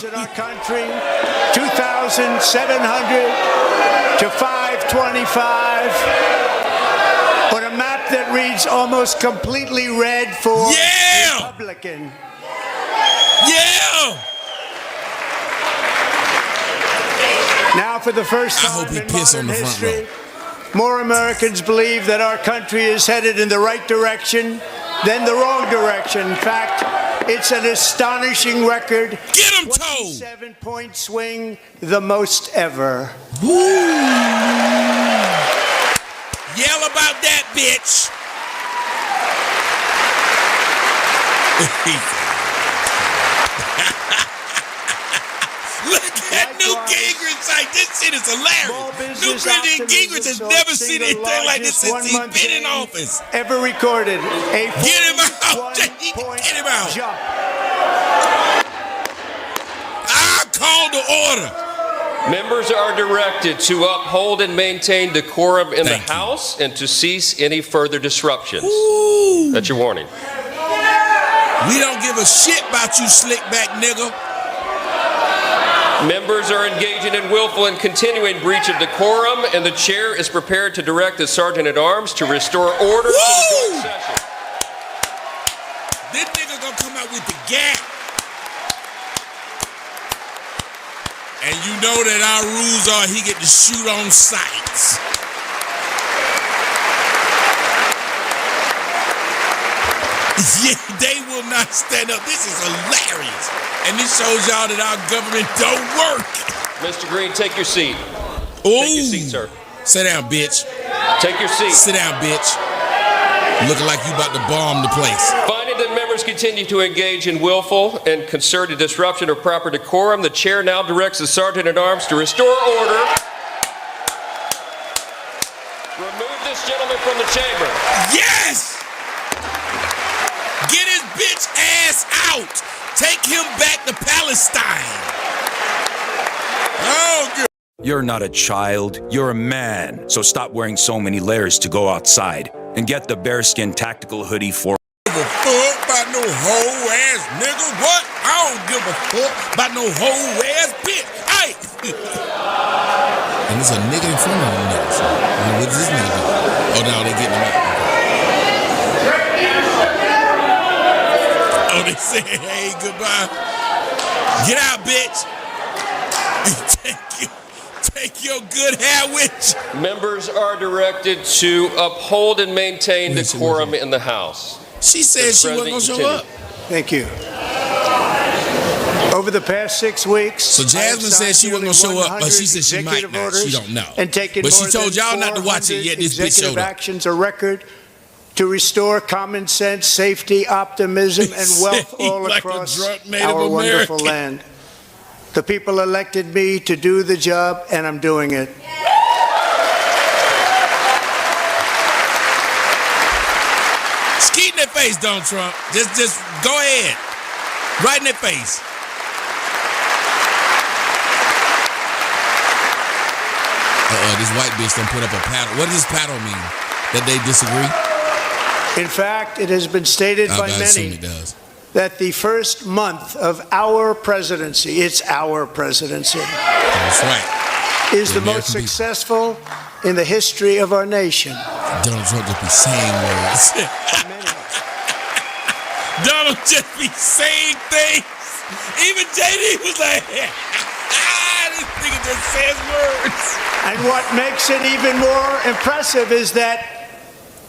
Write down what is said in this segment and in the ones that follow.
in our country, 2,700 to 525. On a map that reads almost completely red for Republican. Yeah! Now, for the first time in modern history, more Americans believe that our country is headed in the right direction than the wrong direction. In fact, it's an astonishing record. Get him, Toe! 7-point swing, the most ever. Yell about that, bitch. Look at Newt Gingrich. Like, this shit is hilarious. Newt Gingrich has never seen anything like this since he's been in office. Ever recorded. A get him out. Get him out. Jump. I called the order. Members are directed to uphold and maintain decorum in the House and to cease any further disruptions. Ooh. That's your warning. We don't give a shit about you, slick back nigga. Members are engaging in willful and continuing breach of decorum, and the chair is prepared to direct the Sergeant-at-Arms to restore order to the joint session. This nigga gonna come out with the gap. And you know that our rules are he get to shoot on sight. Yeah, they will not stand up. This is hilarious. And this shows y'all that our government don't work. Mr. Green, take your seat. Ooh. Take your seat, sir. Sit down, bitch. Take your seat. Sit down, bitch. Looking like you about to bomb the place. Finding that members continue to engage in willful and concerted disruption of proper decorum, the chair now directs the Sergeant-at-Arms to restore order. Remove this gentleman from the chamber. Yes! Get his bitch ass out. Take him back to Palestine. Oh, good. You're not a child, you're a man. So stop wearing so many layers to go outside and get the bearskin tactical hoodie for. Give a fuck about no hoe ass nigga. What? I don't give a fuck about no hoe ass bitch. Hey! And there's a nigga in front of them niggas. What does this nigga do? Oh, no, they getting him out. Oh, they said, hey, goodbye. Get out, bitch. Take your good hair with you. Members are directed to uphold and maintain decorum in the House. She said she wasn't going to show up. Thank you. Over the past 6 weeks, so Jasmine said she wasn't going to show up, but she said she might not. She don't know. And but she told y'all not to watch it yet. This bitch showed up. Actions, a record to restore common sense, safety, optimism, and wealth all like across our wonderful land. The people elected me to do the job, and I'm doing it. Skeet in their face, Donald Trump. Just go ahead. Right in their face. This white bitch done put up a paddle. What does this paddle mean? That they disagree? In fact, it has been stated by many that the first month of our presidency, it's our presidency, that's right, is the most successful in the history of our nation. Donald Trump just be saying words. Donald just be saying things. Even JD was like, this nigga just says words. And what makes it even more impressive is that,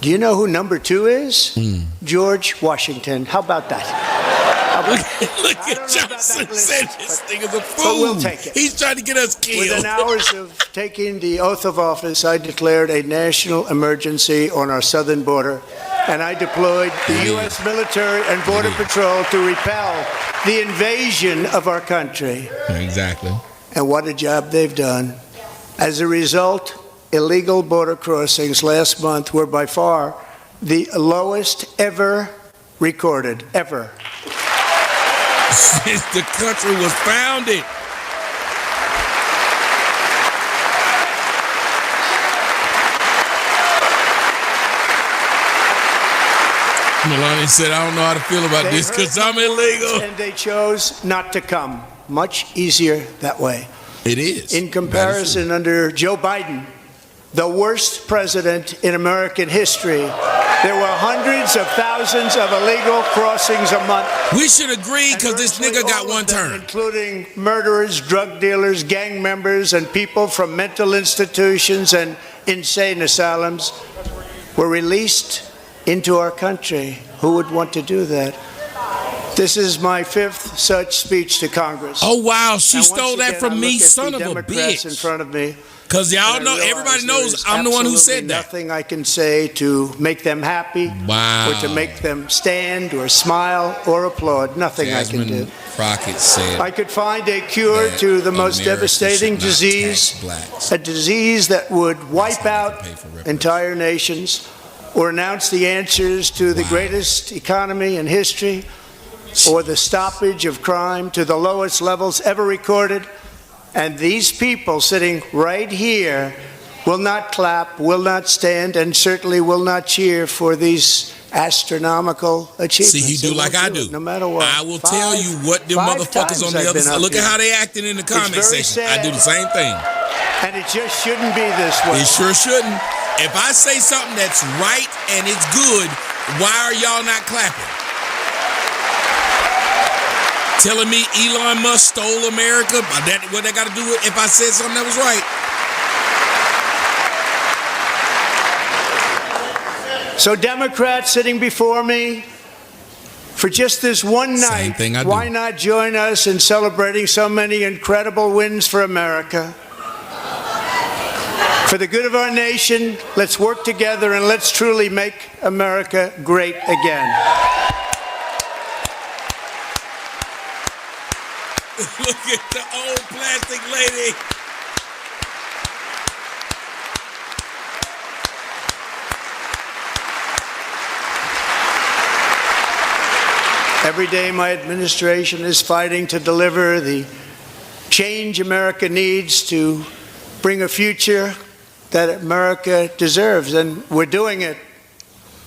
do you know who number 2 is? George Washington. How about that? Look at Johnson said this thing is a fool. But we'll take it. He's trying to get us killed. Within hours of taking the oath of office, I declared a national emergency on our southern border, and I deployed the U.S. military and Border Patrol to repel the invasion of our country. Exactly. And what a job they've done. As a result, illegal border crossings last month were by far the lowest ever recorded, ever. Since the country was founded. Melania said, I don't know how to feel about this because I'm illegal. And they chose not to come. much easier that way. It is. In comparison, under Joe Biden, the worst president in American history, there were hundreds of thousands of illegal crossings a month. We should agree because this Virtually nigga got all one of them, term. including murderers, drug dealers, gang members, and people from mental institutions and insane asylums, were released into our country. Who would want to do that? This is my 5th such speech to Congress. Oh, wow. She And stole once that again, from I me, look at son the of a Democrats in bitch. front of me. Because y'all And I know, realize everybody there knows is I'm the one who absolutely said that. Nothing I can say to make them happy, Wow. or to make them stand or smile or applaud. Nothing I can do. Jasmine Crockett said I could find a cure that to the most America devastating should not disease, tax blacks. a disease that would wipe not out gonna pay for reparations. entire nations, or announce the answers to the Wow. greatest economy in history, or the stoppage of crime to the lowest levels ever recorded. And these people sitting right here will not clap, will not stand, and certainly will not cheer for these astronomical achievements. See, he do They like won't I do do. it, no matter what. I will tell you what them Five motherfuckers times on the I've other been side. up Look at here. how they acting in the comment very section. I do the same thing. And it just shouldn't be this way. It sure shouldn't. If I say something that's right and it's good, why are y'all not clapping? Telling me Elon Musk stole America? What that got to do with if I said something that was right? So Democrats sitting before me, for just this one Same night, thing I do. why not join us in celebrating so many incredible wins for America? For the good of our nation, let's work together and let's truly make America great again. Look at the old plastic lady. Every day my administration is fighting to deliver the change America needs to bring a future that America deserves, and we're doing it.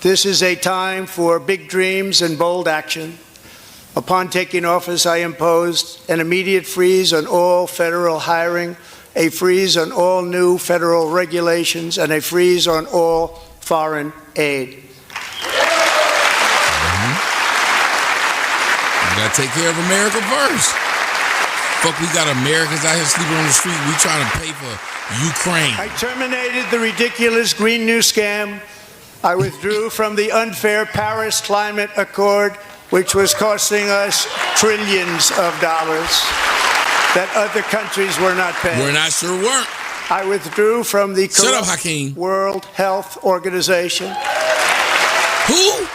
This is a time for big dreams and bold action. Upon taking office, I imposed an immediate freeze on all federal hiring, a freeze on all new federal regulations, and a freeze on all foreign aid. You gotta take care of America first. Fuck, we got Americans out here sleeping on the street. We trying to pay for Ukraine. I terminated the ridiculous Green New Scam. I withdrew from the unfair Paris Climate Accord, which was costing us trillions of dollars that other countries were not paying. We're not sure weren't. I withdrew from the Shut up, corrupt Hakeem. World Health Organization. Who?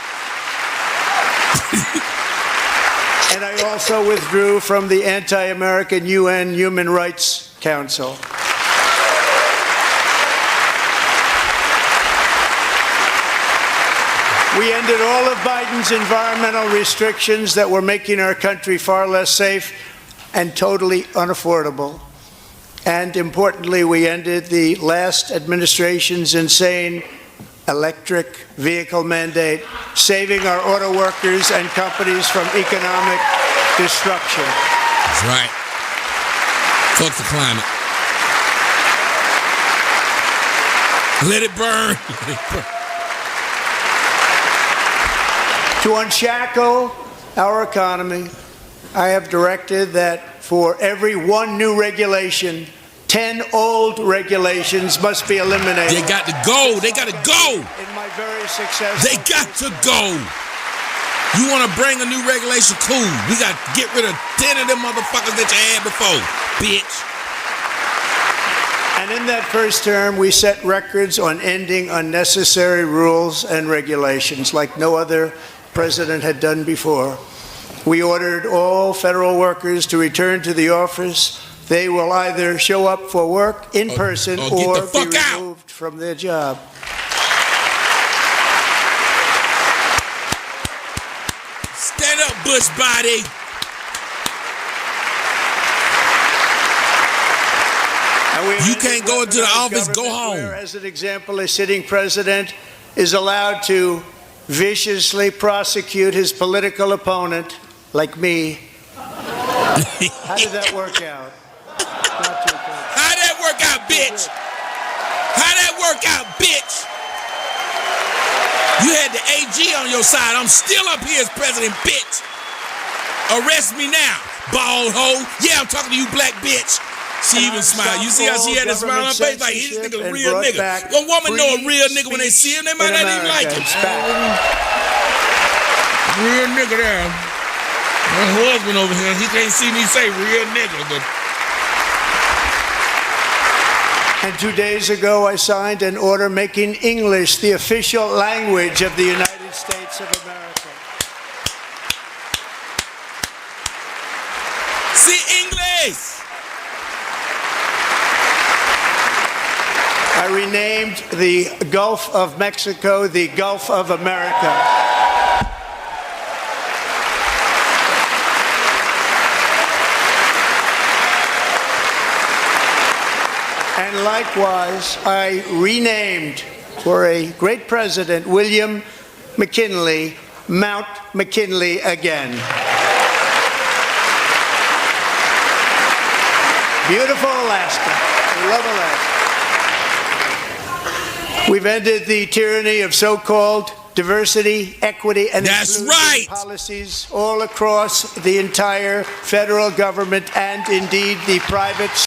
And I also withdrew from the anti-American UN Human Rights Council. We ended all of Biden's environmental restrictions that were making our country far less safe and totally unaffordable. And importantly, we ended the last administration's insane electric vehicle mandate, saving our auto workers and companies from economic destruction. That's right. Fuck the climate. Let it burn. Let it burn. To unshackle our economy, I have directed that for every one new regulation, 10 old regulations must be eliminated. They got to go. They got to go. In my very successful. They got to go. You want to bring a new regulation? Cool. We got to get rid of 10 of them motherfuckers that you had before, bitch. And in that first term, we set records on ending unnecessary rules and regulations like no other president had done before. We ordered all federal workers to return to the office. They will either show up for work in person get or the fuck be out. removed from their job. Stand up, Bush body. And we You can't go into the office, go government home. where, as an example, a sitting president is allowed to viciously prosecute his political opponent, like me, How did that work out? Not too good. How'd that work out, bitch? How'd that work out, bitch? You had the AG on your side. I'm still up here as president, bitch. Arrest me now, bald hoe. Yeah, I'm talking to you, black bitch. She even smiled. You see how she had a smile on her face? Like, this nigga a real nigga. One woman know a real nigga when they see him. They might not even like him. Real nigga there. My husband over here, he can't see me say real nigga, but... And 2 days ago, I signed an order making English the official language of the United States of America. See English! I renamed the Gulf of Mexico the Gulf of America. And likewise, I renamed, for a great president, William McKinley, Mount McKinley again. Beautiful Alaska. We love Alaska. We've ended the tyranny of so-called diversity, equity, and inclusion policies all across the entire federal government and indeed the private.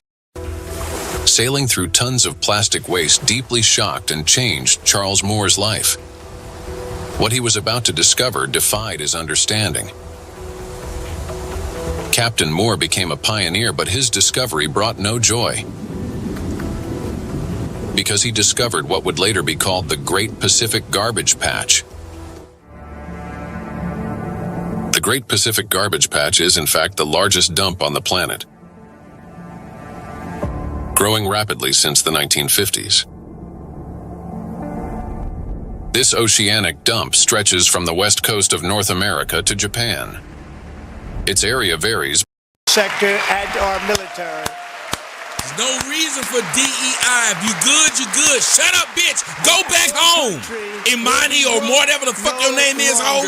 Sailing through tons of plastic waste deeply shocked and changed Charles Moore's life. What he was about to discover defied his understanding. Captain Moore became a pioneer, but his discovery brought no joy. Because he discovered what would later be called the Great Pacific Garbage Patch. The Great Pacific Garbage Patch is, in fact, the largest dump on the planet, growing rapidly since the 1950s. This oceanic dump stretches from the west coast of North America to Japan. Its area varies. Sector and our military. There's no reason for DEI. If you good, you good. Shut up, bitch. Go back home. Imani or whatever the fuck your name is, ho.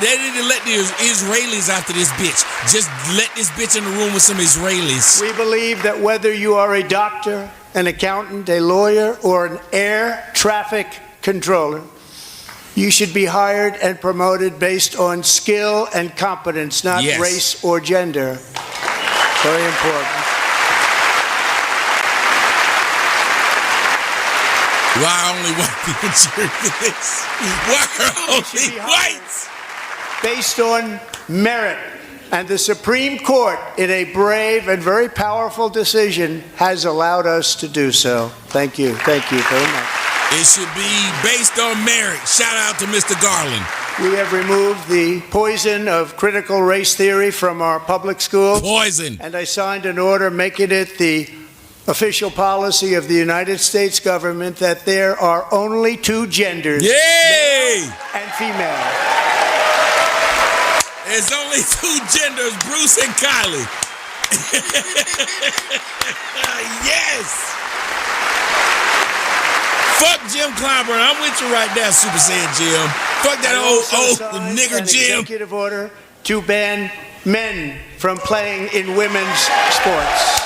They need to let the Israelis after this bitch. Just let this bitch in the room with some Israelis. We believe that whether you are a doctor, an accountant, a lawyer, or an air traffic controller, you should be hired and promoted based on skill and competence, not race or gender. Very important. Why only white people cheer for this? Why are only whites? Based on merit. And the Supreme Court, in a brave and very powerful decision, has allowed us to do so. Thank you. Thank you very much. It should be based on merit. Shout out to Mr. Garland. We have removed the poison of critical race theory from our public schools. Poison. And I signed an order making it the official policy of the United States government that there are only two genders, male and female. There's only two genders, Bruce and Kylie. Yes. Fuck Jim Clyburn. I'm with you right there, Super Saiyan Jim. Fuck that old nigger Jim. Executive order to ban men from playing in women's sports.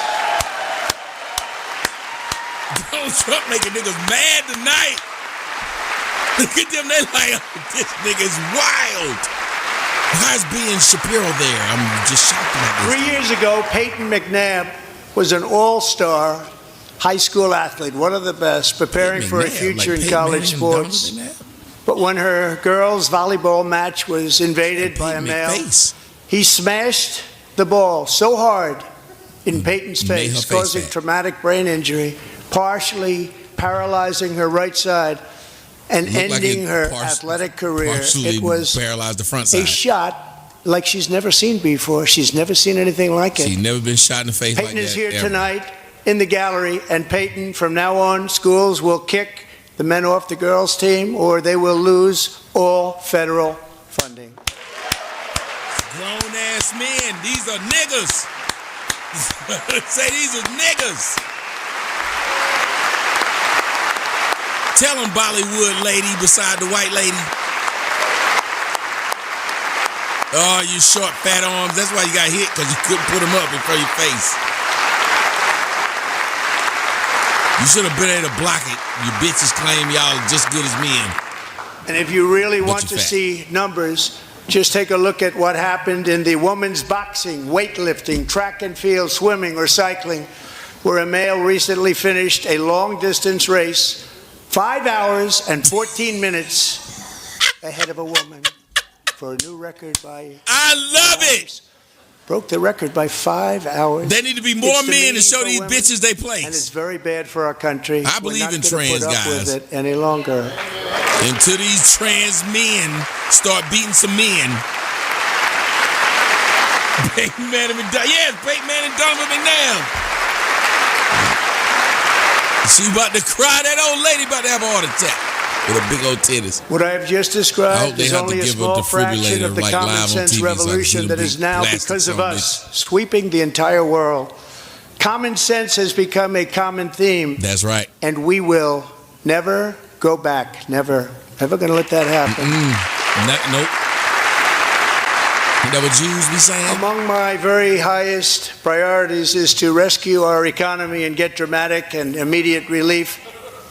Donald Trump making niggas mad tonight. Look at them. They like, oh, this nigga's wild. Why's Ben Shapiro there? I'm just shocked about this. 3 years ago, Peyton McNabb was an all-star high school athlete, one of the best, preparing for a future in college sports. But when her girls' volleyball match was invaded by a male, he smashed the ball so hard in Peyton's face, causing traumatic brain injury, partially paralyzing her right side and ending her athletic career. It was paralyzed the front side. A shot like she's never seen before. She's never seen anything like it. She's never been shot in the face Peyton like that. is here tonight in the gallery, and Peyton, from now on, schools will kick the men off the girls' team, or they will lose all federal funding. Grown-ass men. These are niggas. Say these are niggas. Tell them, Bollywood lady beside the white lady. Oh, you short, fat arms. That's why you got hit, because you couldn't put them up in front of your face. You should have been able to block it. You bitches claim y'all just good as men. And if you really want to see numbers, just take a look at what happened in the women's boxing, weightlifting, track and field, swimming, or cycling, where a male recently finished a long-distance race 5 hours and 14 minutes ahead of a woman for a new record by... I love it! Broke the record by 5 hours. They need to be more men to show these bitches they place. And it's very bad for our country. I believe in trans guys. We're not going to put up with it any longer. Until these trans men start beating some men. Peyton Manning McDonald. Yes, Peyton Manning Donovan McNabb. She about to cry. That old lady about to have a heart attack with a big old titties. What I have just described is only a small fraction of the common sense revolution that is now, because of us, sweeping the entire world. Common sense has become a common theme. That's right. And we will never go back. Never. Never going to let that happen. Nope. That what Jews be saying? Among my very highest priorities is to rescue our economy and get dramatic and immediate relief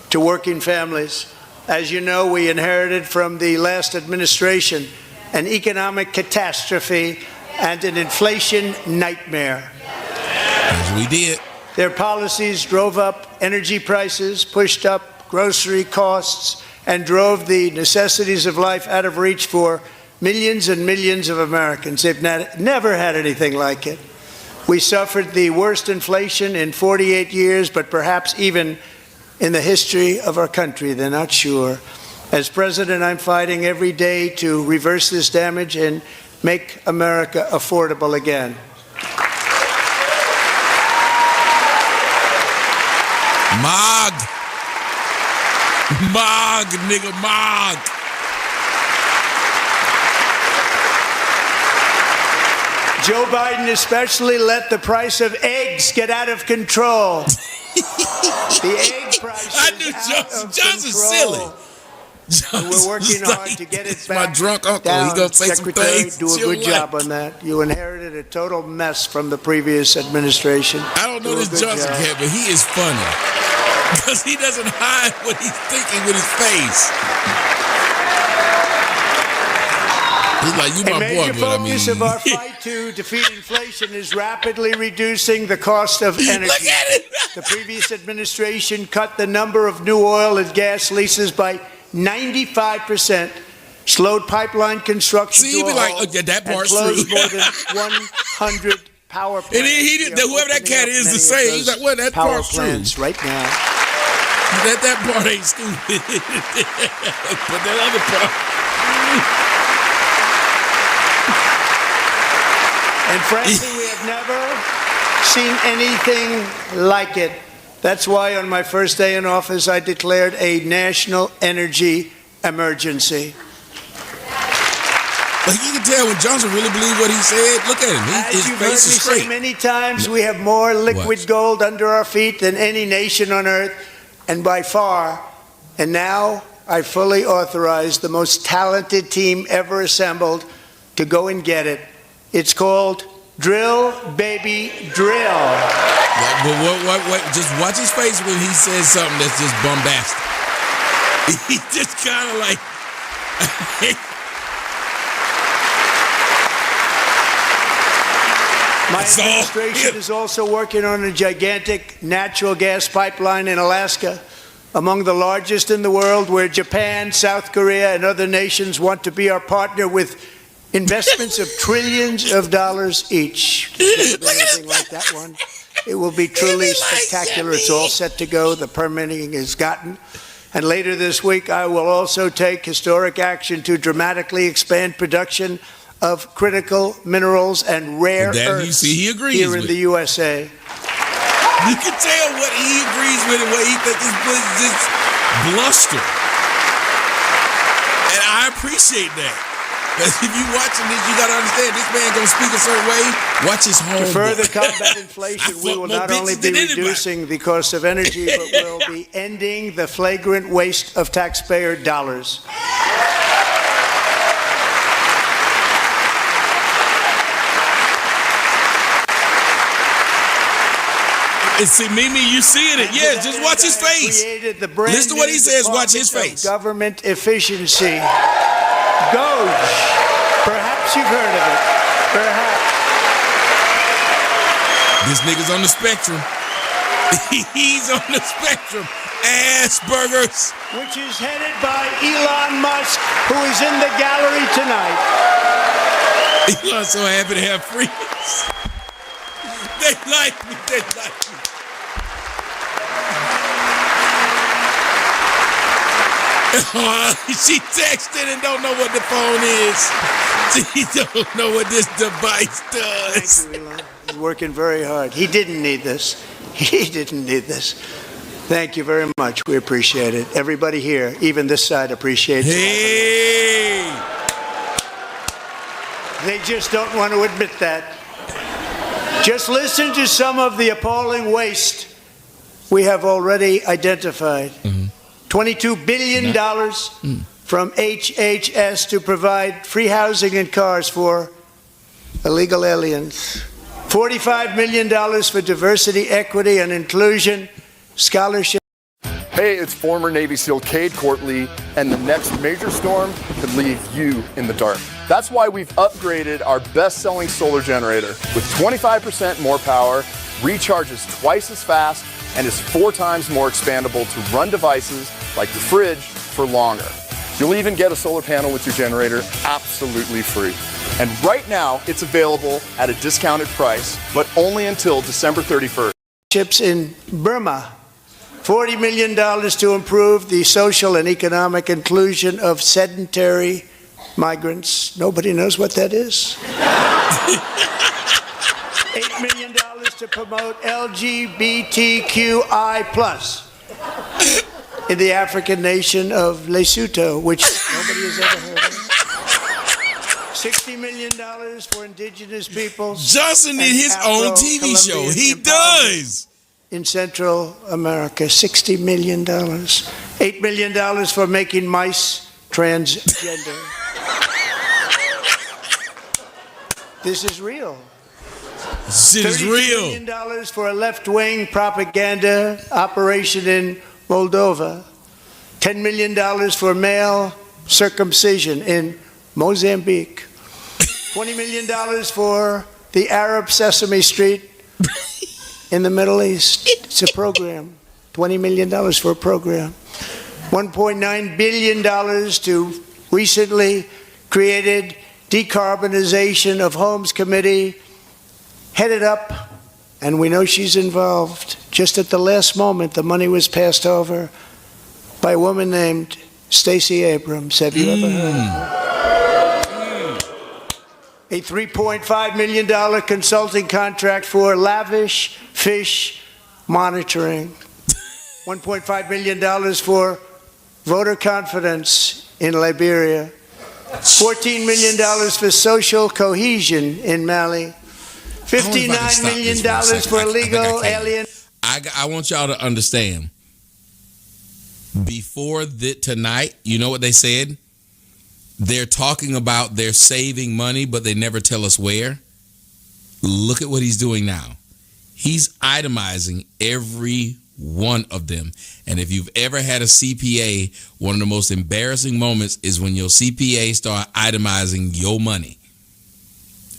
to working families. As you know, we inherited from the last administration an economic catastrophe and an inflation nightmare. As we did. Their policies drove up energy prices, pushed up grocery costs, and drove the necessities of life out of reach for millions and millions of Americans. They've never had anything like it. We suffered the worst inflation in 48 years, but perhaps even in the history of our country. They're not sure. As president, I'm fighting every day to reverse this damage and make America affordable again. Mog, nigga, mog. Joe Biden especially let the price of eggs get out of control. The egg price I knew Johnson's silly. We're working hard to get it back. My drunk uncle, down. He's gonna say Secretary, some things. do a good job on that. You inherited a total mess from the previous administration. I don't know this Johnson cat, but he is funny. Because he doesn't hide what he's thinking with his face. He's like, you my boy, but I mean... A major focus of our fight to defeat inflation is rapidly reducing the cost of energy. Look at it! The previous administration cut the number of new oil and gas leases by 95%, slowed pipeline construction to a halt, okay, that part's and closed true. more than 100 power plants. And he did, whoever that cat is to say, he's like, well, that part's true. Right now. That part ain't stupid. But that other part... And frankly, we have never seen anything like it. That's why on my first day in office, I declared a national energy emergency. Like you can tell when Johnson really believed what he said. Look at him. His face is straight. As you've heard me say many times, we have more liquid gold under our feet than any nation on earth, and by far. And now I fully authorize the most talented team ever assembled to go and get it. It's called Drill, Baby, Drill. What? Just watch his face when he says something that's just bombastic. He just kind of like... My administration is also working on a gigantic natural gas pipeline in Alaska, among the largest in the world, where Japan, South Korea, and other nations want to be our partner with investments of trillions of dollars each. There's never been anything like that one. It will be truly spectacular. It's all set to go. The permitting is gotten. And later this week, I will also take historic action to dramatically expand production of critical minerals and rare earths here in the USA. You can tell what he agrees with and what he thinks is bluster. And I appreciate that. Because if you're watching this, you got to understand this man going to speak a certain way. Watch his home. To further combat inflation, we will not only be reducing the cost of energy, but we'll be ending the flagrant waste of taxpayer dollars. And see, Mimi, you seeing it. Yeah, just watch his face. Listen to what he says. Watch his face. Government efficiency. Doge. Perhaps you've heard of it. Perhaps. This nigga's on the spectrum. He's on the spectrum. Asperger's. Which is headed by Elon Musk, who is in the gallery tonight. Elon's so happy to have friends. They like me. They like me. She texted and don't know what the phone is. She don't know what this device does. Thank you, Elon. He's working very hard. He didn't need this. He didn't need this. Thank you very much. We appreciate it. Everybody here, even this side, appreciates it. Hey! They just don't want to admit that. Just listen to some of the appalling waste we have already identified. $22 billion from HHS to provide free housing and cars for illegal aliens. $45 million for diversity, equity, and inclusion, scholarship. Hey, it's former Navy SEAL Cade Courtley, and the next major storm could leave you in the dark. That's why we've upgraded our best-selling solar generator. With 25% more power, recharges twice as fast, and is 4 times more expandable to run devices like the fridge for longer. You'll even get a solar panel with your generator absolutely free. And right now, it's available at a discounted price, but only until December 31st. Ships in Burma. $40 million to improve the social and economic inclusion of sedentary migrants. Nobody knows what that is. $8 million to promote LGBTQI+ in the African nation of Lesotho, which nobody has ever heard of. $60 million for indigenous peoples. Johnson did his own TV show. He does. In Central America, $60 million. $8 million for making mice transgender. This is real. Shit is real. $32 million for a left-wing propaganda operation in Moldova. $10 million for male circumcision in Mozambique. $20 million for the Arab Sesame Street in the Middle East. It's a program. $20 million for a program. $1.9 billion to recently created Decarbonization of Homes Committee, headed up, and we know she's involved. Just at the last moment, the money was passed over by a woman named Stacey Abrams. Have you ever heard of her? A $3.5 million consulting contract for lavish fish monitoring. $1.5 million for voter confidence in Liberia. $14 million for social cohesion in Mali. $59 million for illegal alien. I want y'all to understand. Before tonight, you know what they said? They're talking about they're saving money, but they never tell us where. Look at what he's doing now. He's itemizing every one of them. And if you've ever had a CPA, one of the most embarrassing moments is when your CPA start itemizing your money.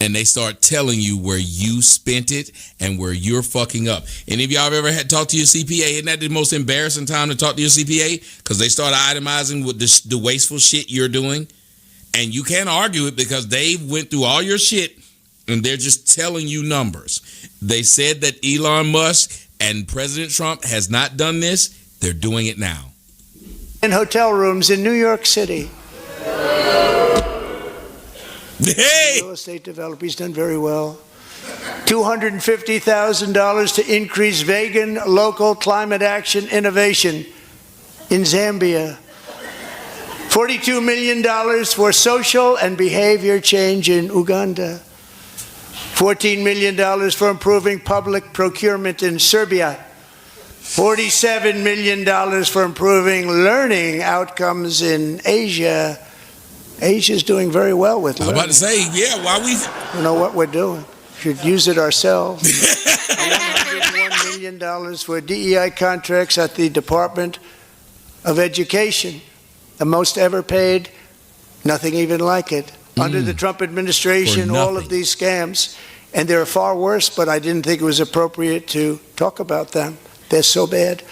And they start telling you where you spent it and where you're fucking up. Any of y'all have ever had talked to your CPA? Isn't that the most embarrassing time to talk to your CPA? Because they start itemizing with the wasteful shit you're doing. And you can't argue it because they went through all your shit and they're just telling you numbers. They said that Elon Musk and President Trump has not done this. They're doing it now. In hotel rooms in New York City. Hey! Real estate developer, he's done very well. $250,000 to increase vegan local climate action innovation in Zambia. $42 million for social and behavior change in Uganda. $14 million for improving public procurement in Serbia. $47 million for improving learning outcomes in Asia. Asia's doing very well with learning. I'm about to say, yeah, why we... You know what we're doing. should use it ourselves. $101 million for DEI contracts at the Department of Education, the most ever paid, nothing even like it. Under the Trump administration, all of these scams, and they're far worse, but I didn't think it was appropriate to talk about them. They're so bad.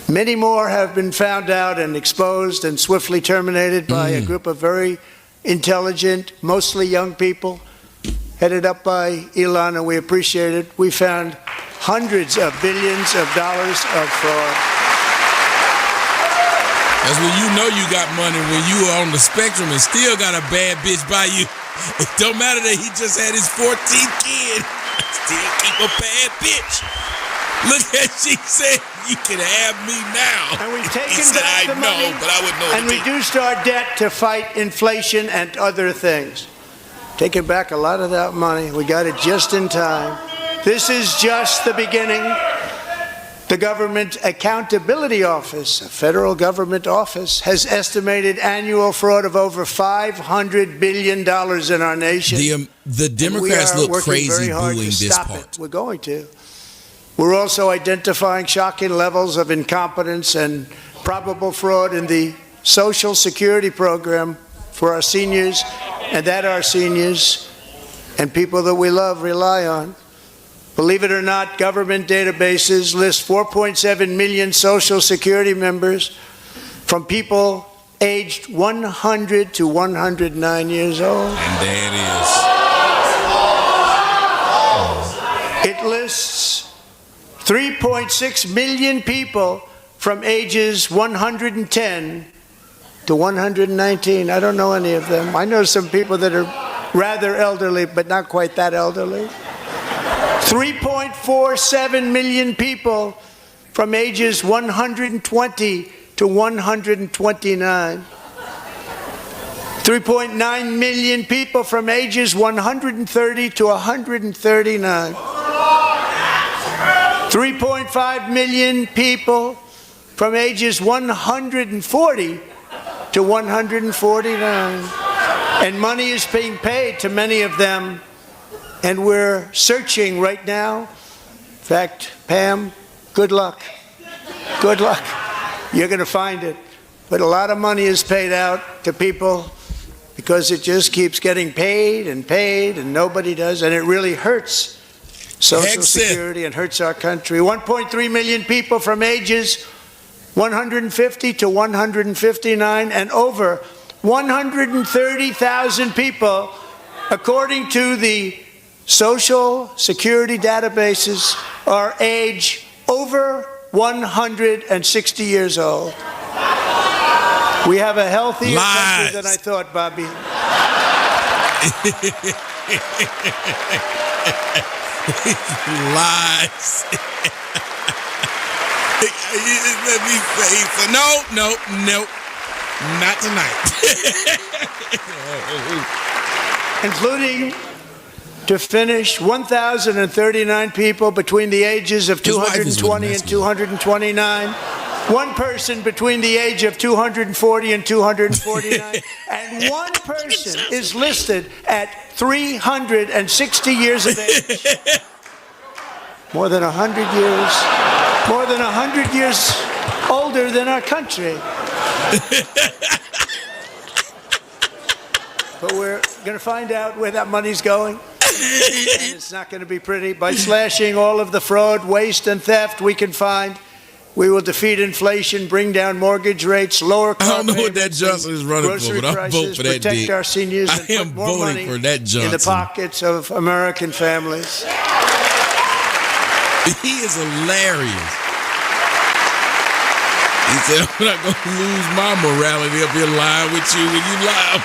Many more have been found out and exposed and swiftly terminated by a group of very intelligent, mostly young people, headed up by Elon, and we appreciate it. We found hundreds of billions of dollars of fraud. That's when you know you got money, when you are on the spectrum and still got a bad bitch by you. It don't matter that he just had his 14th kid. Still keep a bad bitch. Look at she said, you can have me now. And we've taken he said, back the money but I wouldn't know and reduced our debt to fight inflation and other things. Taking back a lot of that money. We got it just in time. This is just the beginning. The Government Accountability Office, a federal government office, has estimated annual fraud of over $500 billion in our nation. The Democrats look crazy booing this part. We're going to. We're also identifying shocking levels of incompetence and probable fraud in the Social Security program for our seniors, and that our seniors and people that we love rely on. Believe it or not, government databases list 4.7 million Social Security members from people aged 100 to 109 years old. And there it is. It lists 3.6 million people from ages 110 to 119. I don't know any of them. I know some people that are rather elderly, but not quite that elderly. 3.47 million people from ages 120 to 129. 3.9 million people from ages 130 to 139. 3.5 million people from ages 140 to 149. And money is being paid to many of them, and we're searching right now. In fact, Pam, good luck. Good luck. You're going to find it. But a lot of money is paid out to people because it just keeps getting paid, and nobody does, and it really hurts Social Security and hurts our country. 1.3 million people from ages 150 to 159, and over 130,000 people, according to the Social Security databases, are age over 160 years old. We have a healthier country than I thought, Bobby. Lies. Let me say, no, not tonight. Including, to finish, 1,039 people between the ages of 220 and 229. One person between the age of 240 and 249. And one person is listed at 360 years of age. More than 100 years. More than 100 years older than our country. But we're going to find out where that money's going. And it's not going to be pretty. By slashing all of the fraud, waste, and theft we can find, we will defeat inflation, bring down mortgage rates, lower car I don't know what that payments, Johnson is running for, grocery but I'm prices, voting for that protect dick. our seniors, I and am put more voting money for that Johnson. in the pockets of American families. He is hilarious. He said, I'm not going to lose my morality up here lying with you when you lie.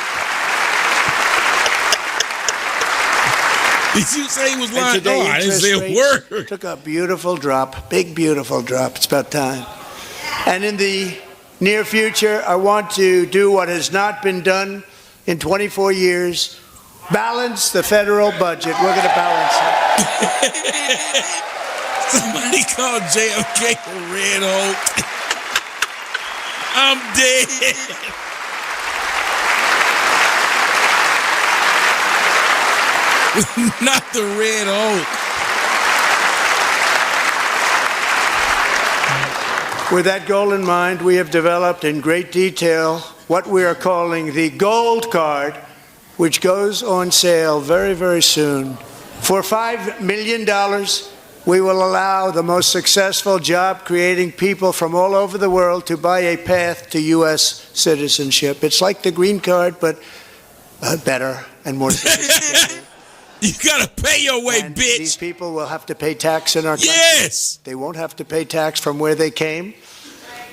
Did you say he was lying? No, I didn't say a word. Took a beautiful drop, big beautiful drop. It's about time. And in the near future, I want to do what has not been done in 24 years, balance the federal budget. We're going to balance it. Somebody called JFK a Red Hulk. I'm dead. Not the Red Hulk. With that goal in mind, we have developed in great detail what we are calling the Gold Card, which goes on sale very, very soon. For $5 million, we will allow the most successful job-creating people from all over the world to buy a path to U.S. citizenship. It's like the green card, but better and more sophisticated. You gotta pay your way, And bitch. these people will have to pay tax in our country. Yes. They won't have to pay tax from where they came.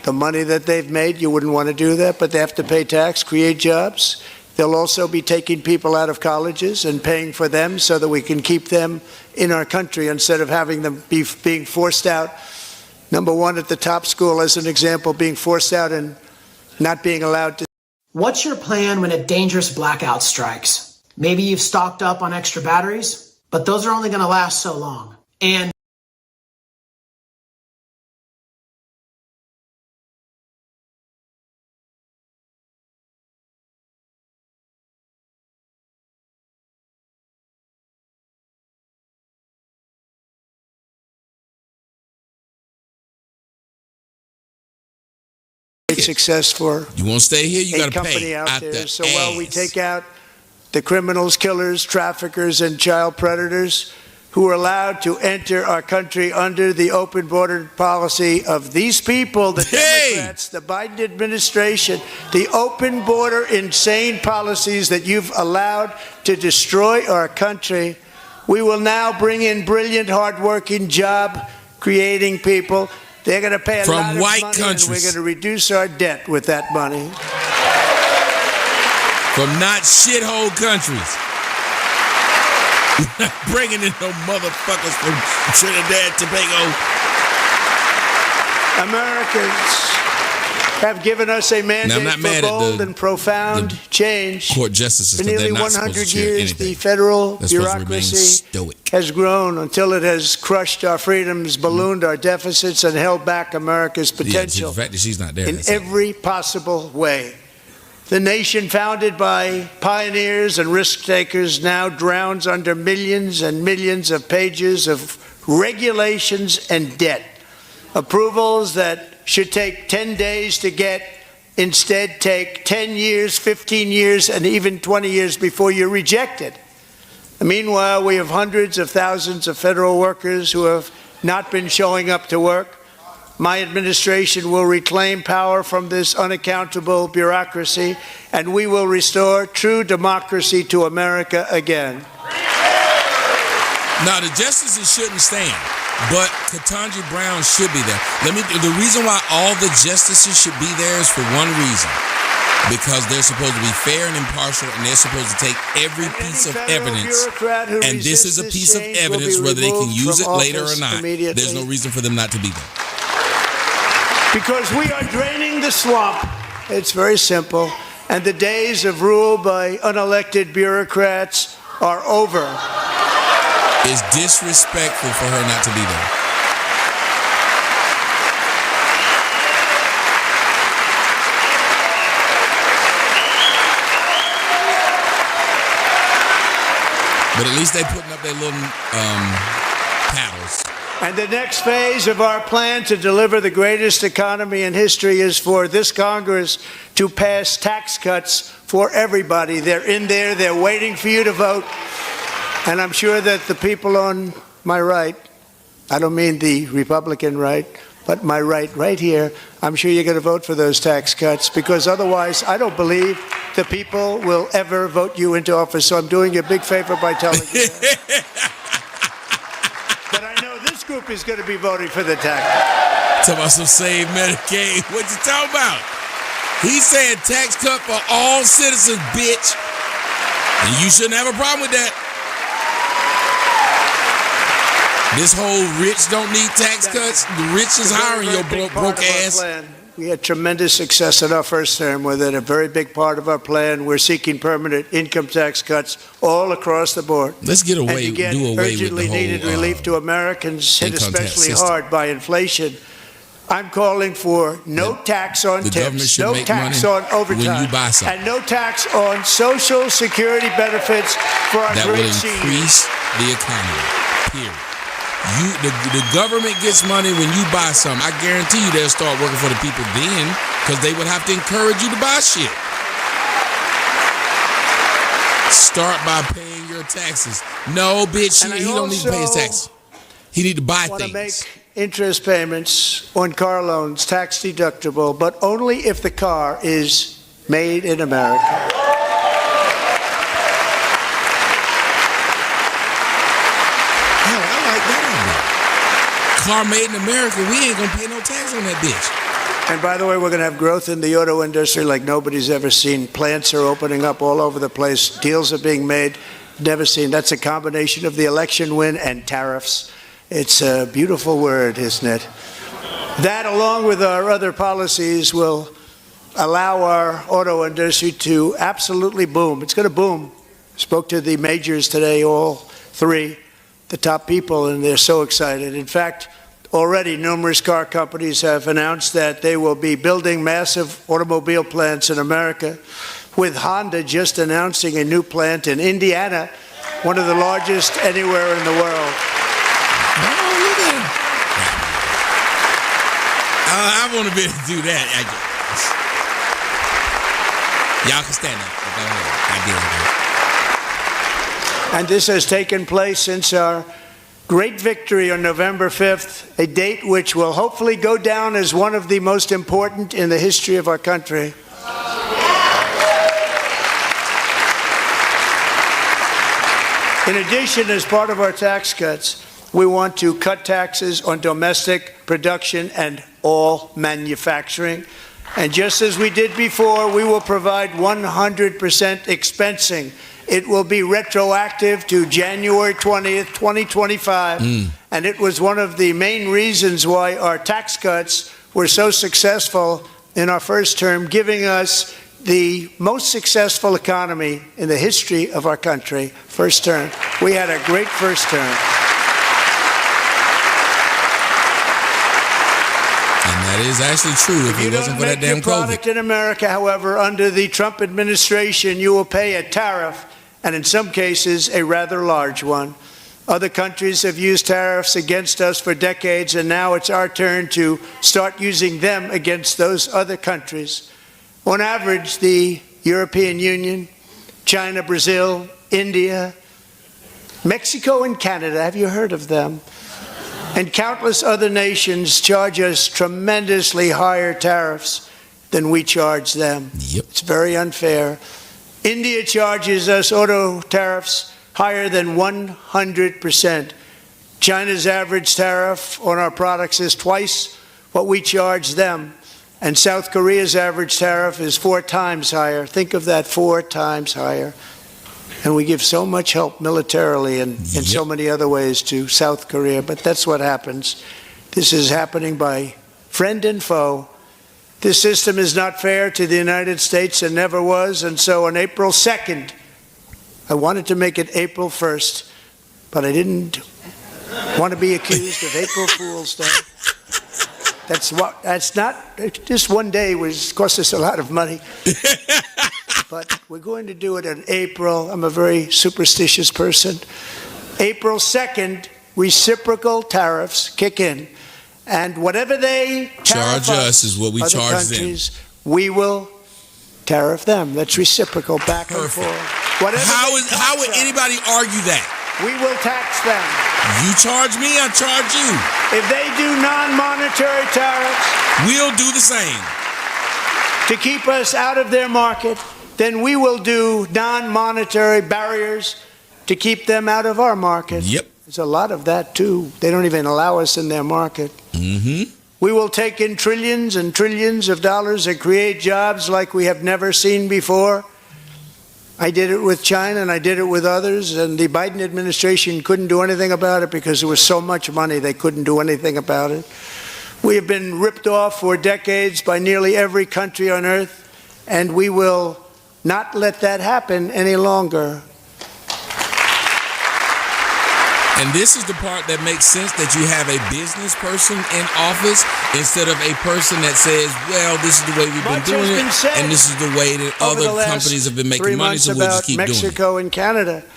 The money that they've made, you wouldn't want to do that, but they have to pay tax, create jobs. They'll also be taking people out of colleges and paying for them so that we can keep them in our country instead of having them being forced out. Number one, at the top school, as an example, being forced out and not being allowed to. What's your plan when a dangerous blackout strikes? Maybe you've stocked up on extra batteries, but those are only going to last so long. And great success for You won't stay here, you a gotta company pay out out there. the So while we ass. take out the criminals, killers, traffickers, and child predators who are allowed to enter our country under the open border policy of these people, the Hey! Democrats, the Biden administration, the open border insane policies that you've allowed to destroy our country, we will now bring in brilliant, hardworking, job-creating people. They're going to pay a From lot of white money, countries. and we're going to reduce our debt with that money. From not shithole countries. Not bringing in no motherfuckers from Trinidad, Tobago. Americans have given us a mandate not for mad at bold the- and profound change. Court justices, For 'cause they're nearly not supposed to 100 share years, anything. the federal They're supposed to remain bureaucracy stoic. has grown until it has crushed our freedoms, ballooned our deficits, and held back America's Yeah, see, potential the fact that she's not there. in that's it. every possible way. The nation founded by pioneers and risk takers now drowns under millions and millions of pages of regulations and debt. Approvals that should take 10 days to get instead take 10 years, 15 years, and even 20 years before you're rejected. Meanwhile, we have hundreds of thousands of federal workers who have not been showing up to work. My administration will reclaim power from this unaccountable bureaucracy, and we will restore true democracy to America again. Now, the justices shouldn't stand, but Ketanji Brown should be there. The reason why all the justices should be there is for one reason. Because they're supposed to be fair and impartial, and they're supposed to take every piece of evidence. And this is a piece of evidence, whether they can use it later or not. There's no reason for them not to be there. Because we are draining the swamp. It's very simple. And the days of rule by unelected bureaucrats are over. It's disrespectful for her not to be there. But at least they putting up their little paddles. And the next phase of our plan to deliver the greatest economy in history is for this Congress to pass tax cuts for everybody. They're in there. They're waiting for you to vote. And I'm sure that the people on my right, I don't mean the Republican right, but my right here, I'm sure you're going to vote for those tax cuts, because otherwise I don't believe the people will ever vote you into office. So I'm doing you a big favor by telling you that. But I know this group is going to be voting for the tax. Talking about some save Medicaid. What you talking about? He said tax cut for all citizens, bitch. And you shouldn't have a problem with that. This whole rich don't need tax cuts. The rich is hiring your broke ass. We had tremendous success in our first term with it. A very big part of our plan. We're seeking permanent income tax cuts all across the board. Let's get away, and again, do away with the urgently whole needed relief to Americans hit income tax especially system. hard by inflation. I'm calling for no tax on the government tips, should no make tax money on overtime, when you buy something. and no tax on Social Security benefits for our That will great seniors. increase the economy. Period. The government gets money when you buy something. I guarantee you they'll start working for the people then, because they would have to encourage you to buy shit. Start by paying your taxes. No, bitch, he don't need to pay his taxes. He need to buy want to things. make interest payments on car loans tax deductible, but only if the car is made in America. Hell, I like that idea. Car made in America, we ain't gonna pay no tax on that bitch. And by the way, we're going to have growth in the auto industry like nobody's ever seen. Plants are opening up all over the place. Deals are being made. Never seen. That's a combination of the election win and tariffs. It's a beautiful word, isn't it? That, along with our other policies, will allow our auto industry to absolutely boom. It's going to boom. Spoke to the majors today, all three, the top people, and they're so excited. In fact, already numerous car companies have announced that they will be building massive automobile plants in America, with Honda just announcing a new plant in Indiana, one of the largest anywhere in the world. Oh, look at him. I want to be able to do that, I guess. Y'all can stand up. I did. And this has taken place since our great victory on November 5th, a date which will hopefully go down as one of the most important in the history of our country. In addition, as part of our tax cuts, we want to cut taxes on domestic production and all manufacturing. And just as we did before, we will provide 100% expensing. It will be retroactive to January 20th, 2025. And it was one of the main reasons why our tax cuts were so successful in our first term, giving us the most successful economy in the history of our country. First term. We had a great first term. And that is actually true if it wasn't for that damn COVID. If you don't make your product in America, however, under the Trump administration, you will pay a tariff, and in some cases, a rather large one. Other countries have used tariffs against us for decades, and now it's our turn to start using them against those other countries. On average, the European Union, China, Brazil, India, Mexico, and Canada, have you heard of them? And countless other nations charge us tremendously higher tariffs than we charge them. Yep. It's very unfair. India charges us auto tariffs higher than 100%. China's average tariff on our products is twice what we charge them. And South Korea's average tariff is 4 times higher. Think of that, 4 times higher. And we give so much help militarily and in so many other ways to South Korea. But that's what happens. This is happening by friend and foe. This system is not fair to the United States and never was. And so on April 2nd, I wanted to make it April 1st, but I didn't want to be accused of April Fool's Day. That's not, just one day cost us a lot of money. But we're going to do it in April. I'm a very superstitious person. April 2nd, reciprocal tariffs kick in. And whatever they charge us is what we charge them. We will tariff them. That's reciprocal, back and forth. How would anybody argue that? We will tax them. You charge me, I charge you. If they do non-monetary tariffs, we'll do the same. To keep us out of their market, then we will do non-monetary barriers to keep them out of our market. Yep. There's a lot of that, too. They don't even allow us in their market. Mm-hmm. We will take in trillions and trillions of dollars and create jobs like we have never seen before. I did it with China and I did it with others, and the Biden administration couldn't do anything about it because there was so much money they couldn't do anything about it. We have been ripped off for decades by nearly every country on earth, and we will not let that happen any longer. And this is the part that makes sense, that you have a business person in office instead of a person that says, well, this is the way we've been doing it, and this is the way that other companies have been making money, so we'll just keep doing it. Mexico and Canada.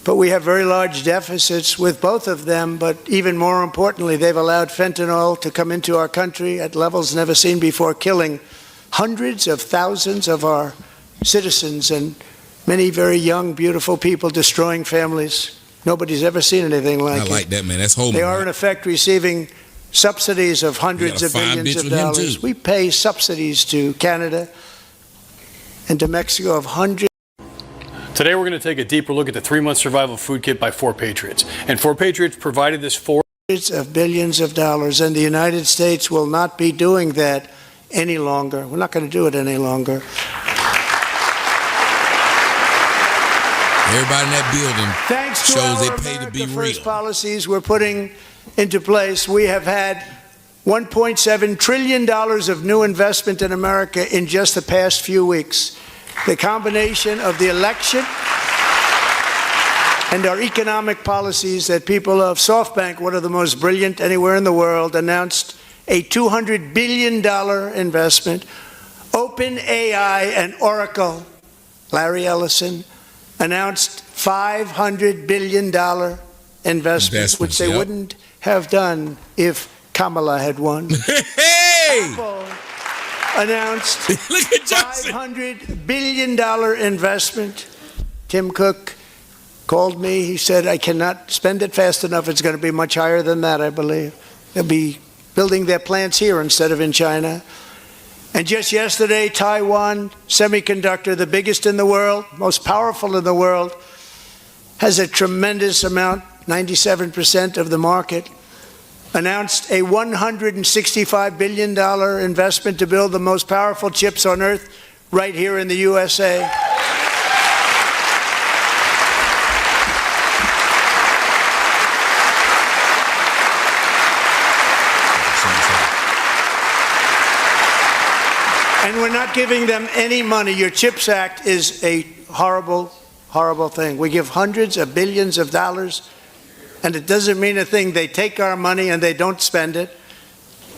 But we have very large deficits with both of them. But even more importantly, they've allowed fentanyl to come into our country at levels never seen before, killing hundreds of thousands of our citizens and many very young, beautiful people, destroying families. Nobody's ever seen anything like it. I like that, man. That's home. They are, in effect, receiving subsidies of hundreds of millions of dollars. We pay subsidies to Canada and to Mexico of hundreds. Today we're going to take a deeper look at the 3-month survival food kit by 4 Patriots. And 4 Patriots provided this for hundreds of billions of dollars, and the United States will not be doing that any longer. We're not going to do it any longer. Everybody in that building Thanks to shows they our pay to be America First real. policies we're putting into place, we have had $1.7 trillion of new investment in America in just the past few weeks. The combination of the election and our economic policies that people of SoftBank, one of the most brilliant anywhere in the world, announced a $200 billion investment. OpenAI and Oracle, Larry Ellison, announced $500 billion investments, which they wouldn't have done if Kamala had won. Hey! Apple announced Look at Johnson. $500 billion investment. Tim Cook called me. He said, I cannot spend it fast enough. It's going to be much higher than that, I believe. They'll be building their plants here instead of in China. And just yesterday, Taiwan Semiconductor, the biggest in the world, most powerful in the world, has a tremendous amount, 97% of the market, announced a $165 billion investment to build the most powerful chips on earth right here in the USA. And we're not giving them any money. Your CHIPS Act is a horrible, horrible thing. We give hundreds of billions of dollars, and it doesn't mean a thing. They take our money and they don't spend it.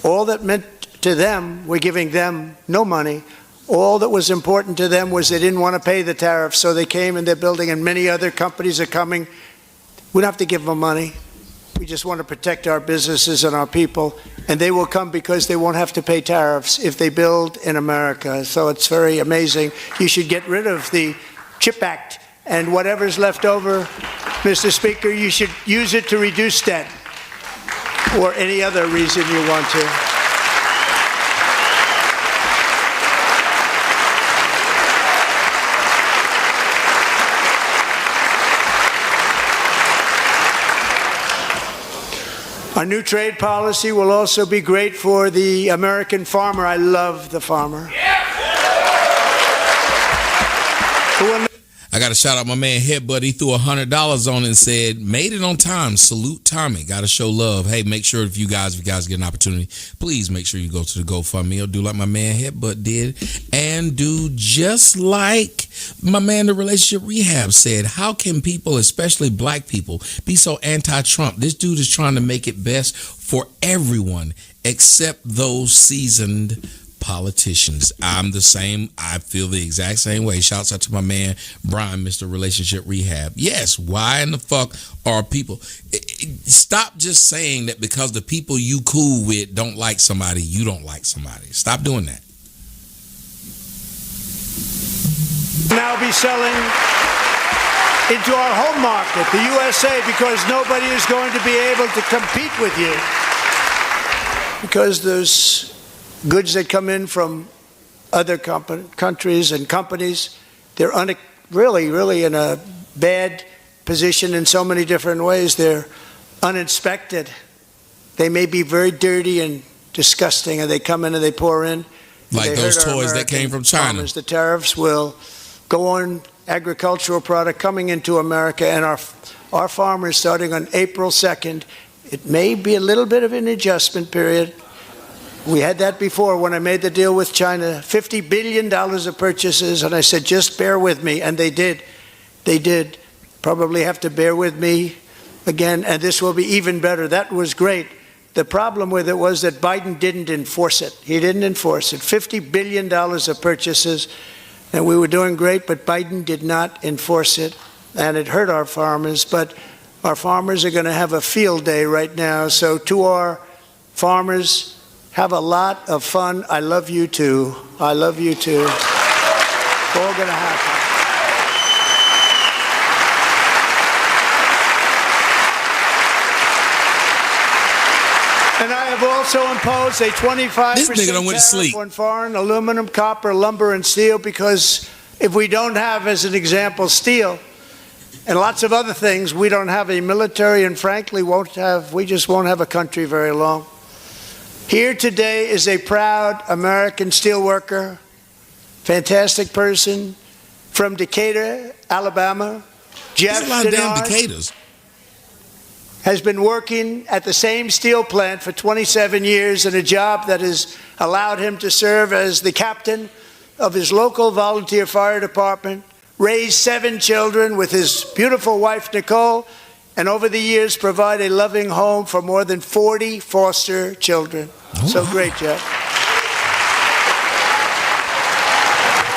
All that meant to them, we're giving them no money. All that was important to them was they didn't want to pay the tariffs, so they came and they're building, and many other companies are coming. We don't have to give them money. We just want to protect our businesses and our people, and they will come because they won't have to pay tariffs if they build in America. So it's very amazing. You should get rid of the CHIP Act, and whatever's left over, Mr. Speaker, you should use it to reduce debt or any other reason you want to. Our new trade policy will also be great for the American farmer. I love the farmer. I got to shout out my man Headbutt. He threw $100 on it and said, made it on time. Salute Tommy. Got to show love. Hey, make sure if you guys get an opportunity, please make sure you go to the GoFundMe or do like my man Headbutt did and do just like my man, the Relationship Rehab, said. How can people, especially black people, be so anti-Trump? This dude is trying to make it best for everyone except those seasoned politicians. I'm the same. I feel the exact same way. Shouts out to my man Brian, Mr. Relationship Rehab. Yes, why in the fuck are people stop just saying that because the people you cool with don't like somebody, you don't like somebody. Stop doing that. Now be selling into our home market, the USA, because nobody is going to be able to compete with you because there's goods that come in from other countries and companies. They're really in a bad position in so many different ways. They're uninspected. They may be very dirty and disgusting, and they come in and they pour in. Like those toys that came from China. Farmers. The tariffs will go on agricultural product coming into America, and our farmers, starting on April 2nd, it may be a little bit of an adjustment period. We had that before when I made the deal with China, $50 billion of purchases, and I said, just bear with me, and they did. They did. Probably have to bear with me again, and this will be even better. That was great. The problem with it was that Biden didn't enforce it. He didn't enforce it. $50 billion of purchases, and we were doing great, but Biden did not enforce it, and it hurt our farmers. But our farmers are going to have a field day right now. So to our farmers, have a lot of fun. I love you too. I love you too. It's all going to happen. And I have also imposed a 25% tariff on foreign aluminum, copper, lumber, and steel, because if we don't have, as an example, steel and lots of other things, we don't have a military, and frankly, we just won't have a country very long. Here today is a proud American steelworker, fantastic person from Decatur, Alabama. Jeff Denard has been working at the same steel plant for 27 years in a job that has allowed him to serve as the captain of his local volunteer fire department, raise 7 children with his beautiful wife, Nicole, and over the years provide a loving home for more than 40 foster children. So great, Jeff.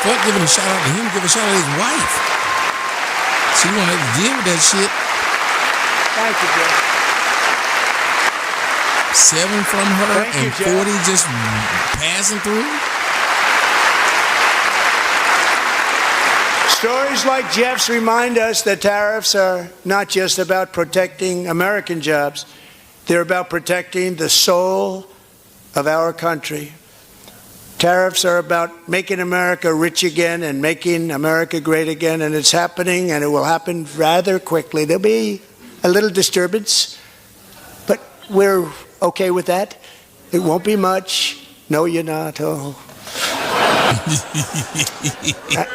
Fuck giving a shout out to him, give a shout out to his wife. She won't have to deal with that shit. Thank you, Jeff. 7 from her and 40 just passing through. Stories like Jeff's remind us that tariffs are not just about protecting American jobs. They're about protecting the soul of our country. Tariffs are about making America rich again and making America great again, and it's happening, and it will happen rather quickly. There'll be a little disturbance, but we're okay with that. It won't be much. No, you're not. Oh.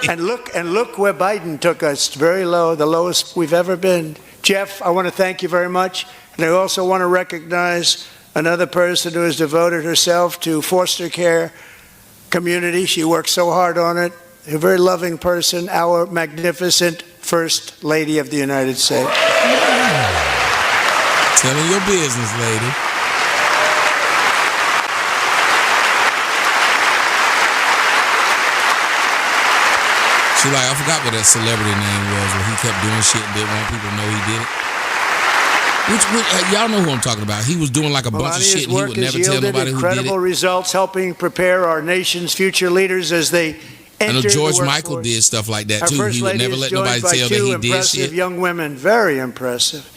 and look where Biden took us. Very low, the lowest we've ever been. Jeff, I want to thank you very much, and I also want to recognize another person who has devoted herself to foster care community. She works so hard on it. A very loving person, our magnificent First Lady of the United States. Telling your business, lady. She like, I forgot what that celebrity name was where he kept doing shit and didn't want people to know he did it. Y'all know who I'm talking about. He was doing like a bunch of shit and he would never tell nobody who did it. Incredible results helping prepare our nation's future leaders as they enter the workforce. George Michael did stuff like that too. He would never let nobody tell that he did shit. Young women, very impressive.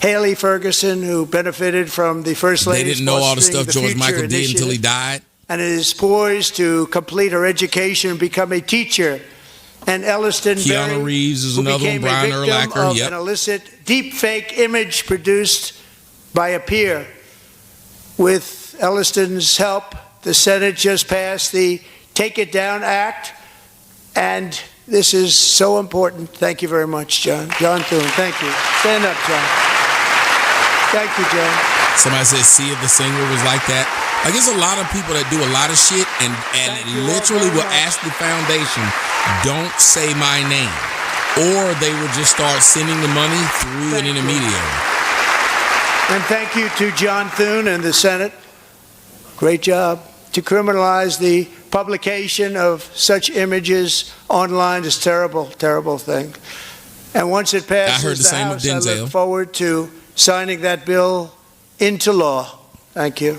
Haley Ferguson, who benefited from the First Lady's They didn't know all the stuff George Michael did until he died. And is poised to complete her education and become a teacher. And Elliston Keanu Reeves is another one. Brian Urlacher. An illicit deep fake image produced by a peer. With Elliston's help, the Senate just passed the Take It Down Act, and this is so important. Thank you very much, John. John Thune, thank you. Stand up, John. Thank you, John. Somebody said Sia the singer was like that. I guess a lot of people that do a lot of shit and literally will ask the foundation, don't say my name. Or they will just start sending the money through an intermediary. And thank you to John Thune and the Senate. Great job. To criminalize the publication of such images online is terrible, terrible thing. And once it passes I heard the same House, with Denzel. I look forward to signing that bill into law. Thank you.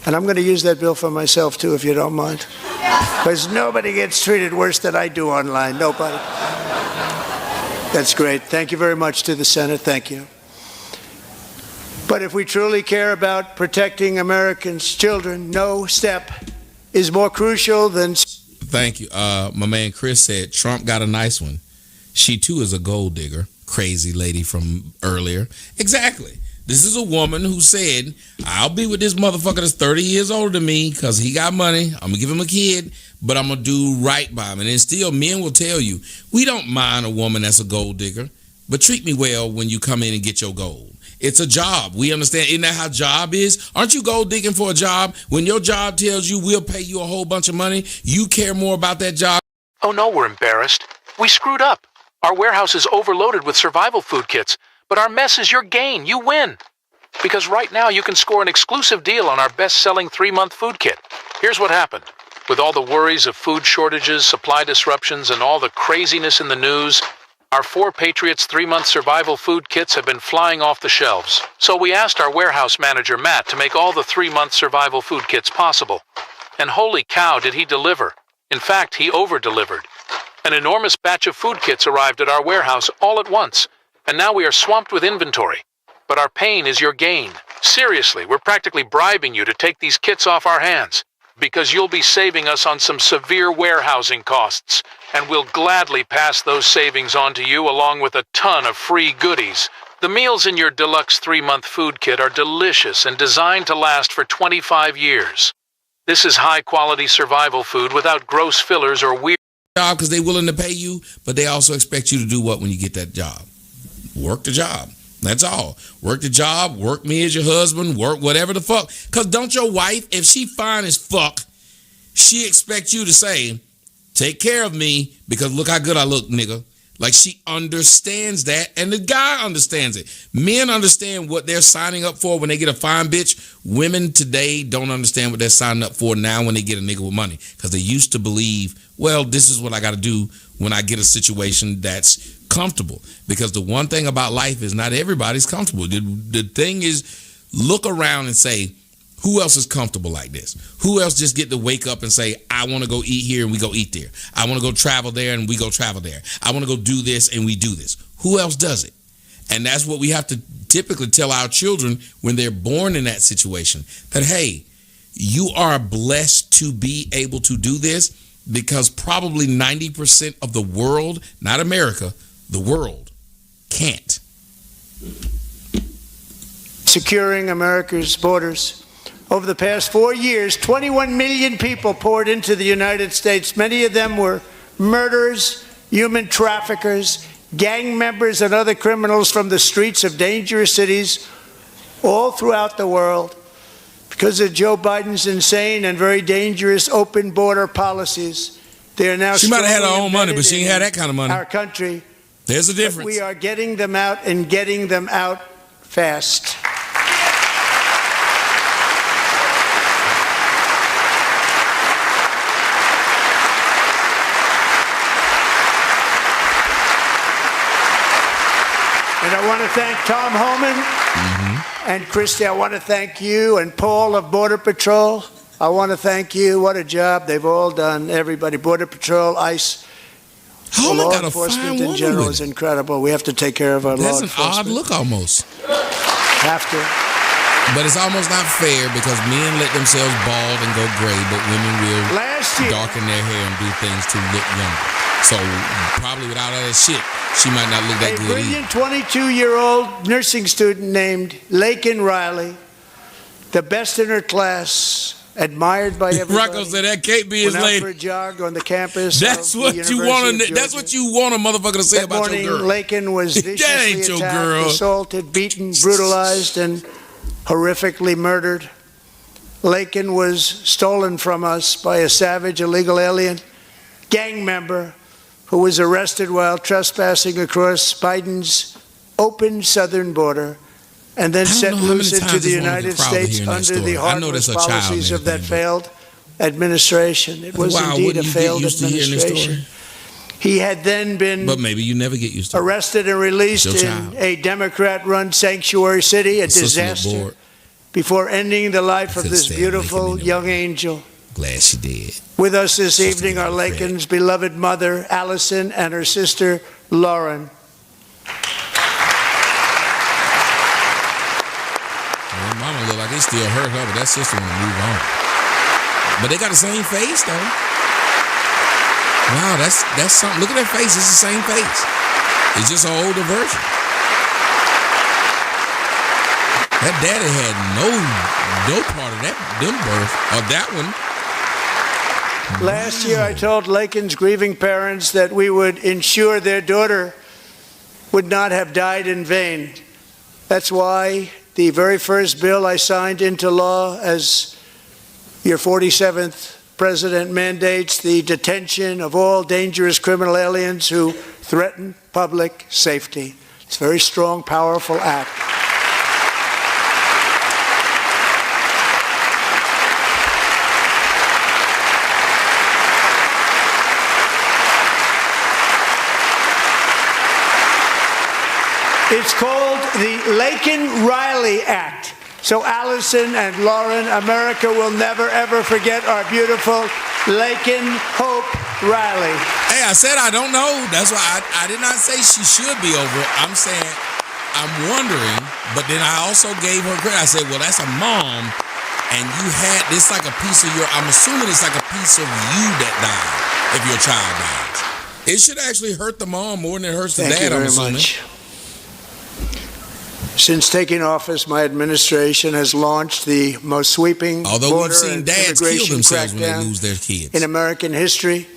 And I'm going to use that bill for myself, too, if you don't mind. Because nobody gets treated worse than I do online. Nobody. That's great. Thank you very much to the Senate. Thank you. But if we truly care about protecting Americans' children, no step is more crucial than... Thank you. My man Chris said, Trump got a nice one. She, too, is a gold digger. Crazy lady from earlier. Exactly. This is a woman who said, I'll be with this motherfucker that's 30 years older than me because he got money. I'm going to give him a kid, but I'm going to do right by him. And then still, men will tell you, we don't mind a woman that's a gold digger, but treat me well when you come in and get your gold. It's a job. We understand. Isn't that how job is? Aren't you gold digging for a job? When your job tells you we'll pay you a whole bunch of money, you care more about that job? Oh no, we're embarrassed. We screwed up. Our warehouse is overloaded with survival food kits. But our mess is your gain. You win. Because right now you can score an exclusive deal on our best-selling 3-month food kit. Here's what happened. With all the worries of food shortages, supply disruptions, and all the craziness in the news, our 4 Patriots 3-month survival food kits have been flying off the shelves. So we asked our warehouse manager, Matt, to make all the 3-month survival food kits possible. And holy cow, did he deliver. In fact, he over-delivered. An enormous batch of food kits arrived at our warehouse all at once, and now we are swamped with inventory. But our pain is your gain. Seriously, we're practically bribing you to take these kits off our hands, because you'll be saving us on some severe warehousing costs, and we'll gladly pass those savings on to you along with a ton of free goodies. The meals in your deluxe 3-month food kit are delicious and designed to last for 25 years. This is high-quality survival food without gross fillers or weird job because they're willing to pay you, but they also expect you to do what when you get that job? Work the job. That's all. Work the job, work me as your husband, work whatever the fuck. Because don't your wife, if she fine as fuck, she expects you to say, take care of me because look how good I look, nigga. Like she understands that, and the guy understands it. Men understand what they're signing up for when they get a fine bitch. Women today don't understand what they're signing up for now when they get a nigga with money because they used to believe, well, this is what I got to do when I get a situation that's comfortable. Because the one thing about life is not everybody's comfortable. The thing is, look around and say, who else is comfortable like this? Who else just get to wake up and say, I want to go eat here and we go eat there. I want to go travel there and we go travel there. I want to go do this and we do this. Who else does it? And that's what we have to typically tell our children when they're born in that situation. That, hey, you are blessed to be able to do this because probably 90% of the world, not America, the world, can't. Securing America's borders. Over the past 4 years, 21 million people poured into the United States. Many of them were murderers, human traffickers, gang members, and other criminals from the streets of dangerous cities all throughout the world. Because of Joe Biden's insane and very dangerous open border policies, they are now she might have had her own money, but she ain't had that kind of money. Our country. There's a difference. But we are getting them out and getting them out fast. And I want to thank Tom Homan and Christy. I want to thank you and Paul of Border Patrol. I want to thank you. What a job they've all done. Everybody, Border Patrol, ICE, law enforcement in general is incredible. We have to take care of our law enforcement. That's an odd look almost. Have to. But it's almost not fair because men let themselves bald and go gray, but women will darken their hair and do things to look younger. So probably without all that shit, she might not look that good. A brilliant 22-year-old nursing student named Laken Riley, the best in her class, admired by everybody. Rocco said that can't be his lady. Went out for a jog on the campus. That's what you want. That's what you want a motherfucker to say about your girl. Laken was viciously attacked, assaulted, beaten, brutalized, and horrifically murdered. Laken was stolen from us by a savage illegal alien gang member who was arrested while trespassing across Biden's open southern border and then set loose into the United States under the heartless policies of that failed administration. It was indeed a failed administration. He had then been but maybe you never get used to arrested and released in a Democrat-run sanctuary city, a disaster, before ending the life of this beautiful young angel. Glad she did. With us this evening are Laken's beloved mother, Allison, and her sister, Lauren. Well, mama look like they still hurt her, but that sister want to move on. But they got the same face, though. Wow, that's something. Look at that face. It's the same face. It's just an older version. That daddy had no part of them birth, or that one. Last year, I told Laken's grieving parents that we would ensure their daughter would not have died in vain. That's why the very first bill I signed into law as your 47th president mandates the detention of all dangerous criminal aliens who threaten public safety. It's a very strong, powerful act. It's called the Laken-Riley Act. So Allison and Lauren, America will never, ever forget our beautiful Laken Hope Riley. Hey, I said I don't know. That's why I did not say she should be over it. I'm saying I'm wondering, but then I also gave her credit. I said, well, that's a mom, and you had this like a piece of your, I'm assuming it's like a piece of you that died if your child dies. It should actually hurt the mom more than it hurts the dad, I'm assuming. Much. Since taking office, my administration has launched the most sweeping border and immigration crackdown in American history,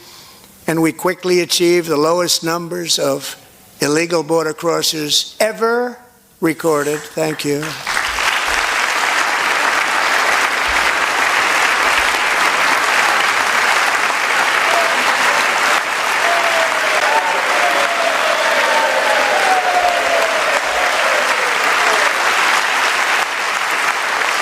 and we quickly achieved the lowest numbers of illegal border crossers ever recorded. Thank you.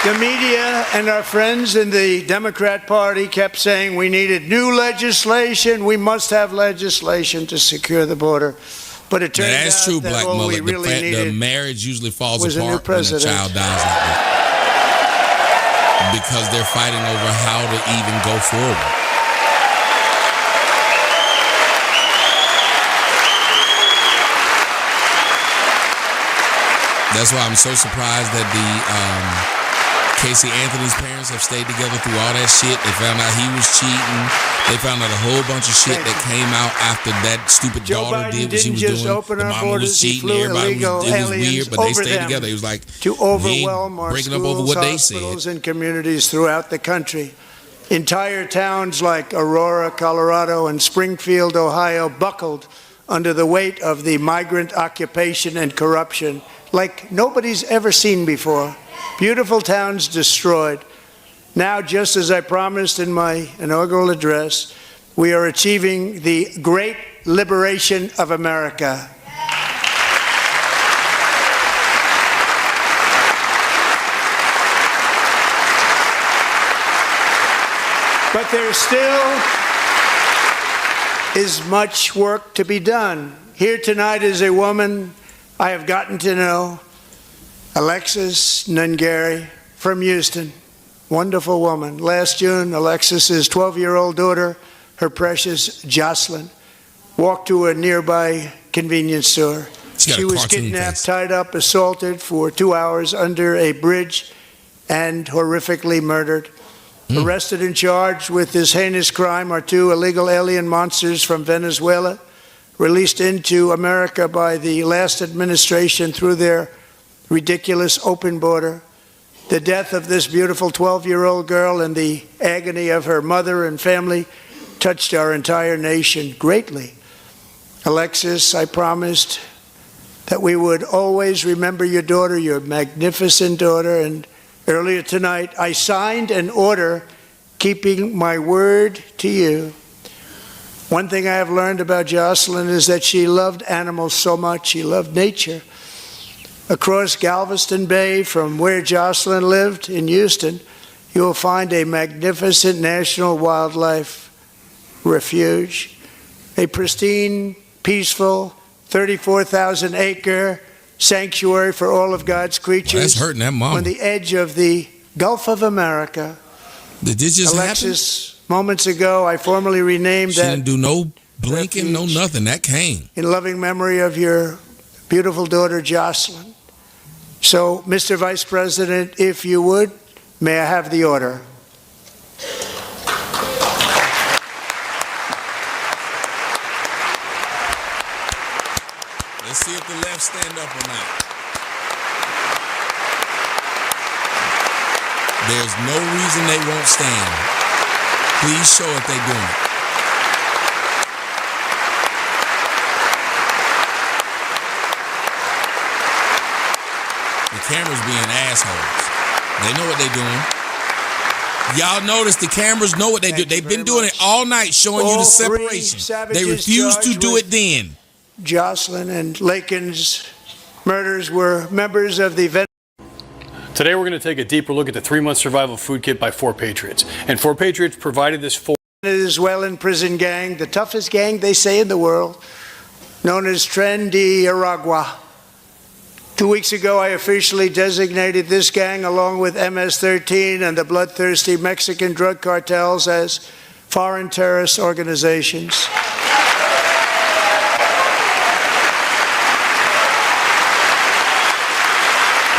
The media and our friends in the Democrat Party kept saying we needed new legislation. We must have legislation to secure the border. But it turns that's out true, that Black all Mullet. we really needed the marriage usually falls was apart when a child dies like that. Because they're fighting over how to even go forward. That's why I'm so surprised that the Casey Anthony's parents have stayed together through all that shit. They found out he was cheating. They found out a whole bunch of shit that came out after that stupid daughter did what she was doing. The mama was cheating. Everybody was, it was weird, but they stayed together. It was like to overwhelm our breaking up over schools, what they hospitals, said. and communities throughout the country. Entire towns like Aurora, Colorado, and Springfield, Ohio, buckled under the weight of the migrant occupation and corruption like nobody's ever seen before. Beautiful towns destroyed. Now, just as I promised in my inaugural address, we are achieving the great liberation of America. But there still is much work to be done. Here tonight is a woman I have gotten to know, Alexis Nungary from Houston. Wonderful woman. Last June, Alexis's 12-year-old daughter, her precious Jocelyn, walked to a nearby convenience store. She was kidnapped, tied up, assaulted for 2 hours under a bridge, and horrifically murdered. Arrested and charged with this heinous crime are two illegal alien monsters from Venezuela, released into America by the last administration through their ridiculous open border. The death of this beautiful 12-year-old girl and the agony of her mother and family touched our entire nation greatly. Alexis, I promised that we would always remember your daughter, your magnificent daughter, and earlier tonight I signed an order keeping my word to you. One thing I have learned about Jocelyn is that she loved animals so much. She loved nature. Across Galveston Bay, from where Jocelyn lived in Houston, you will find a magnificent national wildlife refuge, a pristine, peaceful, 34,000-acre sanctuary for all of God's creatures. Well, that's hurting that mama. On the edge of the Gulf of America. Did this just Alexis, happen? Moments ago, I formally renamed she that. She didn't do no blinking, no nothing. That came. In loving memory of your beautiful daughter, Jocelyn. So, Mr. Vice President, if you would, may I have the order? Let's see if the left stand up or not. There's no reason they won't stand. Please show if they're doing it. The cameras being assholes. They know what they're doing. Y'all notice the cameras know what they do. They've been doing it all night, showing you the separation. They refuse to do it then. Jocelyn and Laken's murders were members of the Today we're going to take a deeper look at the 3-month survival food kit by 4 Patriots. And 4 Patriots provided this for Venezuelan prison gang, the toughest gang they say in the world, known as Tren de Aragua. 2 weeks ago, I officially designated this gang, along with MS-13 and the bloodthirsty Mexican drug cartels, as foreign terrorist organizations.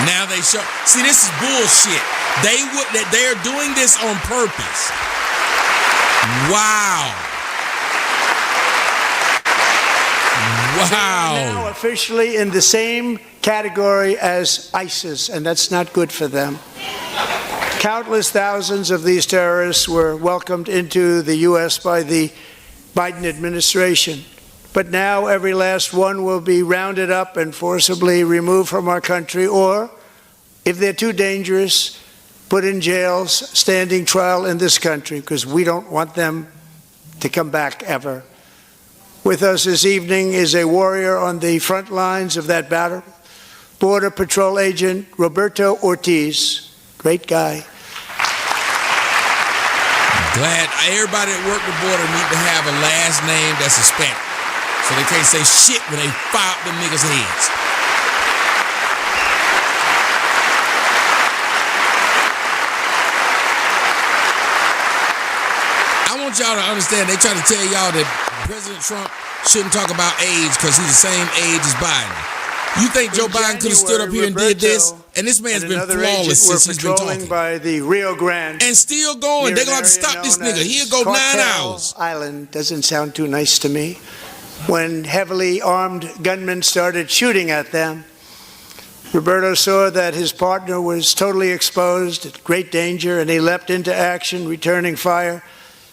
Now they show. See, this is bullshit. They're doing this on purpose. Wow. Wow. They are now officially in the same category as ISIS, and that's not good for them. Countless thousands of these terrorists were welcomed into the U.S. by the Biden administration. But now every last one will be rounded up and forcibly removed from our country, or, if they're too dangerous, put in jails, standing trial in this country, because we don't want them to come back ever. With us this evening is a warrior on the front lines of that battle, Border Patrol Agent Roberto Ortiz. Great guy. Glad everybody that work the border need to have a last name that's Hispanic, so they can't say shit when they fire up them niggas' heads. I want y'all to understand, they try to tell y'all that President Trump shouldn't talk about AIDS because he's the same age as Biden. You think Joe Biden could have stood up here and did this? And this man's been flawless since he's been talking. By the Rio Grande. And still going. They're going to have to stop this nigga. He'll go 9 hours. Island doesn't sound too nice to me. When heavily armed gunmen started shooting at them, Roberto saw that his partner was totally exposed, at great danger, and he leapt into action, returning fire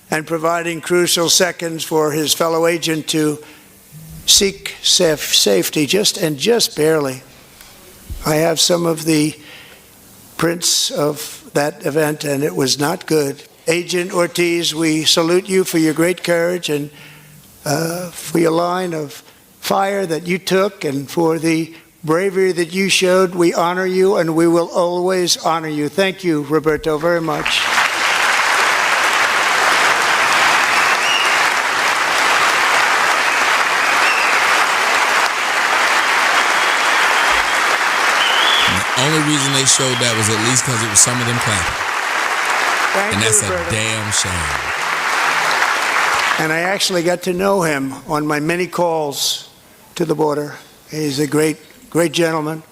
and providing crucial seconds for his fellow agent to seek safety, just barely. I have some of the prints of that event, and it was not good. Agent Ortiz, we salute you for your great courage and for your line of fire that you took, and for the bravery that you showed. We honor you, and we will always honor you. Thank you, Roberto, very much. Only reason they showed that was at least because it was some of them clapping. And that's a damn shame. And I actually got to know him on my many calls to the border. He's a great gentleman.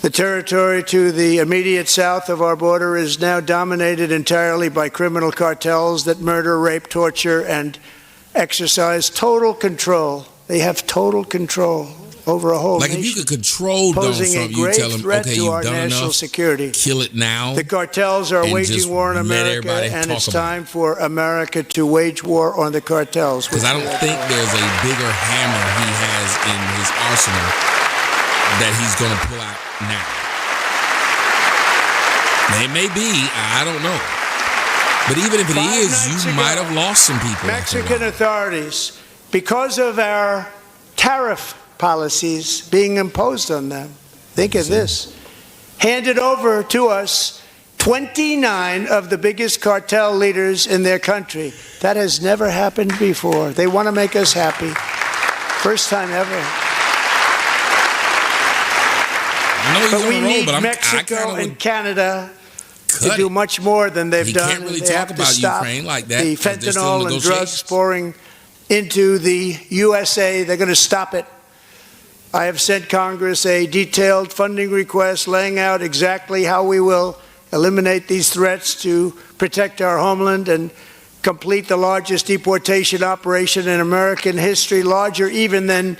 The territory to the immediate south of our border is now dominated entirely by criminal cartels that murder, rape, torture, and exercise total control. They have total control over a whole nation. Like if you could control Donald Trump, you tell them, okay, you've done enough, security. Kill it now. The cartels are waging war on America, and it's time for America to wage war on the cartels. Because I don't think there's a bigger hammer he has in his arsenal that he's going to pull out now. It may be, I don't know. But even if it is, you might have lost some people. Mexican authorities, because of our tariff policies being imposed on them. Think of this. Handed over to us 29 of the biggest cartel leaders in their country. That has never happened before. They want to make us happy. First time ever. But we need Mexico and Canada to do much more than they've done. Can't really they talk have to about stop Ukraine like that, the fentanyl and drugs pouring into the USA. They're going to stop it. I have sent Congress a detailed funding request laying out exactly how we will eliminate these threats to protect our homeland and complete the largest deportation operation in American history, larger even than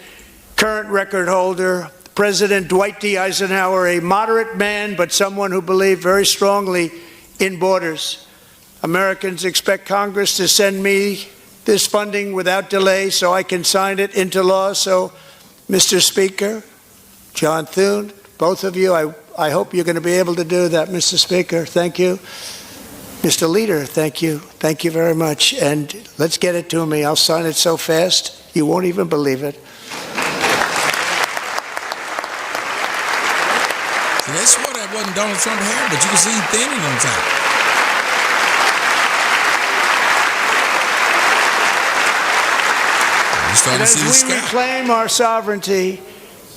current record holder President Dwight D. Eisenhower, a moderate man but someone who believed very strongly in borders. Americans expect Congress to send me this funding without delay so I can sign it into law. So, Mr. Speaker, John Thune, both of you, I hope you're going to be able to do that, Mr. Speaker. Thank you. Mr. Leader, thank you. Thank you very much. And let's get it to me. I'll sign it so fast, you won't even believe it. cutting Donald Trump hair, but you can see he's thinning on top. And as we reclaim our sovereignty,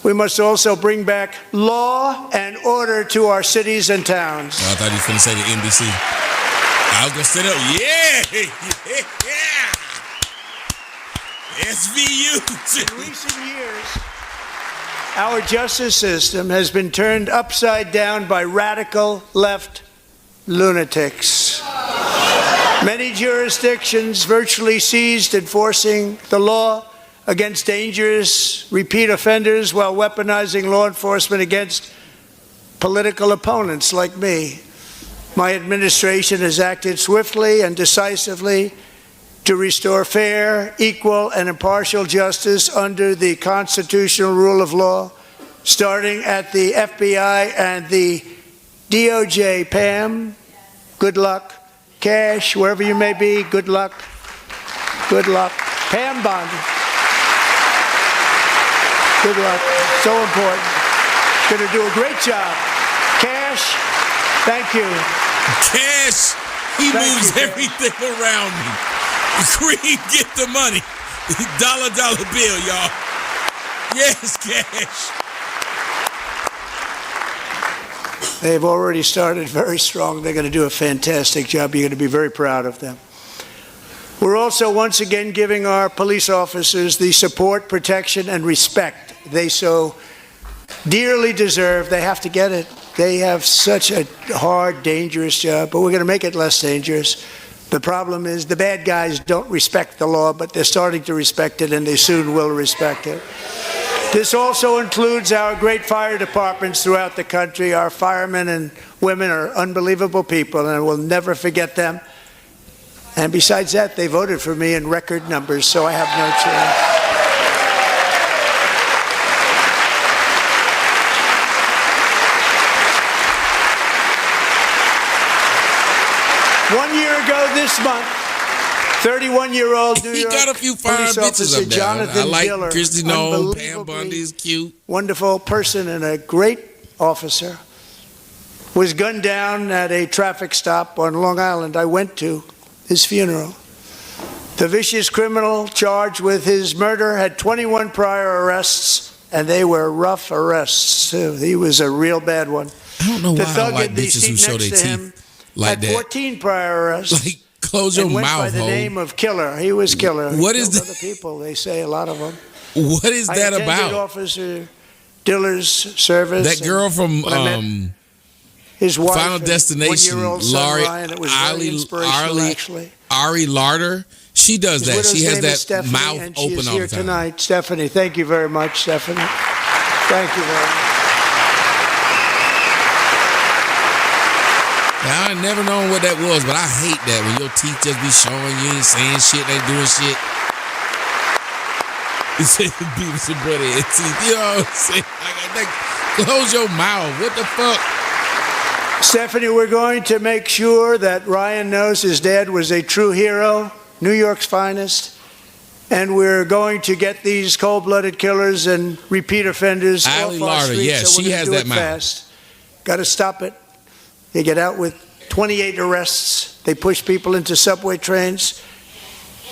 we must also bring back law and order to our cities and towns. Oh, I thought you were going to say the NBC. I was going to sit up. Yeah. SVU. In recent years, our justice system has been turned upside down by radical left lunatics. Many jurisdictions virtually ceased enforcing the law against dangerous repeat offenders while weaponizing law enforcement against political opponents like me. My administration has acted swiftly and decisively to restore fair, equal, and impartial justice under the constitutional rule of law, starting at the FBI and the DOJ. Pam, good luck. Cash, wherever you may be, good luck. Good luck. Pam Bondi. Good luck. So important. Going to do a great job. Cash, thank you. Cash, he moves everything around me. Creed, get the money. Dollar bill, y'all. Yes, Cash. They've already started very strong. They're going to do a fantastic job. You're going to be very proud of them. We're also once again giving our police officers the support, protection, and respect they so dearly deserve. They have to get it. They have such a hard, dangerous job, but we're going to make it less dangerous. The problem is the bad guys don't respect the law, but they're starting to respect it, and they soon will respect it. This also includes our great fire departments throughout the country. Our firemen and women are unbelievable people, and we'll never forget them. And besides that, they voted for me in record numbers, so I have no choice. 1 year ago this month, 31-year-old New York got a few fire police bitches officer up there. Jonathan I like Diller, Christy Nolan, Pam Bundy's cute. Wonderful person and a great officer, was gunned down at a traffic stop on Long Island. I went to his funeral. The vicious criminal charged with his murder had 21 prior arrests, and they were rough arrests, too. He was a real bad one. I don't know why The I thug don't like in the bitches who seat show next their to him teeth like had that. 14 prior arrests. Like, close your and went mouth, by the ho. name of Killer. He was Killer. What He is killed that? Other people, they say, a lot of them. What is that I attended about? Officer Diller's service. That girl from his wife, Final Destination, 1-year-old son, Laurie, Ryan. It was very inspirational, actually. Ari Larder. She does His that. widow's She has name is that Stephanie, mouth and she open is all here the time. tonight. Stephanie, thank you very much, Stephanie. Thank you very much. Now, I never known what that was, but I hate that when your teeth just be showing you ain't saying shit, they doing shit. You say Beavis and Butthead teeth. You know what I'm saying? Like, close your mouth. What the fuck? Stephanie, we're going to make sure that Ryan knows his dad was a true hero, New York's finest, and we're going to get these cold-blooded killers and repeat offenders off our Larder, streets. yes, so she has that mouth. Fast. Got to stop it. They get out with 28 arrests. They push people into subway trains.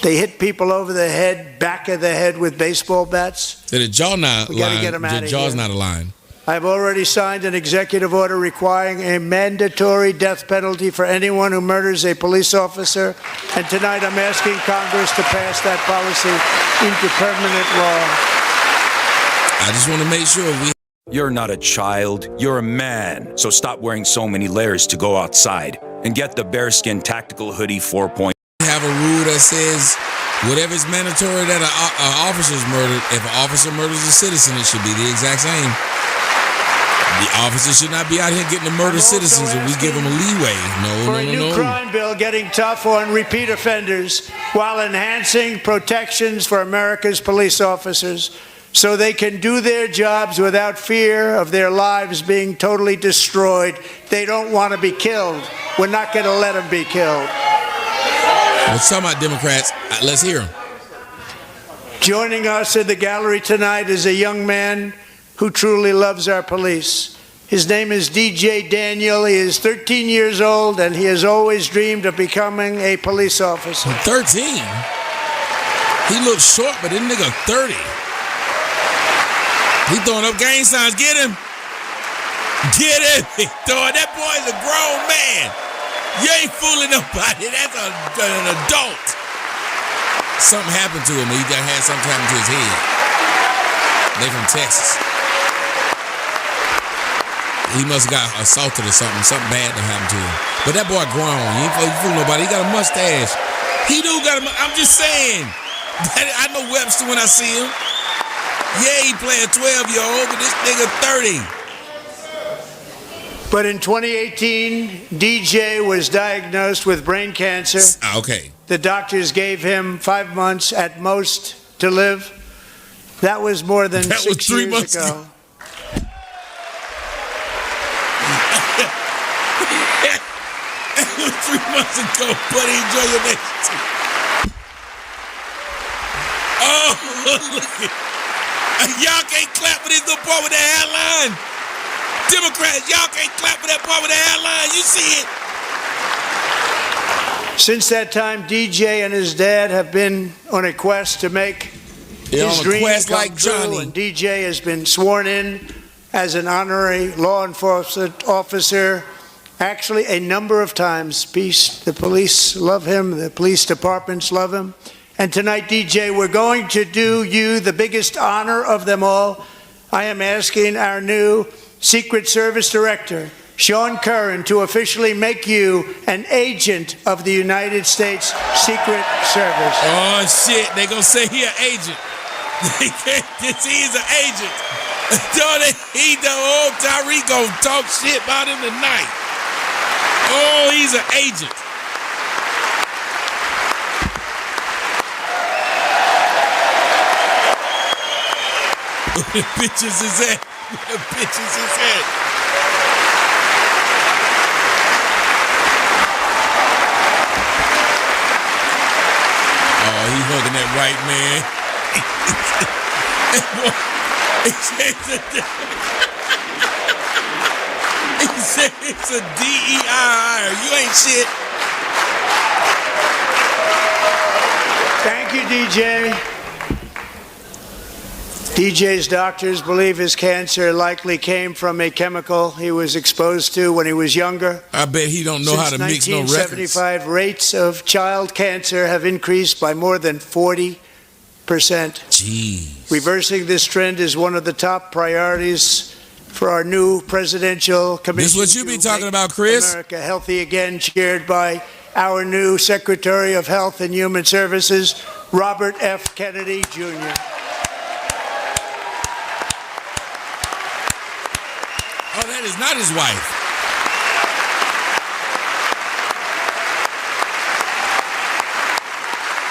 They hit people over the head, back of the head with baseball bats. So the jaw not We got to line. get them out The of jaw's here. not a line. I've already signed an executive order requiring a mandatory death penalty for anyone who murders a police officer. And tonight I'm asking Congress to pass that policy into permanent law. I just want to make sure we... You're not a child, you're a man. So stop wearing so many layers to go outside and get the bearskin tactical hoodie 4.0. have a rule that says whatever is mandatory that an officer's murdered, if an officer murders a citizen, it should be the exact same. The officer should not be out here getting to murder citizens and we give them a leeway. For a new No. crime bill getting tough on repeat offenders while enhancing protections for America's police officers so they can do their jobs without fear of their lives being totally destroyed. They don't want to be killed. We're not going to let them be killed. Let's talk about Democrats. Let's hear them. Joining us in the gallery tonight is a young man who truly loves our police. His name is DJ Daniel. He is 13 years old, and he has always dreamed of becoming a police officer. 13? He looks short, but this nigga 30. He throwing up gang signs. Get him. Get him. He throwing. That boy's a grown man. You ain't fooling nobody. That's an adult. Something happened to him. He had something happen to his head. They from Texas. He must have got assaulted or something. Something bad that happened to him. But that boy grown. He ain't fooling nobody. He got a mustache. He do got a mustache. I'm just saying. I know Webster when I see him. Yeah, he play a 12-year-old, but this nigga 30. But in 2018, DJ was diagnosed with brain cancer. Okay. The doctors gave him 5 months at most to live. That was more than 6 years ago. That was 3 months ago, buddy. Enjoy your next team. Oh, look at y'all can't clap for this little boy with the hairline. Democrats, y'all can't clap for that boy with the hairline. You see it. Since that time, DJ and his dad have been on a quest to make his dream come true. And DJ has been sworn in as an honorary law enforcement officer. Actually, a number of times. The police love him. The police departments love him. And tonight, DJ, we're going to do you the biggest honor of them all. I am asking our new Secret Service Director, Sean Curran, to officially make you an agent of the United States Secret Service. Oh, shit. They gonna say he an agent. He's an agent. He the old Tyreek gonna talk shit about him tonight. Oh, he's an agent. Where the bitches is at? Where the bitches is at? Oh, he hugging that white man. He said it's a DEI. You ain't shit. Thank you, DJ. DJ's doctors believe his cancer likely came from a chemical he was exposed to when he was younger. I bet he don't know how to mix no records. Since 1975, rates of child cancer have increased by more than 40%. Jeez. Reversing this trend is one of the top priorities for our new presidential commission. This is what you be talking about, Chris. America Healthy Again, chaired by our new Secretary of Health and Human Services, Robert F. Kennedy, Jr. Oh, that is not his wife.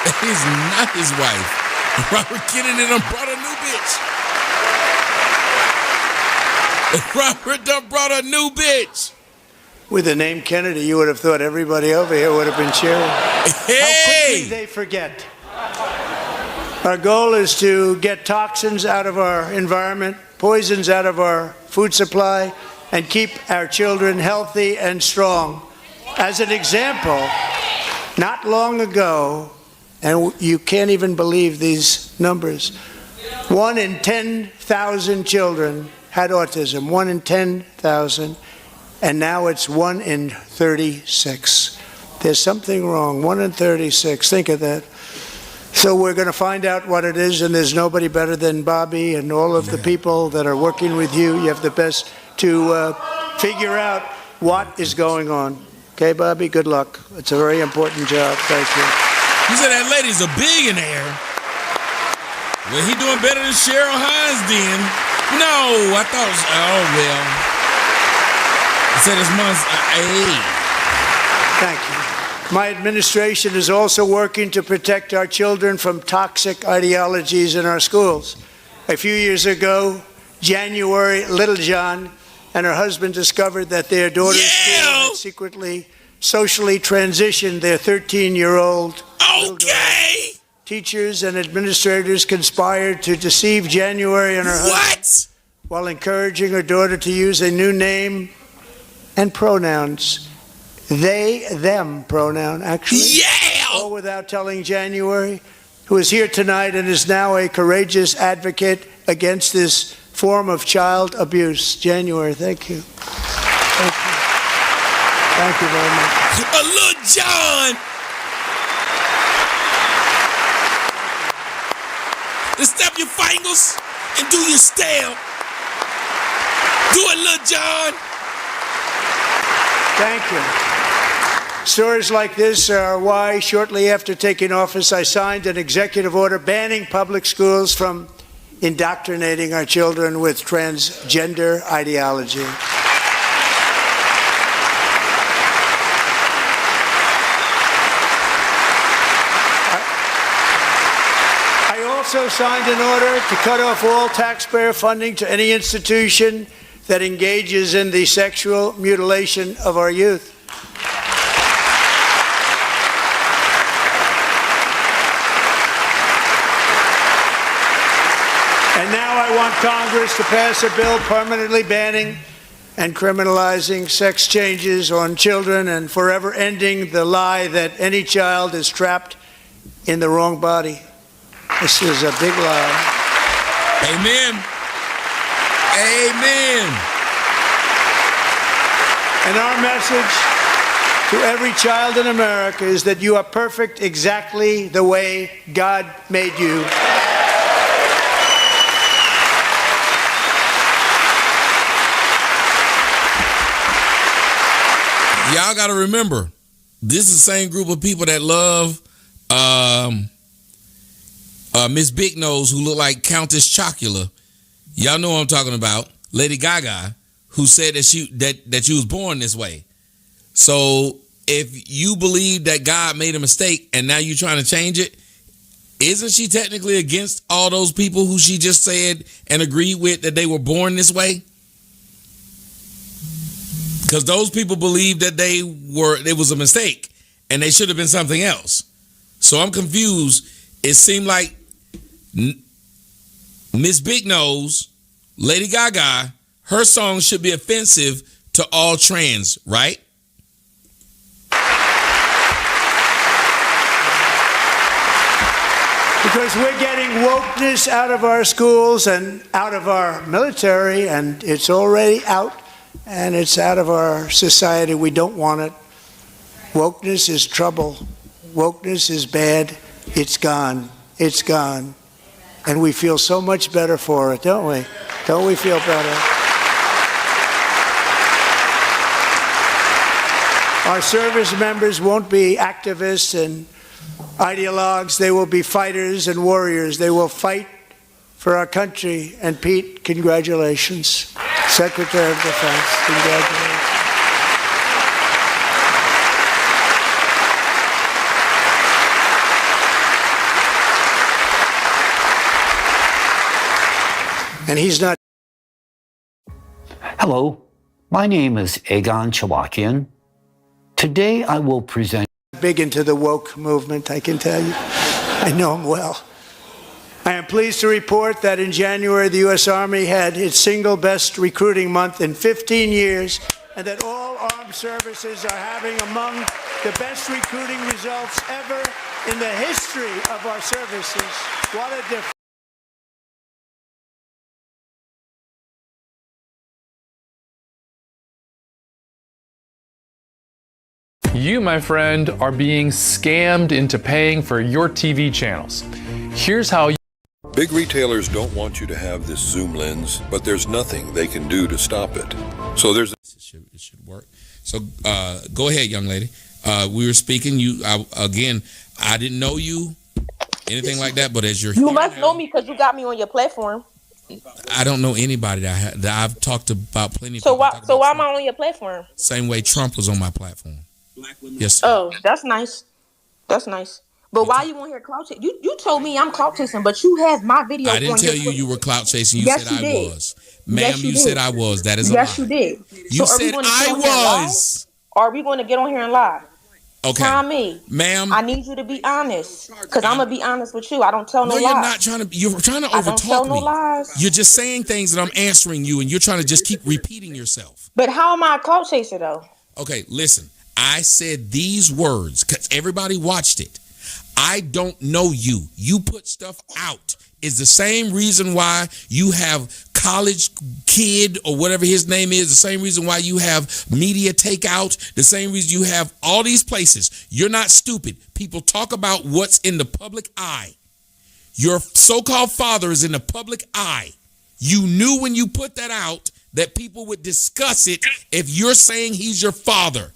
That is not his wife. Robert Kennedy done brought a new bitch. Robert done brought a new bitch. With the name Kennedy, you would have thought everybody over here would have been cheering. Hey! How quickly they forget. Our goal is to get toxins out of our environment, poisons out of our food supply, and keep our children healthy and strong. As an example, not long ago, and you can't even believe these numbers, 1 in 10,000 children had autism, 1 in 10,000, and now it's 1 in 36. There's something wrong, 1 in 36, think of that. So we're going to find out what it is, and there's nobody better than Bobby and all of the people that are working with you. You have the best to figure out what is going on. Okay, Bobby, good luck. It's a very important job. Thank you. You said that lady's a billionaire. Well, he doing better than Cheryl Hines then. No, I thought it was, oh, well. He said his mom's, Thank you. My administration is also working to protect our children from toxic ideologies in our schools. A few years ago, January, Littlejohn and her husband discovered that their daughter's school had secretly socially transitioned their 13-year-old. Okay. Teachers and administrators conspired to deceive January and her husband while encouraging her daughter to use a new name and pronouns. They, them pronoun, actually. Yeah! All without telling January, who is here tonight and is now a courageous advocate against this form of child abuse. January, thank you. Thank you. Thank you very much. Little John! Let's step your fingers and do your style. Do it, Little John! Thank you. Stories like this are why, shortly after taking office, I signed an executive order banning public schools from indoctrinating our children with transgender ideology. I also signed an order to cut off all taxpayer funding to any institution that engages in the sexual mutilation of our youth. And now I want Congress to pass a bill permanently banning and criminalizing sex changes on children and forever ending the lie that any child is trapped in the wrong body. This is a big lie. Amen. Amen. And our message to every child in America is that you are perfect exactly the way God made you. Y'all got to remember, this is the same group of people that love Miss Big Nose, who look like Countess Chocula. Y'all know what I'm talking about. Lady Gaga, who said that you was born this way. So if you believe that God made a mistake and now you're trying to change it, isn't she technically against all those people who she just said and agreed with that they were born this way? Because those people believe that it was a mistake and they should have been something else. So I'm confused. It seemed like Miss Big Nose, Lady Gaga, her song should be offensive to all trans, right? Because we're getting wokeness out of our schools and out of our military, and it's already out, and it's out of our society. We don't want it. Wokeness is trouble. Wokeness is bad. It's gone. It's gone. And we feel so much better for it, don't we? Don't we feel better? Our service members won't be activists and ideologues. They will be fighters and warriors. They will fight for our country. And Pete, congratulations. Secretary of Defense, congratulations. And he's not. Hello, my name is Egon Chalakian. Today I will present. Big into the woke movement, I can tell you. I know him well. I am pleased to report that in January, the U.S. Army had its single best recruiting month in 15 years, and that all armed services are having among the best recruiting results ever in the history of our services. What a difference. You, my friend, are being scammed into paying for your TV channels. Here's how you... Big retailers don't want you to have this zoom lens, but there's nothing they can do to stop it. So there's... It should work. So go ahead, young lady. We were speaking. I didn't know you, anything like that, but as you're... You must know me because you got me on your platform. I don't know anybody that I've talked about plenty of so people. So why am I on your platform? Same way Trump was on my platform. Yes. Sir. Oh, that's nice. That's nice. But why you on here clout chasing? You told me I'm clout chasing, but you have my video. I didn't tell you were clout chasing. You yes, said you I did. was. Ma'am, yes, you said I was. That is a yes, lie. You did. You said I was. Or are we going to get on here and lie? Okay. Tommy, ma'am. I need you to be honest, because I'm gonna be honest with you. I don't tell no lies. No, you're not trying to. You're trying to I don't tell overtalk no me. lies. You're just saying things that I'm answering you, and you're trying to just keep repeating yourself. But how am I a clout chaser though? Okay, listen. I said these words because everybody watched it. I don't know you. You put stuff out. Is the same reason why you have College Kid or whatever his name is, the same reason why you have Media Takeout, the same reason you have all these places. You're not stupid. People talk about what's in the public eye. Your so-called father is in the public eye. You knew when you put that out that people would discuss it if you're saying he's your father.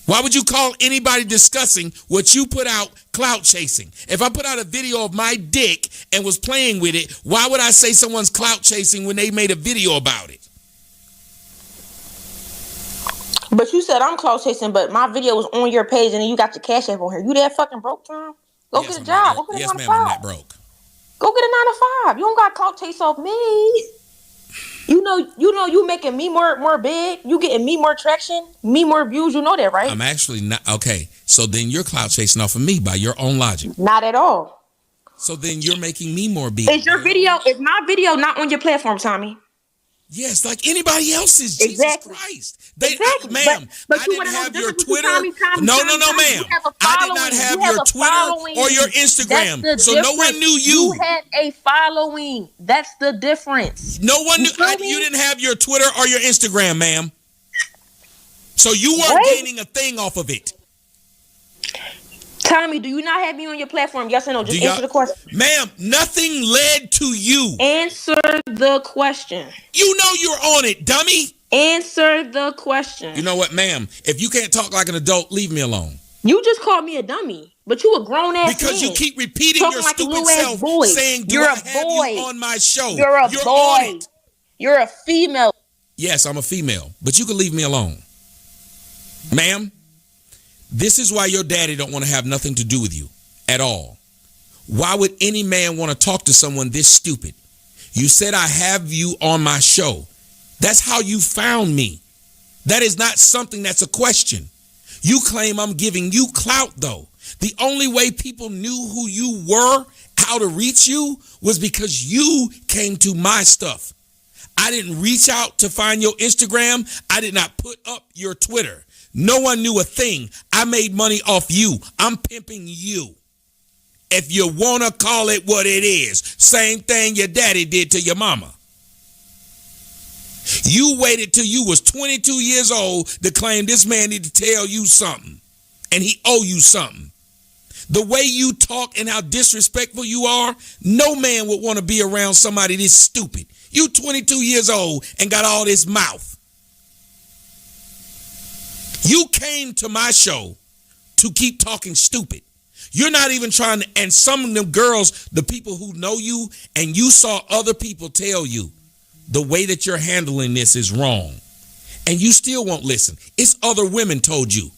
Why would you call anybody discussing what you put out clout chasing? If I put out a video of my dick and was playing with it, why would I say someone's clout chasing when they made a video about it? But you said I'm clout chasing, but my video was on your page and then you got your Cash App on here. You that fucking broke, Tom? Go get a job. Go get a 9 to 5. Yes, ma'am, I'm not broke. Go get a 9 to 5. You don't got clout chase off me. You know, you making me more big. You getting me more traction, me more views. You know that, right? I'm actually not. Okay, so then you're clout chasing off of me by your own logic. Not at all. So then you're making me more big. Is my video not on your platform, Tommy? Yes, like anybody else's. Exactly. Jesus Christ. Exactly. Ma'am, but I you didn't have your Tommy, Twitter. Tommy, No, Tommy, ma'am. I did not have your Twitter or your Instagram. So no one knew you. You had a following. That's the difference. No one knew. You didn't have your Twitter or your Instagram, ma'am. So you weren't gaining a thing off of it. Tommy, do you not have me on your platform? Yes or no? Just answer the question. Ma'am, nothing led to you. Answer the question. You know you're on it, dummy. Answer the question. You know what, ma'am? If you can't talk like an adult, leave me alone. You just called me a dummy, but you a grown ass because man. You keep repeating talking your stupid self, saying, "Do I have you on my show?" You're a boy. You're a female. Yes, I'm a female, but you can leave me alone, ma'am. This is why your daddy don't want to have nothing to do with you at all. Why would any man want to talk to someone this stupid? You said I have you on my show. That's how you found me. That is not something that's a question. You claim I'm giving you clout, though. The only way people knew who you were, how to reach you, was because you came to my stuff. I didn't reach out to find your Instagram. I did not put up your Twitter. No one knew a thing. I made money off you. I'm pimping you. If you want to call it what it is. Same thing your daddy did to your mama. You waited till you was 22 years old to claim this man need to tell you something. And he owe you something. The way you talk and how disrespectful you are, no man would want to be around somebody this stupid. You 22 years old and got all this mouth. You came to my show to keep talking stupid. You're not even trying to, and some of them girls, the people who know you, and you saw other people tell you the way that you're handling this is wrong. And you still won't listen. It's other women told you.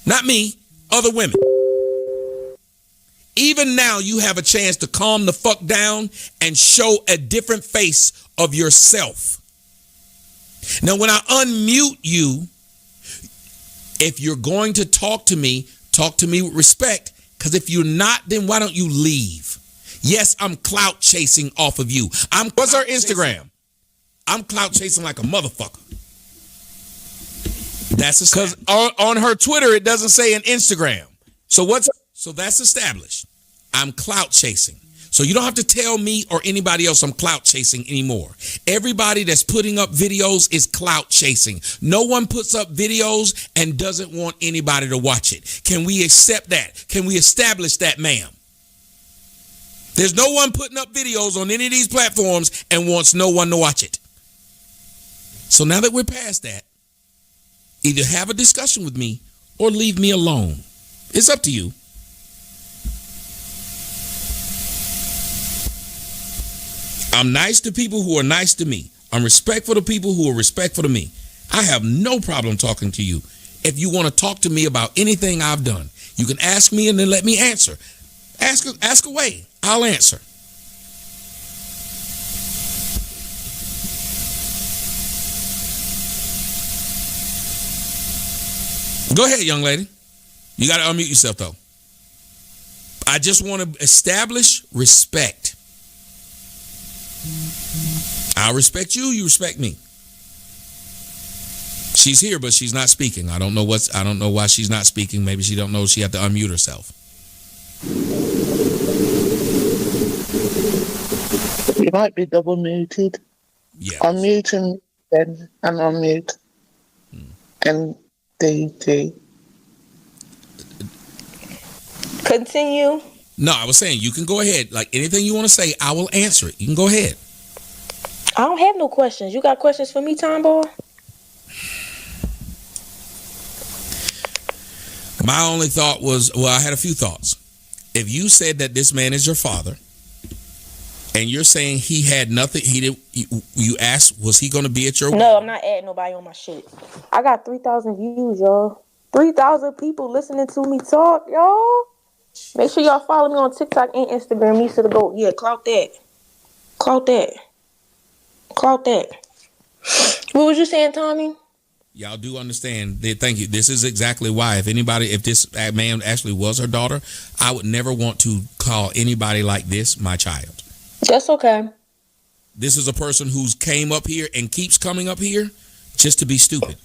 Not me, other women. Even now, you have a chance to calm the fuck down and show a different face of yourself. Now, when I unmute you, if you're going to talk to me with respect, because if you're not, then why don't you leave? Yes, I'm clout chasing off of you. What's her Instagram? I'm clout chasing like a motherfucker. That's because on her Twitter, it doesn't say an Instagram. So that's established. I'm clout chasing. So you don't have to tell me or anybody else I'm clout chasing anymore. Everybody that's putting up videos is clout chasing. No one puts up videos and doesn't want anybody to watch it. Can we accept that? Can we establish that, ma'am? There's no one putting up videos on any of these platforms and wants no one to watch it. So now that we're past that, either have a discussion with me or leave me alone. It's up to you. I'm nice to people who are nice to me. I'm respectful to people who are respectful to me. I have no problem talking to you. If you want to talk to me about anything I've done, you can ask me and then let me answer. Ask away. I'll answer. Go ahead, young lady. You got to unmute yourself, though. I just want to establish respect. I'll respect you. You respect me. She's here, but she's not speaking. I don't know why she's not speaking. Maybe she don't know she have to unmute herself. You might be double muted. Yeah. Unmute and then unmute. And DT. Continue. No, I was saying you can go ahead. Like anything you want to say, I will answer it. You can go ahead. I don't have no questions. You got questions for me, Tom Boy? My only thought was, well, I had a few thoughts. If you said that this man is your father, and you're saying he had nothing, you asked, was he going to be at your? No, I'm not adding nobody on my shit. I got 3,000 views, y'all. 3,000 people listening to me talk, y'all. Make sure y'all follow me on TikTok and Instagram. Needs to go. Yeah, clout that. Clout that. Clout that. What was you saying, Tommy? Y'all do understand. Thank you. This is exactly why. If this man actually was her daughter, I would never want to call anybody like this my child. That's okay. This is a person who's came up here and keeps coming up here just to be stupid.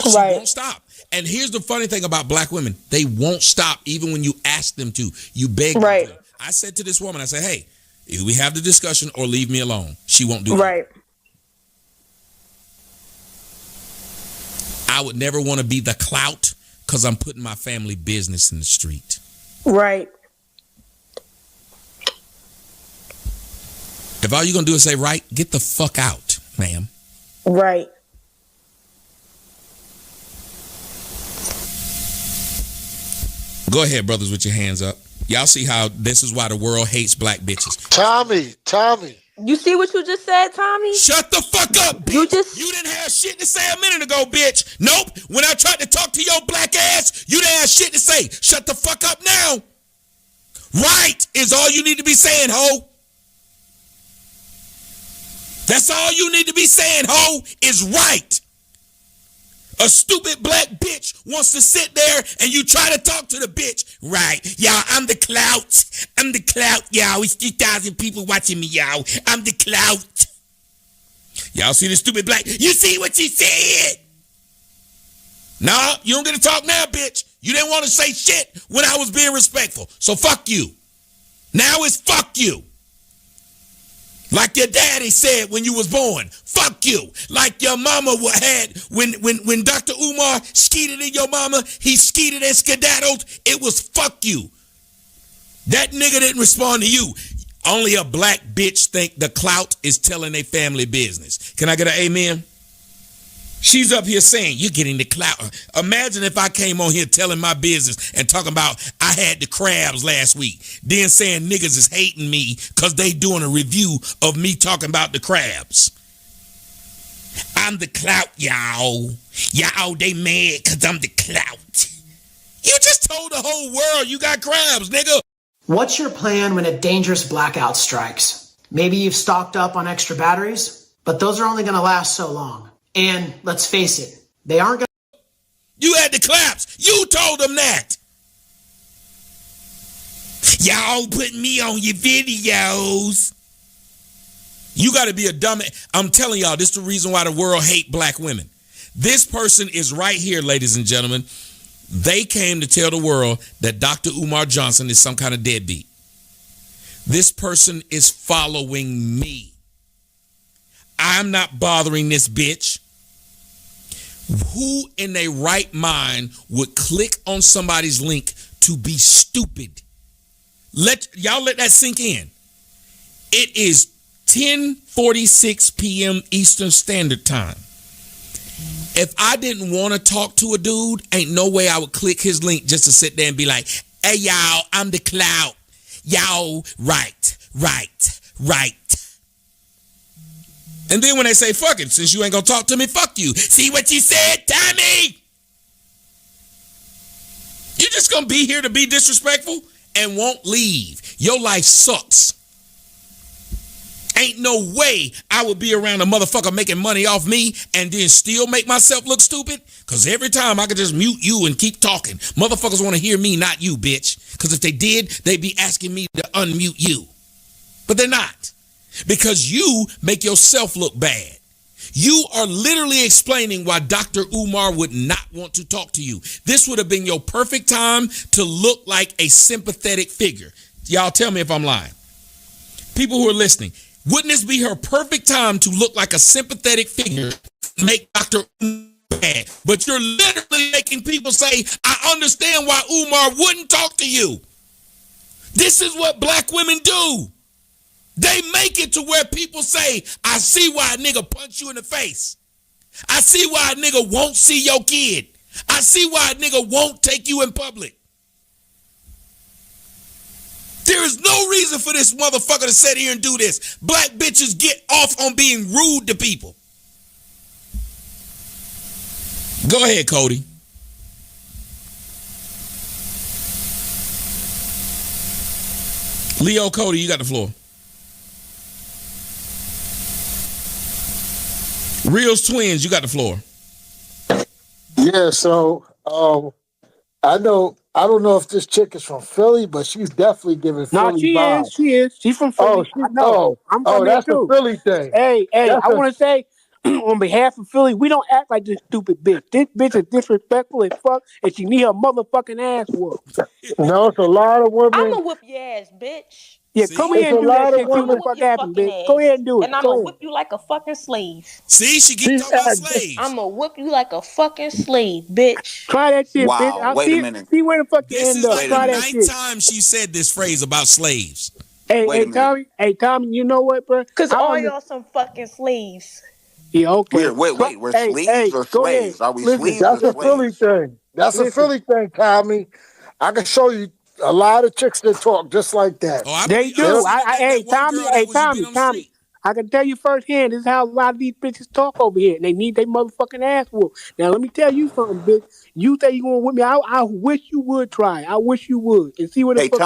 She won't stop. And here's the funny thing about black women. They won't stop even when you ask them to. You beg them to. I said to this woman, I said, hey, either we have the discussion or leave me alone. She won't do that. I would never want to be the clout because I'm putting my family business in the street. Right. If all you're going to do is say, right, get the fuck out, ma'am. Right. Go ahead, brothers, with your hands up. Y'all see how this is why the world hates black bitches. Tommy. You see what you just said, Tommy? Shut the fuck up, bitch. You didn't have shit to say a minute ago, bitch. Nope. When I tried to talk to your black ass, you didn't have shit to say. Shut the fuck up now. Right is all you need to be saying, ho. That's all you need to be saying, ho, is right. A stupid black bitch wants to sit there and you try to talk to the bitch. Right. Y'all, I'm the clout. I'm the clout, y'all. It's 3,000 people watching me, y'all. I'm the clout. Y'all see the stupid black? You see what she said? Nah, you don't get to talk now, bitch. You didn't want to say shit when I was being respectful. So fuck you. Now it's fuck you. Like your daddy said when you was born, fuck you. Like your mama had when Dr. Umar skeeted in your mama, he skeeted and skedaddled. It was fuck you. That nigga didn't respond to you. Only a black bitch think the clout is telling their family business. Can I get an amen? She's up here saying, you're getting the clout. Imagine if I came on here telling my business and talking about I had the crabs last week. Then saying niggas is hating me because they doing a review of me talking about the crabs. I'm the clout, y'all. Y'all, they mad because I'm the clout. You just told the whole world you got crabs, nigga. What's your plan when a dangerous blackout strikes? Maybe you've stocked up on extra batteries, but those are only going to last so long. And let's face it, they aren't going to. You had the claps. You told them that. Y'all putting me on your videos. You got to be a dumb. I'm telling y'all, this is the reason why the world hate black women. This person is right here, ladies and gentlemen. They came to tell the world that Dr. Umar Johnson is some kind of deadbeat. This person is following me. I'm not bothering this bitch. Who in their right mind would click on somebody's link to be stupid? Let that sink in. It is 10:46 p.m. Eastern Standard Time. If I didn't want to talk to a dude, ain't no way I would click his link just to sit there and be like, hey, y'all, I'm the clout. Y'all, right. And then when they say, fuck it, since you ain't gonna talk to me, fuck you. See what you said, Tommy? You're just gonna be here to be disrespectful and won't leave. Your life sucks. Ain't no way I would be around a motherfucker making money off me and then still make myself look stupid. Because every time I could just mute you and keep talking. Motherfuckers want to hear me, not you, bitch. Because if they did, they'd be asking me to unmute you. But they're not. Because you make yourself look bad. You are literally explaining why Dr. Umar would not want to talk to you. This would have been your perfect time to look like a sympathetic figure. Y'all tell me if I'm lying. People who are listening, wouldn't this be her perfect time to look like a sympathetic figure, make Dr. Umar bad? But you're literally making people say, I understand why Umar wouldn't talk to you. This is what black women do. They make it to where people say, I see why a nigga punch you in the face. I see why a nigga won't see your kid. I see why a nigga won't take you in public. There is no reason for this motherfucker to sit here and do this. Black bitches get off on being rude to people. Go ahead, Cody. Leo, Cody, you got the floor. Reals Twins, you got the floor. Yeah, so I don't know if this chick is from Philly, but she's definitely giving Philly vibes. She is. She's from Philly. I know. I'm from there that's too. the Philly thing. Hey, I want to say, on behalf of Philly, we don't act like this stupid bitch. This bitch is disrespectful as fuck, and she need her motherfucking ass whooped. No, it's a lot of women. I'm gonna whoop your ass, bitch. Yeah, come here and do that shit. See what the fuck happened, bitch. Go ahead and do it. And I'm gonna whip you like a fucking slave. See, she keeps talking about slaves. I'm gonna whip you like a fucking slave, bitch. Try that shit, Wow, bitch. wait a minute. See where the fuck you This end is up. like Try the that shit. 9th time she said this phrase about slaves. Hey, Tommy, you know what, bro? Cause all y'all some fucking slaves. Yeah, okay. Wait, we're sleeves or slaves? Are we sleeves That's or a Philly slaves? thing. That's a Philly thing, Tommy. I can show you a lot of chicks that talk just like that. They do. Hey, Tommy. I can tell you firsthand, this is how a lot of these bitches talk over here. And they need their motherfucking ass whooped. Now, let me tell you something, bitch. You say you going to whip me. I wish you would try. I wish you would. And see what the fuck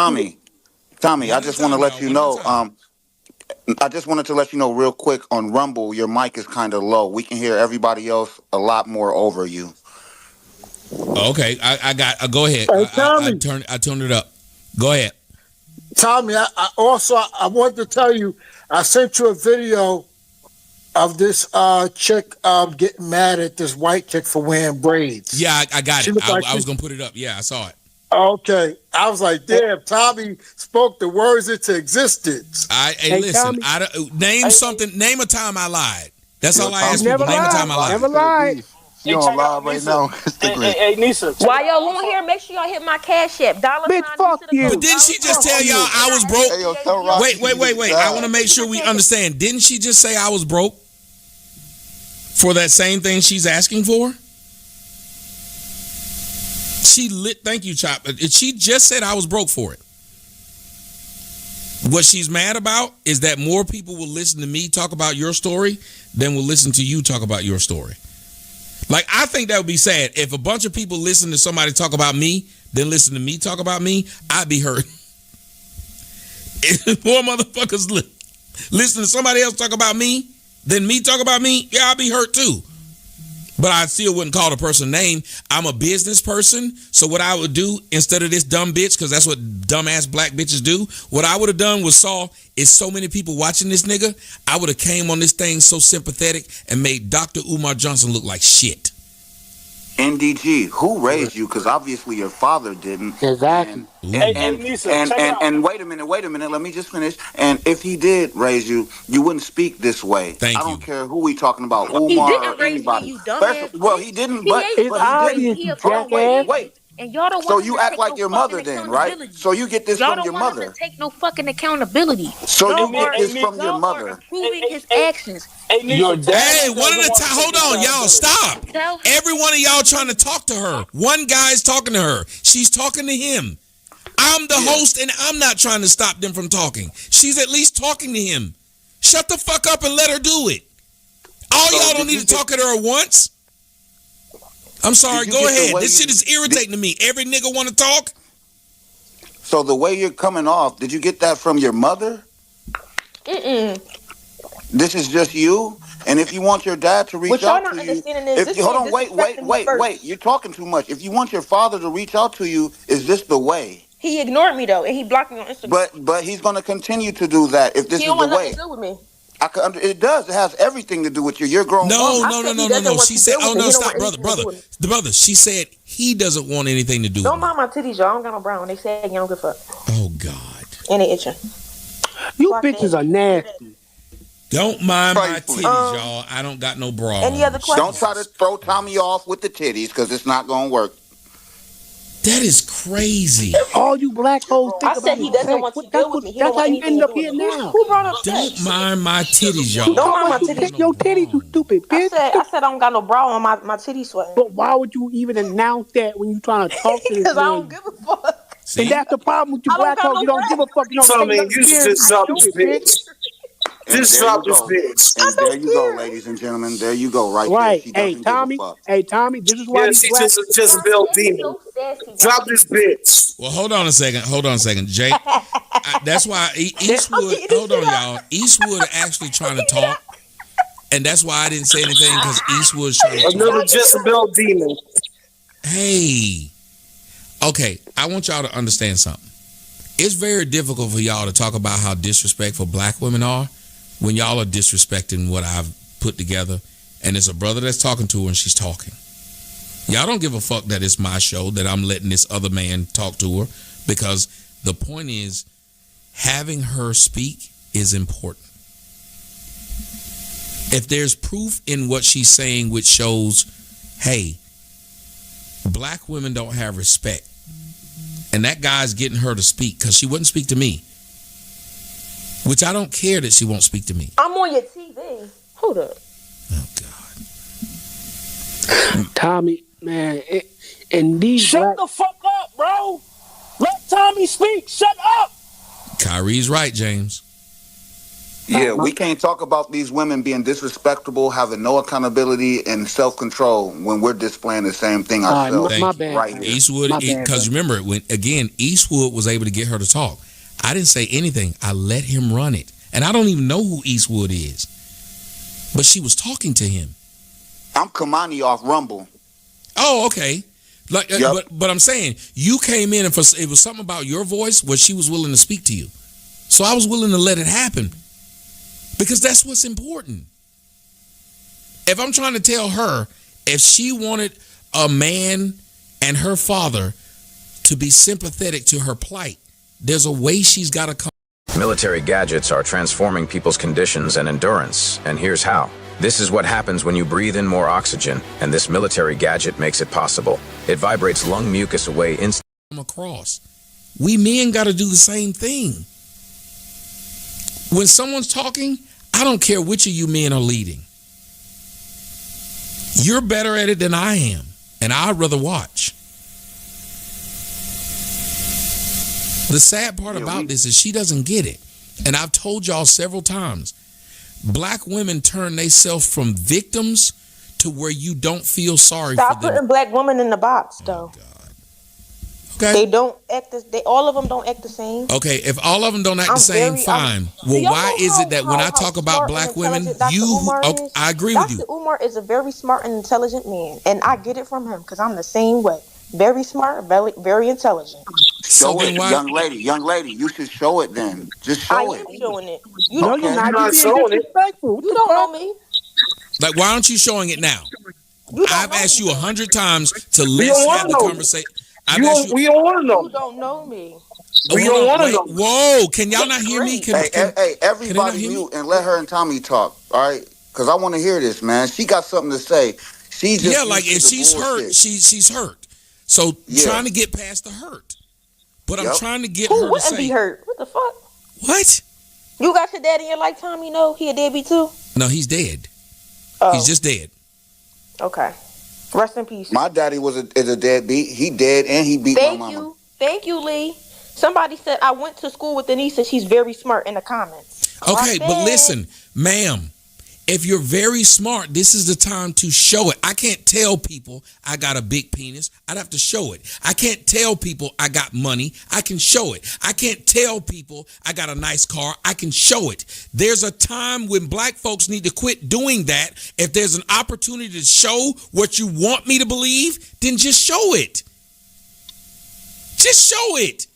Tommy, I just want to let you know, I just wanted to let you know real quick on Rumble, your mic is kind of low. We can hear everybody else a lot more over you. Okay, I got. Go ahead. Hey, I turned it up. Go ahead. Tommy, I wanted to tell you, I sent you a video of this chick getting mad at this white chick for wearing braids. Yeah, I got it. I was going to put it up. Yeah, I saw it. Okay. I was like, damn, Tommy spoke the words into existence. Listen, name a time I lied. That's all I asked people. Name a time I lied. Never lied. You on live right now? Hey, Nisa. While y'all on here, make sure y'all hit my cash app. Bitch, fuck you. But didn't she just tell y'all I was broke? Wait. I want to make sure we understand. Didn't she just say I was broke for that same thing she's asking for? Thank you, Chop. She just said I was broke for it. What she's mad about is that more people will listen to me talk about your story than will listen to you talk about your story. Like, I think that would be sad. If a bunch of people listen to somebody talk about me, then listen to me talk about me, I'd be hurt. If more motherfuckers listen to somebody else talk about me than me talk about me, yeah, I'd be hurt too. But I still wouldn't call the person name. I'm a business person, so what I would do instead of this dumb bitch, because that's what dumbass black bitches do, what I would have done was is so many people watching this nigga, I would have came on this thing so sympathetic and made Dr. Umar Johnson look like shit. NDG, who raised you? Because obviously your father didn't. Exactly. And wait a minute. Let me just finish. And if he did raise you, you wouldn't speak this way. I don't care who we talking about, Umar or anybody. He didn't. But he didn't. Wait. And y'all don't want so you act like your mother then, right? So you get this y'all from your don't want mother. him to take no fucking accountability. So you get this from your mother. Approving his actions. Hey, one at a time. Hold on, y'all. Stop. Every one of y'all trying to talk to her. One guy's talking to her. She's talking to him. I'm the host, and I'm not trying to stop them from talking. She's at least talking to him. Shut the fuck up and let her do it. All y'all don't need to talk at her once. I'm sorry, go ahead. This shit is irritating to me. Every nigga want to talk. So the way you're coming off, did you get that from your mother? This is just you. And if you want your dad to reach What y'all out not to you, understanding is this hold man on, wait. disrespecting me first. You're talking too much. If you want your father to reach out to you, is this the way? He ignored me though, and he blocked me on Instagram. But he's going to continue to do that if this He is don't the want nothing way. to do with me. It does. It has everything to do with you. You're a grown woman. No. She said, "Oh no, stop, brother." She said he doesn't want anything to do. Don't mind my titties, y'all. I don't got no brown. They say you don't give a fuck. Oh God. And they itching. You bitches are nasty. Don't mind my titties, y'all. I don't got no bra. Any other questions? Don't try to throw Tommy off with the titties because it's not going to work. That is crazy. All you black hoes think I said he doesn't want to deal with me. That's how you end up here now. Who brought up Don't sex? mind my titties, y'all. Don't mind my titties. Your titties, you stupid bitch. I said I don't got no bra on. My titties sweating. But why would you even announce that when you trying to talk to this Because I man? don't give a fuck. See? And that's the problem with you black hoes. You don't give a fuck. You don't Tommy, take you nothing just drop this serious. bitch. Just drop this bitch. And there you go, ladies and gentlemen. There you go, right there. Right. She Hey, doesn't Tommy. give a fuck. Hey, Tommy. This is why Yeah, these she black. just a Jezebel demon. Drop this bitch. Well, hold on a second, Jake. That's why Eastwood. Hold on, y'all. Eastwood actually trying to talk, and that's why I didn't say anything because Eastwood's trying to talk. Another Jezebel demon. Hey, okay. I want y'all to understand something. It's very difficult for y'all to talk about how disrespectful black women are when y'all are disrespecting what I've put together, and it's a brother that's talking to her and she's talking. Y'all don't give a fuck that it's my show, that I'm letting this other man talk to her, because the point is having her speak is important. If there's proof in what she's saying which shows, hey, black women don't have respect, and that guy's getting her to speak because she wouldn't speak to me, which I don't care that she won't speak to me. I'm on your TV. Hold up. Oh, God. Tommy, man, and these Shut the fuck up, bro. Let Tommy speak. Shut up. Kyrie's right, James. Yeah, we can't talk about these women being disrespectful, having no accountability and self-control when we're displaying the same thing ourselves. my bad. Right here. Eastwood, because remember, when again, Eastwood was able to get her to talk. I didn't say anything. I let him run it. And I don't even know who Eastwood is. But she was talking to him. I'm Kamani off Rumble. Oh, okay. Like, Yep. but I'm saying, you came in and it was something about your voice where she was willing to speak to you. So I was willing to let it happen. Because that's what's important. If I'm trying to tell her, if she wanted a man and her father to be sympathetic to her plight, there's a way she's got to come. Military gadgets are transforming people's conditions and endurance, and here's how. This is what happens when you breathe in more oxygen, and this military gadget makes it possible. It vibrates lung mucus away instantly. Across. We men got to do the same thing. When someone's talking, I don't care which of you men are leading. You're better at it than I am, and I'd rather watch. The sad part about this is she doesn't get it. And I've told y'all several times, black women turn themselves from victims to where you don't feel sorry for them. Stop putting black women in the box, though. Okay. They don't act. All of them don't act the same. Okay, if all of them don't act the same, fine. Well, why is it that when I talk about black women, I agree with you. Dr. Umar is a very smart and intelligent man, and I get it from him because I'm the same way. Very smart, very intelligent. Show it, young lady. You should show it then. Just show it. I am showing it. You don't know you're not showing it. You don't know me. Like, why aren't you showing it now? I've asked you 100 times to let's have the conversation. We don't want to know. You don't know me. We don't want to know. Whoa, can y'all not hear me? Hey, everybody mute and let her and Tommy talk, all right? Because I want to hear this, man. She got something to say. She's just like if she's hurt, she's hurt. So trying to get past the hurt. But I'm trying to get her to say. Who wouldn't be hurt? What the fuck? What? You got your dad in your lifetime, you know? He a deadbeat too? No, he's dead. Oh. He's just dead. Okay. Rest in peace. My daddy is a deadbeat. He dead and he beat my mama. Thank you, Lee. Somebody said I went to school with Denise and she's very smart in the comments. Okay, but listen, ma'am, If you're very smart, this is the time to show it. I can't tell people I got a big penis. I'd have to show it. I can't tell people I got money. I can show it. I can't tell people I got a nice car. I can show it. There's a time when black folks need to quit doing that. If there's an opportunity to show what you want me to believe, then just show it. Just show it.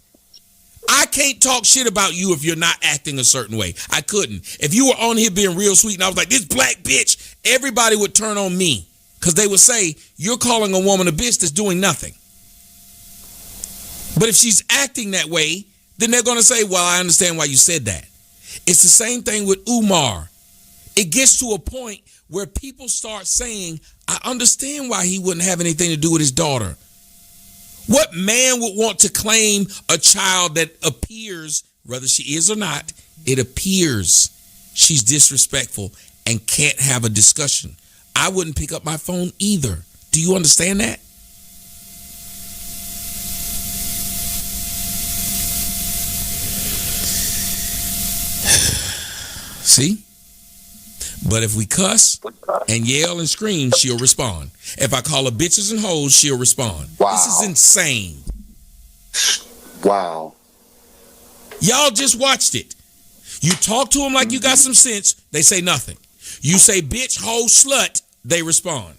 I can't talk shit about you if you're not acting a certain way. I couldn't. If you were on here being real sweet and I was like, this black bitch, everybody would turn on me because they would say, you're calling a woman a bitch that's doing nothing. But if she's acting that way, then they're going to say, well, I understand why you said that. It's the same thing with Umar. It gets to a point where people start saying, I understand why he wouldn't have anything to do with his daughter. What man would want to claim a child that appears, whether she is or not, it appears she's disrespectful and can't have a discussion? I wouldn't pick up my phone either. Do you understand that? See? But if we cuss and yell and scream, she'll respond. If I call her bitches and hoes, she'll respond. Wow. This is insane. Wow. Y'all just watched it. You talk to them like you got some sense, they say nothing. You say bitch, hoe, slut, they respond.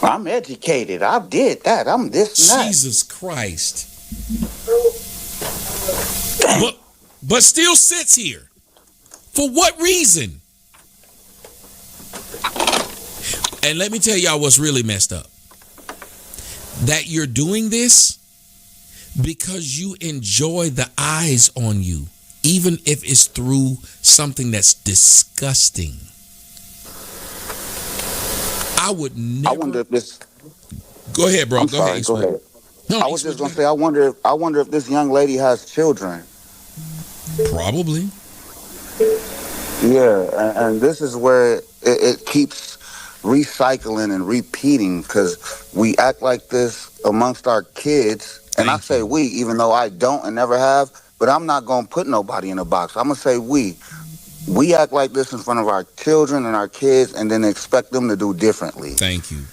I'm educated. I did that. I'm this and that. Jesus Christ. But still sits here. For what reason? And let me tell y'all what's really messed up. That you're doing this because you enjoy the eyes on you, even if it's through something that's disgusting. I would never. I wonder if this. Go ahead, bro. Go ahead. No, I was just gonna say. I wonder if this young lady has children. Probably. Yeah, and this is where it keeps recycling and repeating because we act like this amongst our kids. And I say we, even though I don't and never have, but I'm not going to put nobody in a box. I'm going to say we. We act like this in front of our children and our kids and then expect them to do differently. Thank you.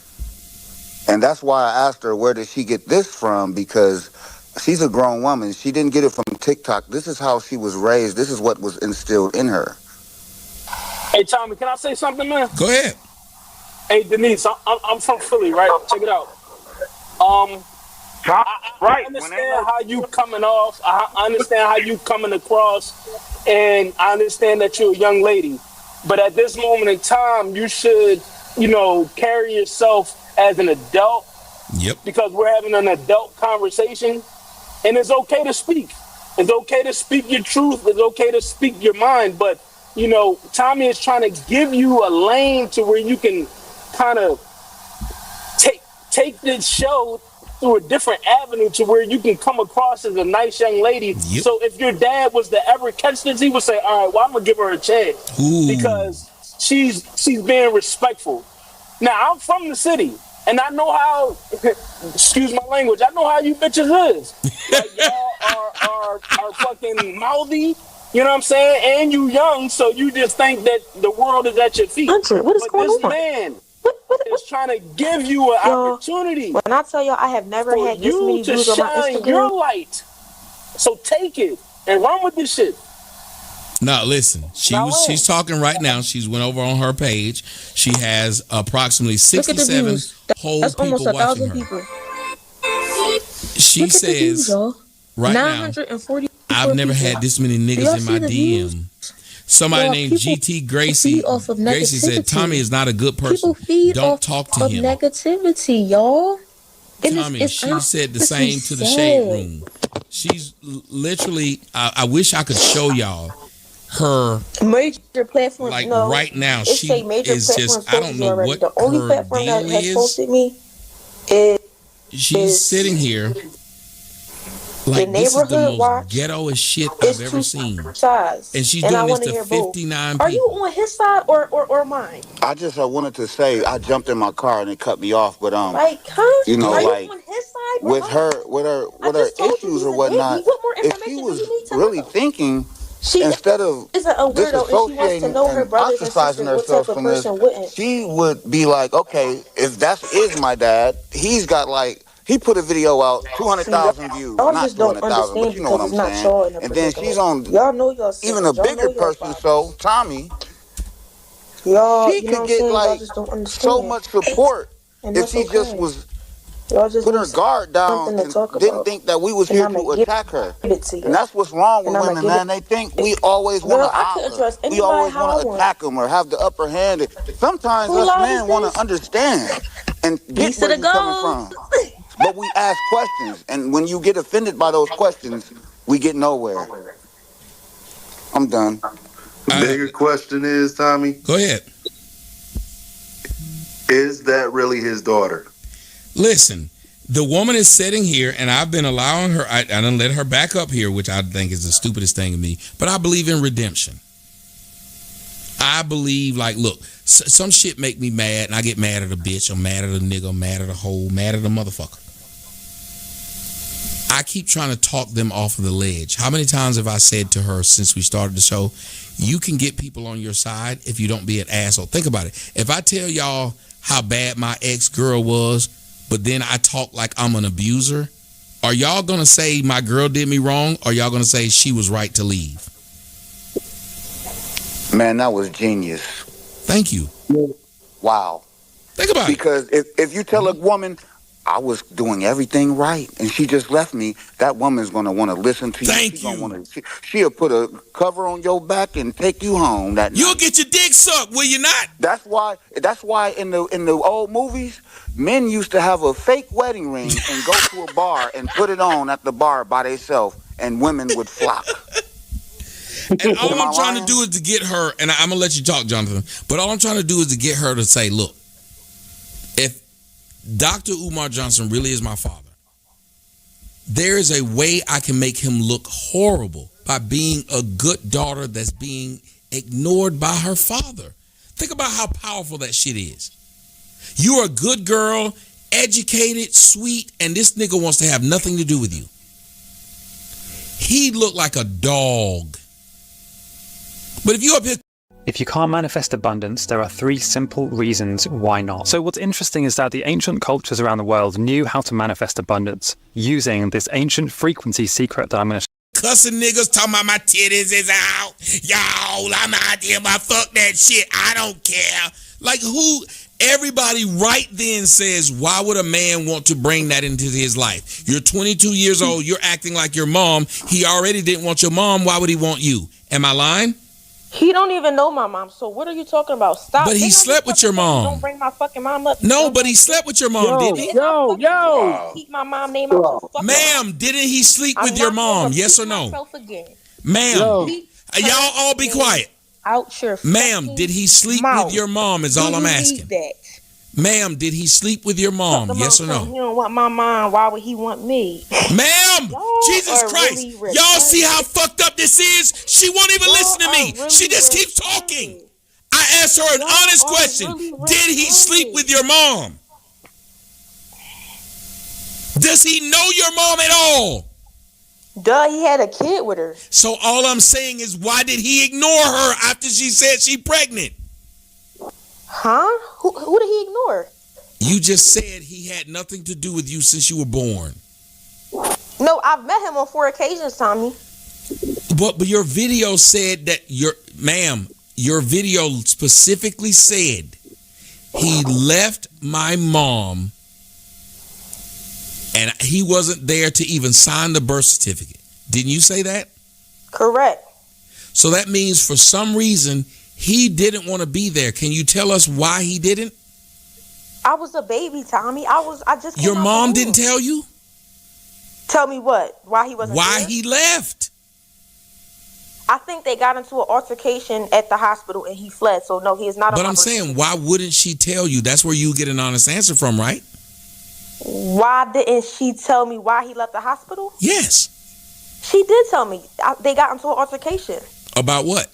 And that's why I asked her, where did she get this from? Because she's a grown woman. She didn't get it from TikTok. This is how she was raised. This is what was instilled in her. Hey, Tommy, can I say something, man? Go ahead. Hey, Denise, I'm from Philly, right? Check it out. I understand how you coming off. I understand how you coming across, and I understand that you're a young lady. But at this moment in time, you should, carry yourself as an adult. Yep. Because we're having an adult conversation, and it's okay to speak. It's okay to speak your truth. It's okay to speak your mind. But Tommy is trying to give you a lane to where you can kind of take this show through a different avenue to where you can come across as a nice young lady. Yep. So if your dad was to ever catch this, he would say, all right, well, I'm going to give her a chance. Ooh. Because she's being respectful. Now, I'm from the city, and I know how, excuse my language, I know how you bitches is. Like, y'all are fucking mouthy. You know what I'm saying? And you young, so you just think that the world is at your feet. Hunter, what is going on? This man is trying to give you an opportunity. When I tell y'all I have never had this many views on my Instagram. Your light. So take it and run with this shit. Now listen, she's talking right now. She's went over on her page. She has approximately 67 whole That's people almost 1,000 watching her. people. She says right now, I've never had this many niggas in my DM. Somebody named GT Gracie. Gracie said Tommy is not a good person. Don't talk to him. Negativity, y'all. Tommy, she said the same to the Shade Room. She's literally. I wish I could show y'all her major platform. Like right now, she is just. I don't know what the only platform that has posted me is. She's sitting here. Like, this is the most ghettoest shit I've ever seen. And she's doing this to 59 people. Are you on his side or mine? I wanted to say, I jumped in my car and it cut me off, but like, are you on his side with her issues or whatnot, if she was really thinking instead of isn't a weirdo, and she wants to know her brothers and sisters. ostracizing What herself type of from this, person wouldn't? she would be like, okay, if that is my dad, he's got like, he put a video out, 200,000 views, Y'all not just don't 200,000, but understand you know what because I'm it's not saying. y'all in a And then she's on Y'all know your even a siblings. Y'all know bigger your person's show, Tommy. Y'all, She you know could what I'm get saying? Y'all like just don't understand. so much support And if that's she just okay. was Y'all just put need her guard down something to and talk didn't about. think that we was And here I'ma to give attack her. it to you. And that's what's wrong with And I'ma women, give man. it. They think we always want Girl, to I couldn't trust we anybody always how I want to want. attack them or have the upper hand. Sometimes Who us live men is want this? to understand and get Piece of where the you coming gold. from. But we ask questions, and when you get offended by those questions, we get nowhere. I'm done. Bigger question is, Tommy. Go ahead. Is that really his daughter? Listen, the woman is sitting here, and I've been allowing her. I done let her back up here, which I think is the stupidest thing of me. But I believe in redemption. I believe, like, look, some shit make me mad, and I get mad at a bitch. I'm mad at a nigga. I'm mad at a hoe. Mad at a motherfucker. I keep trying to talk them off of the ledge. How many times have I said to her since we started the show, you can get people on your side if you don't be an asshole. Think about it. If I tell y'all how bad my ex-girl was, but then I talk like I'm an abuser, are y'all going to say my girl did me wrong, or y'all going to say she was right to leave? Man, that was genius. Thank you. Wow. Think about because it. Because if you tell a woman, I was doing everything right, and she just left me, that woman's going to want to listen to you. Thank you. She'll put a cover on your back and take you home that night. You'll get your dick sucked, will you not? That's why in the old movies, men used to have a fake wedding ring and go to a bar and put it on at the bar by themselves, and women would flock. And all I'm trying to do is to get her, and I'm going to let you talk, Jonathan, but all I'm trying to do is to get her to say, look, if Dr. Umar Johnson really is my father, there is a way I can make him look horrible by being a good daughter that's being ignored by her father. Think about how powerful that shit is. You're a good girl, educated, sweet, and this nigga wants to have nothing to do with you. He looked like a dog. But if you up here... If you can't manifest abundance, there are 3 simple reasons why not. So what's interesting is that the ancient cultures around the world knew how to manifest abundance using this ancient frequency secret that I'm going to cussing niggas talking about my titties is out. Y'all, I'm out here, my fuck that shit. I don't care. Like who... Everybody right then says, why would a man want to bring that into his life? You're 22 years old. You're acting like your mom. He already didn't want your mom. Why would he want you? Am I lying? He don't even know my mom. So what are you talking about? Stop. But he slept with your mom. Don't bring my fucking mom up. No, but he slept with your mom, didn't he? Yo. Keep my mom name out. So ma'am, didn't he sleep with your mom? Yes or no? Ma'am, y'all all be quiet. Out your ma'am, did he sleep with your mom is all I'm asking. Ma'am, did he sleep with your mom? Yes or no? He don't want my mom. Why would he want me? Ma'am, Jesus Christ. Really y'all see how fucked up this is? She won't even listen to me. Really she just keeps talking. I asked her an honest question. Really did he sleep with your mom? Does he know your mom at all? Duh, he had a kid with her. So all I'm saying is, why did he ignore her after she said she pregnant? Huh? Who did he ignore? You just said he had nothing to do with you since you were born. No, I've met him on 4 occasions, Tommy. But your video said that your video specifically said he left my mom and he wasn't there to even sign the birth certificate. Didn't you say that? Correct. So that means for some reason he didn't want to be there. Can you tell us why he didn't? I was a baby, Tommy. I just Your mom didn't tell you? Tell me what? Why he wasn't Why there? he left? I think they got into an altercation at the hospital and he fled. So no, he is not. But I'm saying, why wouldn't she tell you? That's where you get an honest answer from, right? Why didn't she tell me why he left the hospital? Yes. She did tell me. They got into an altercation. About what?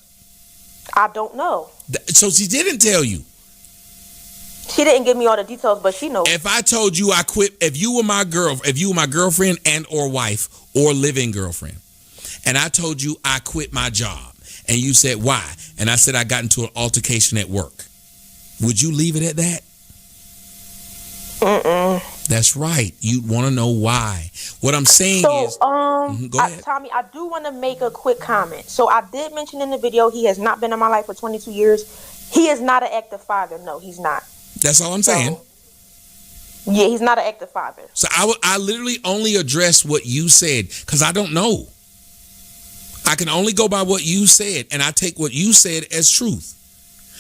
I don't know. So she didn't tell you? She didn't give me all the details, but she knows. If I told you I quit, if you were my girlfriend and or wife or living girlfriend, and I told you I quit my job, and you said, why? And I said I got into an altercation at work. Would you leave it at that? That's right. You'd want to know why. What I'm saying is... go ahead. Tommy, I do want to make a quick comment. So I did mention in the video he has not been in my life for 22 years. He is not an active father. No, he's not. That's all I'm saying. Yeah, he's not an active father. So I literally only address what you said because I don't know. I can only go by what you said, and I take what you said as truth.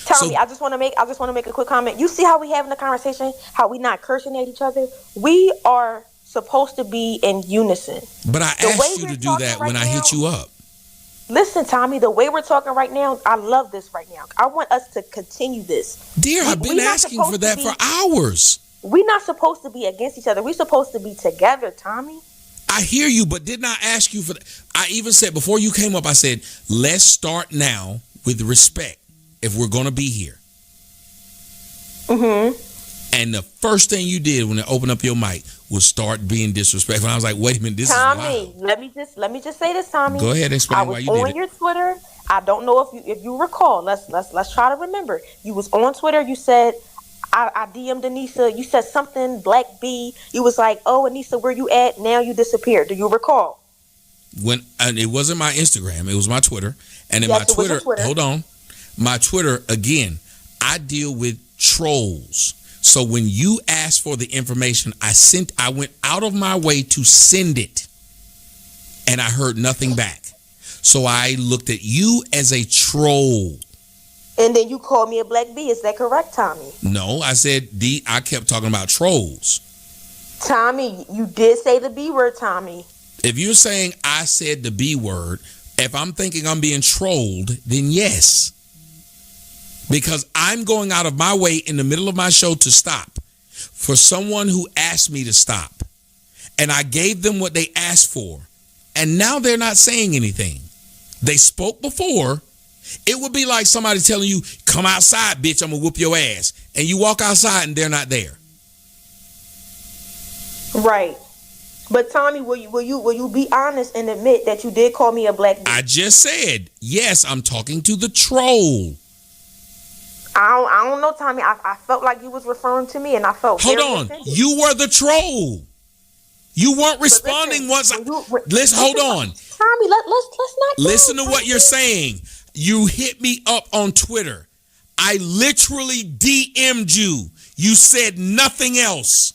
Tommy, I just want to make a quick comment. You see how we having a conversation? How we not cursing at each other? We are supposed to be in unison. But I asked you to do that when I hit you up. Listen, Tommy, the way we're talking right now, I love this right now. I want us to continue this. Dear, I've been asking for that for hours. We're not supposed to be against each other. We're supposed to be together, Tommy. I hear you, but didn't I ask you for that? I even said, before you came up, I said, let's start now with respect if we're going to be here. And the first thing you did when you opened up your mic was start being disrespectful. And I was like, wait a minute, this Tommy, is wild. let me just say this, Tommy. Go ahead, explain why you did it. I was on your Twitter. I don't know if you recall. Let's try to remember. You was on Twitter. You said I DM'd Anissa. You said something Black B. You was like, oh, Anissa, where you at? Now you disappeared. Do you recall? And it wasn't my Instagram. It was my Twitter. And in my Twitter, hold on. My Twitter, again, I deal with trolls. So when you asked for the information, I went out of my way to send it. And I heard nothing back. So I looked at you as a troll. And then you called me a Black B. Is that correct, Tommy? No, I said I kept talking about trolls. Tommy, you did say the B word, Tommy. If you're saying I said the B word, if I'm thinking I'm being trolled, then yes. Because I'm going out of my way in the middle of my show to stop for someone who asked me to stop. And I gave them what they asked for. And now they're not saying anything. They spoke before. It would be like somebody telling you, come outside, bitch, I'm going to whoop your ass. And you walk outside and they're not there. Right. But Tommy, will you be honest and admit that you did call me a Black B? I just said, yes, I'm talking to the troll. I don't know, Tommy. I felt like you was referring to me, and I felt Hold on. Offended. You were the troll. You weren't responding once. Let's hold on. Tommy, let's not. Listen to what you're saying. You hit me up on Twitter. I literally DM'd you. You said nothing else.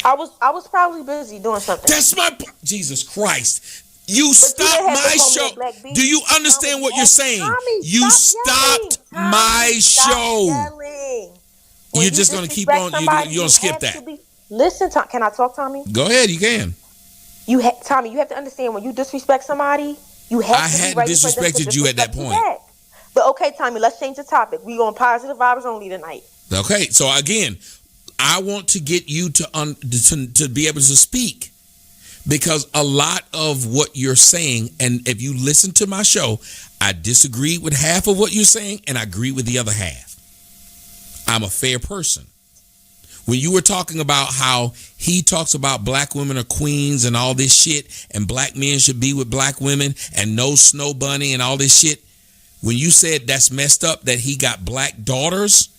I was probably busy doing something. That's my Jesus Christ. You stopped my show. Do you understand what you're saying? Tommy, you stopped my show. You're just going to keep on. You're going to skip that. Listen, can I talk, Tommy? Go ahead. You can. Tommy, you have to understand when you disrespect somebody, you have to be ready. I hadn't disrespected you at that point. But okay, Tommy, let's change the topic. We on positive vibes only tonight. Okay, so again, I want to get you to be able to speak. Because a lot of what you're saying, and if you listen to my show, I disagree with half of what you're saying, and I agree with the other half. I'm a fair person. When you were talking about how he talks about black women are queens and all this shit, and black men should be with black women, and no snow bunny and all this shit, when you said that's messed up that he got black daughters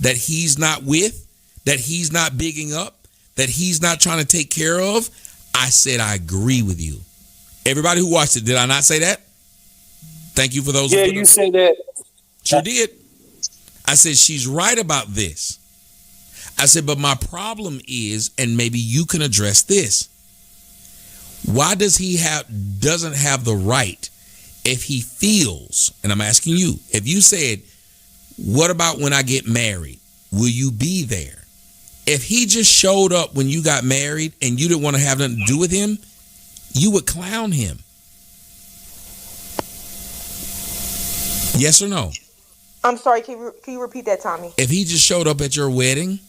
that he's not with, that he's not bigging up, that he's not trying to take care of, I said I agree with you. Everybody who watched it, did I not say that? Thank you for those. Yeah, you said that. Sure did. I said she's right about this. I said, but my problem is, and maybe you can address this. Why does he doesn't have the right if he feels, and I'm asking you, if you said, what about when I get married? Will you be there? If he just showed up when you got married and you didn't want to have nothing to do with him, you would clown him. Yes or no? I'm sorry, can you repeat that, Tommy? If he just showed up at your wedding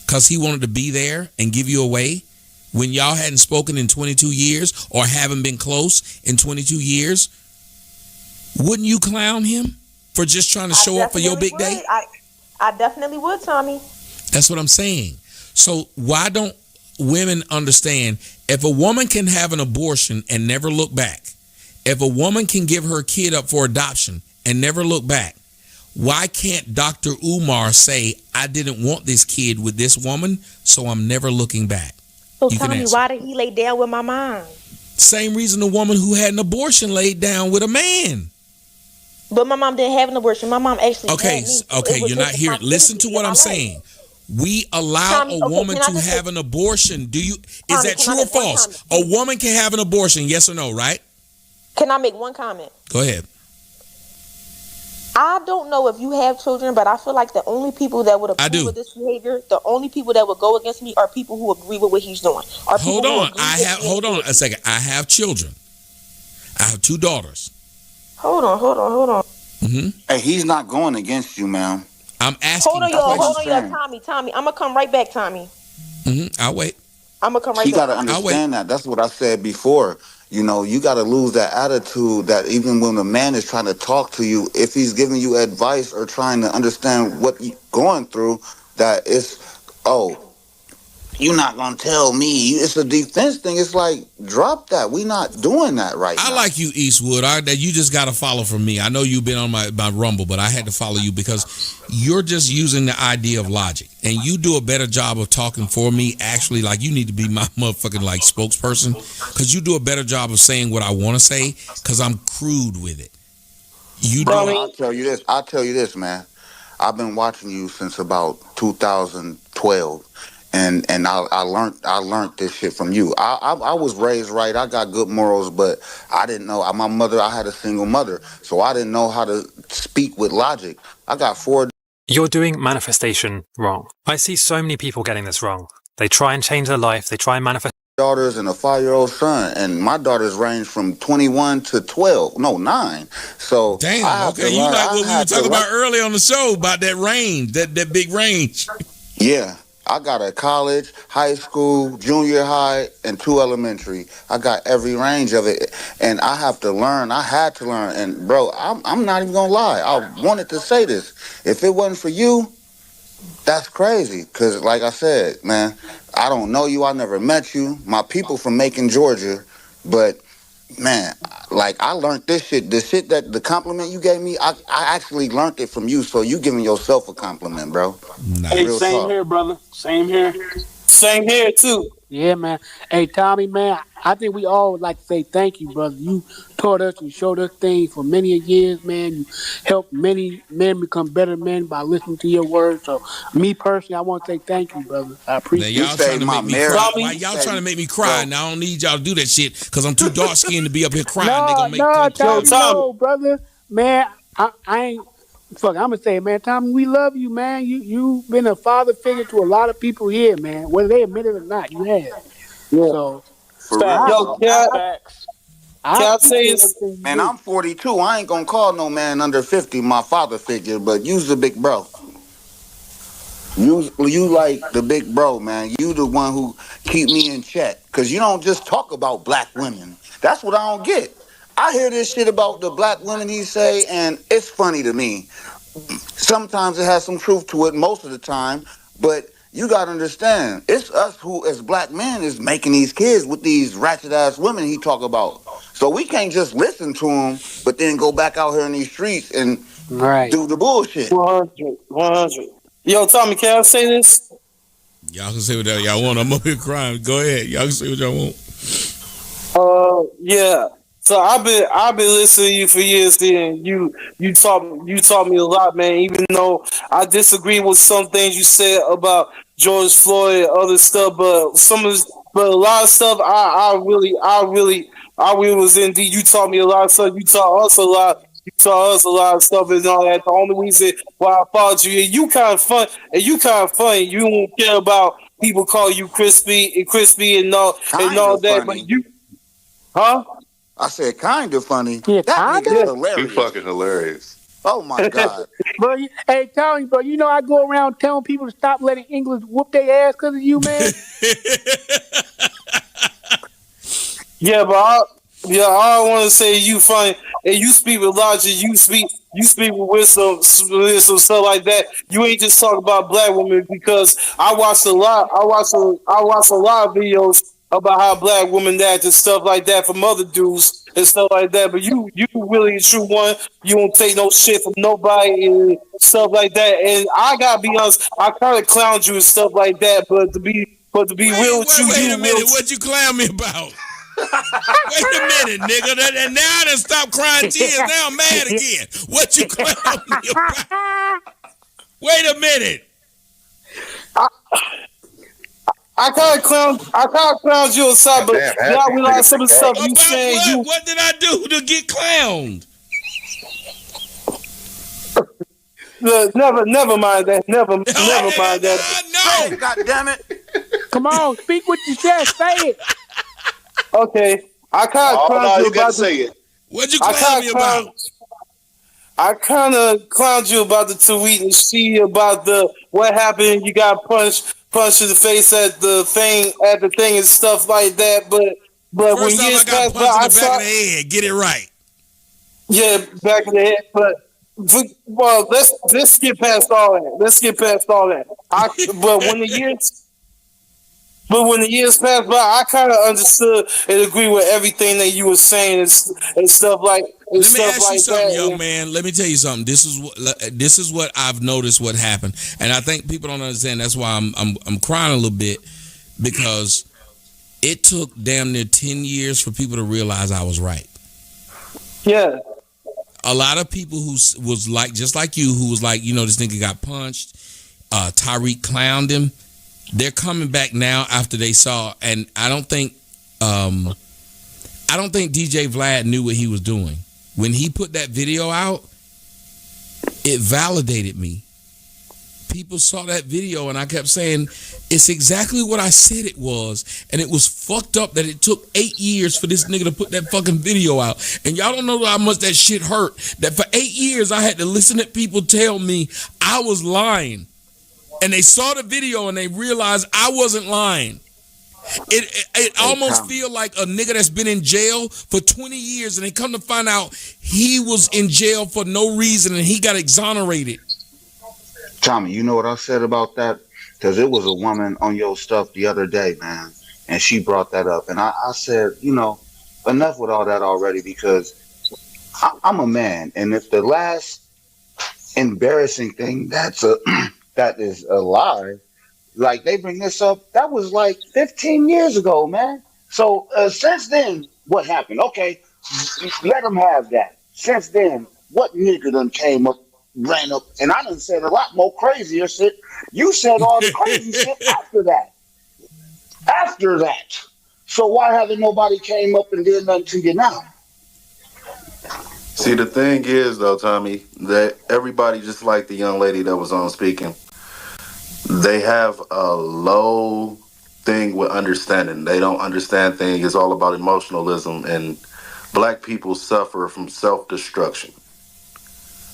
because he wanted to be there and give you away when y'all hadn't spoken in 22 years or haven't been close in 22 years, wouldn't you clown him for just trying to show up for your big day? I definitely would, Tommy. That's what I'm saying. So why don't women understand if a woman can have an abortion and never look back, if a woman can give her kid up for adoption and never look back, why can't Dr. Umar say, I didn't want this kid with this woman, so I'm never looking back? So tell me, why did he lay down with my mom? Same reason the woman who had an abortion laid down with a man. But my mom didn't have an abortion. My mom actually had me. Okay, you're not hearing. Listen to what I'm saying. We allow a woman to have an abortion. Is that true or false? A woman can have an abortion, yes or no, right? Can I make one comment? Go ahead. I don't know if you have children, but I feel like the only people that would approve of this behavior, the only people that would go against me are people who agree with what he's doing. Hold on a second. I have children. I have 2 daughters. Hold on. Mm-hmm. Hey, he's not going against you, man. I'm asking. Hold on, y'all. Tommy. I'm gonna come right back, Tommy. Mm-hmm. I'll wait. I'm gonna come right back. You gotta understand that. That's what I said before. You know, you got to lose that attitude that even when a man is trying to talk to you, if he's giving you advice or trying to understand what you're going through, that it's, you're not going to tell me. It's a defense thing. It's like, drop that. We're not doing that right now. I like you, Eastwood. You just got to follow from me. I know you've been on my Rumble, but I had to follow you because you're just using the idea of logic. And you do a better job of talking for me. Actually, like, you need to be my motherfucking, like, spokesperson because you do a better job of saying what I want to say because I'm crude with it. I'll tell you this, man. I've been watching you since about 2012. And I learned this shit from you. I was raised right. I got good morals, but I didn't know. I had a single mother, so I didn't know how to speak with logic. I got 4. You're doing manifestation wrong. I see so many people getting this wrong. They try and change their life. They try and manifest. Daughters and a 5-year-old son, and my daughters range from 21 to 9. So damn. Okay, you like what we were talking about earlier on the show about that range, that big range. Yeah. I got a college, high school, junior high, and 2 elementary. I got every range of it, and I had to learn. And bro, I'm not even gonna lie. I wanted to say this. If it wasn't for you, that's crazy. Cause like I said, man, I don't know you. I never met you. My people from Macon, Georgia, but man, like I learned this shit. The shit that the compliment you gave me, I actually learned it from you. So you giving yourself a compliment, bro. Nice. Hey, same here, brother. Same here. Same here too. Yeah, man. Hey, Tommy, man, I think we all would like to say thank you, brother. You taught us and showed us things for many years, man. You helped many men become better men by listening to your words. So, me personally, I want to say thank you, brother. I appreciate it. Y'all trying to make me cry. Why y'all trying to make me cry? Now I don't need y'all to do that shit because I'm too dark skinned to be up here crying. No, brother, man, I ain't. Fuck, I'm gonna say, man, Tommy, we love you, man. You've been a father figure to a lot of people here, man. Whether they admit it or not, you have. Yeah. So, Can I say this? Man, I'm 42. I ain't gonna call no man under 50 my father figure, but you's the big bro. You like the big bro, man. You the one who keep me in check. Cause you don't just talk about black women. That's what I don't get. I hear this shit about the black women he say, and it's funny to me. Sometimes it has some truth to it, most of the time, but you gotta understand, it's us who, as black men, is making these kids with these ratchet-ass women he talk about. So we can't just listen to him, but then go back out here in these streets and do the bullshit. 100. Yo, Tommy, can I say this? Y'all can say whatever y'all want. I'm up here crying. Go ahead. Y'all can say what y'all want. Yeah. So I've been listening to you for years, and you taught me a lot, man. Even though I disagree with some things you said about George Floyd and other stuff, but a lot of stuff I really was in deep. You taught me a lot of stuff. You taught us a lot. You taught us a lot of stuff and all that. The only reason why I followed you, and you kind of funny. You don't care about people call you crispy and all that, funny. but you, huh? I said kind of funny. Yeah, that nigga is hilarious. You fucking hilarious. Oh my God. Bro, hey, Tommy, bro, you know I go around telling people to stop letting English whoop their ass because of you, man. Yeah, but I want to say you funny, and you speak with logic. You you speak with wisdom, stuff like that. You ain't just talking about black women because I watched a lot of videos about how black women act and stuff like that from other dudes and stuff like that. But you really a true one. You don't take no shit from nobody and stuff like that. And I gotta be honest, I kind of clowned you and stuff like that. But to be real with you, wait a minute. What you clown me about? Wait a minute, nigga. And now I done stopped crying tears. Now I'm mad again. What you clown me about? Wait a minute. I kind of clowned you aside, but now I realize some of the stuff you saying. What did I do to get clowned? Never mind that. Never mind that. No. God damn it. Come on, speak with your chest. Say it. Okay. I kind of clowned you about it. What'd you clown me about? I kind of clowned you about the tweet and see about what happened. You got punched in the face at the thing and stuff like that. But when years passed by, I saw. Back of the head. Get it right. Yeah, back of the head. But let's get past all that. But when the years passed by, I kind of understood and agree with everything that you were saying and stuff like. Let me ask you something, young man. Let me tell you something. This is what I've noticed. What happened, and I think people don't understand. That's why I'm crying a little bit, because it took damn near 10 years for people to realize I was right. Yeah. A lot of people who was like, just like you, who was like, this nigga got punched. Tyreek clowned him. They're coming back now after they saw, and I don't think DJ Vlad knew what he was doing. When he put that video out, it validated me. People saw that video and I kept saying, it's exactly what I said it was. And it was fucked up that it took 8 years for this nigga to put that fucking video out. And y'all don't know how much that shit hurt. That for 8 years I had to listen to people tell me I was lying. And they saw the video and they realized I wasn't lying. It almost feel like a nigga that's been in jail for 20 years and they come to find out he was in jail for no reason and he got exonerated. Tommy, you know what I said about that? Because it was a woman on your stuff the other day, man, and she brought that up. And I said, enough with all that already, because I'm a man. And if the last embarrassing thing that is a lie, like they bring this up, that was like 15 years ago, man. So since then, what happened? Okay, let them have that. Since then, what nigga done came up, ran up, and I done said a lot more crazier shit. You said all the crazy shit after that. After that. So why haven't nobody came up and did nothing to you now? See, the thing is, though, Tommy, that everybody, just like the young lady that was on speaking, they have a low thing with understanding. They don't understand things. It's all about emotionalism, and black people suffer from self-destruction.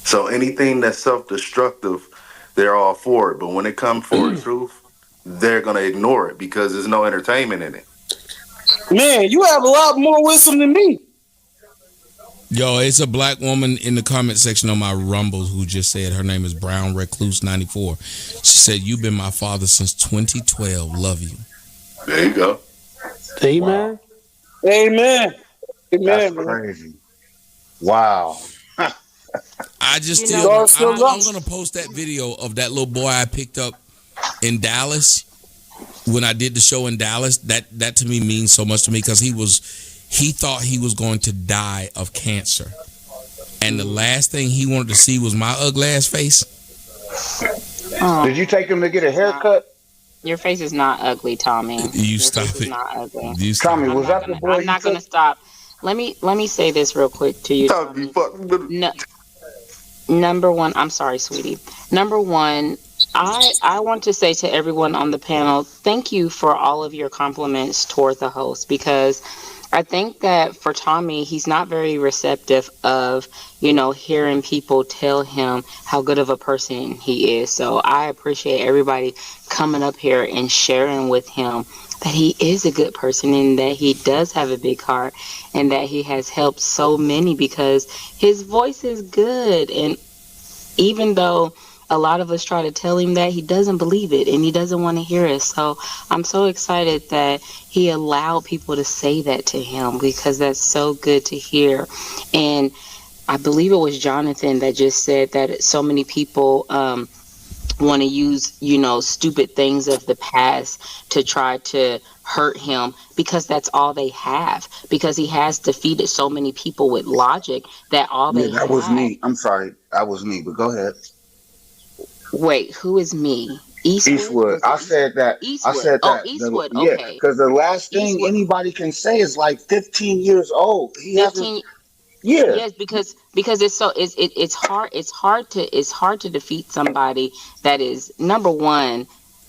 So anything that's self-destructive, they're all for it. But when it comes for truth, they're going to ignore it because there's no entertainment in it. Man, you have a lot more wisdom than me. Yo, it's a black woman in the comment section on my Rumble who just said her name is Brown Recluse 94. She said, "You've been my father since 2012. Love you." There you go. Amen. Amen. That's crazy. Wow. I just I'm going to post that video of that little boy I picked up in Dallas when I did the show in Dallas. That to me means so much to me because he thought he was going to die of cancer. And the last thing he wanted to see was my ugly ass face. Oh. Did you take him to get a haircut? Your face is not ugly, Tommy. You stop it. Not ugly. You stop Tommy, was that the boy? I'm not going to stop. Let me say this real quick to you. No, number one, I'm sorry, sweetie. Number one, I want to say to everyone on the panel, thank you for all of your compliments toward the host, because I think that for Tommy, he's not very receptive of, hearing people tell him how good of a person he is. So I appreciate everybody coming up here and sharing with him that he is a good person and that he does have a big heart and that he has helped so many because his voice is good. And even though a lot of us try to tell him that, he doesn't believe it and he doesn't want to hear it. So I'm so excited that he allowed people to say that to him because that's so good to hear. And I believe it was Jonathan that just said that so many people want to use, stupid things of the past to try to hurt him because that's all they have. Because he has defeated so many people with logic that all they that have. was me. I'm sorry. That was me, but go ahead. Wait, who is me? Eastwood? I said that. Eastwood. I said that. Eastwood. Yeah, Okay. because the last thing anybody can say is like 15 years old. He 15. hasn't. Yeah. Yes, because it's hard to defeat somebody that is, number one,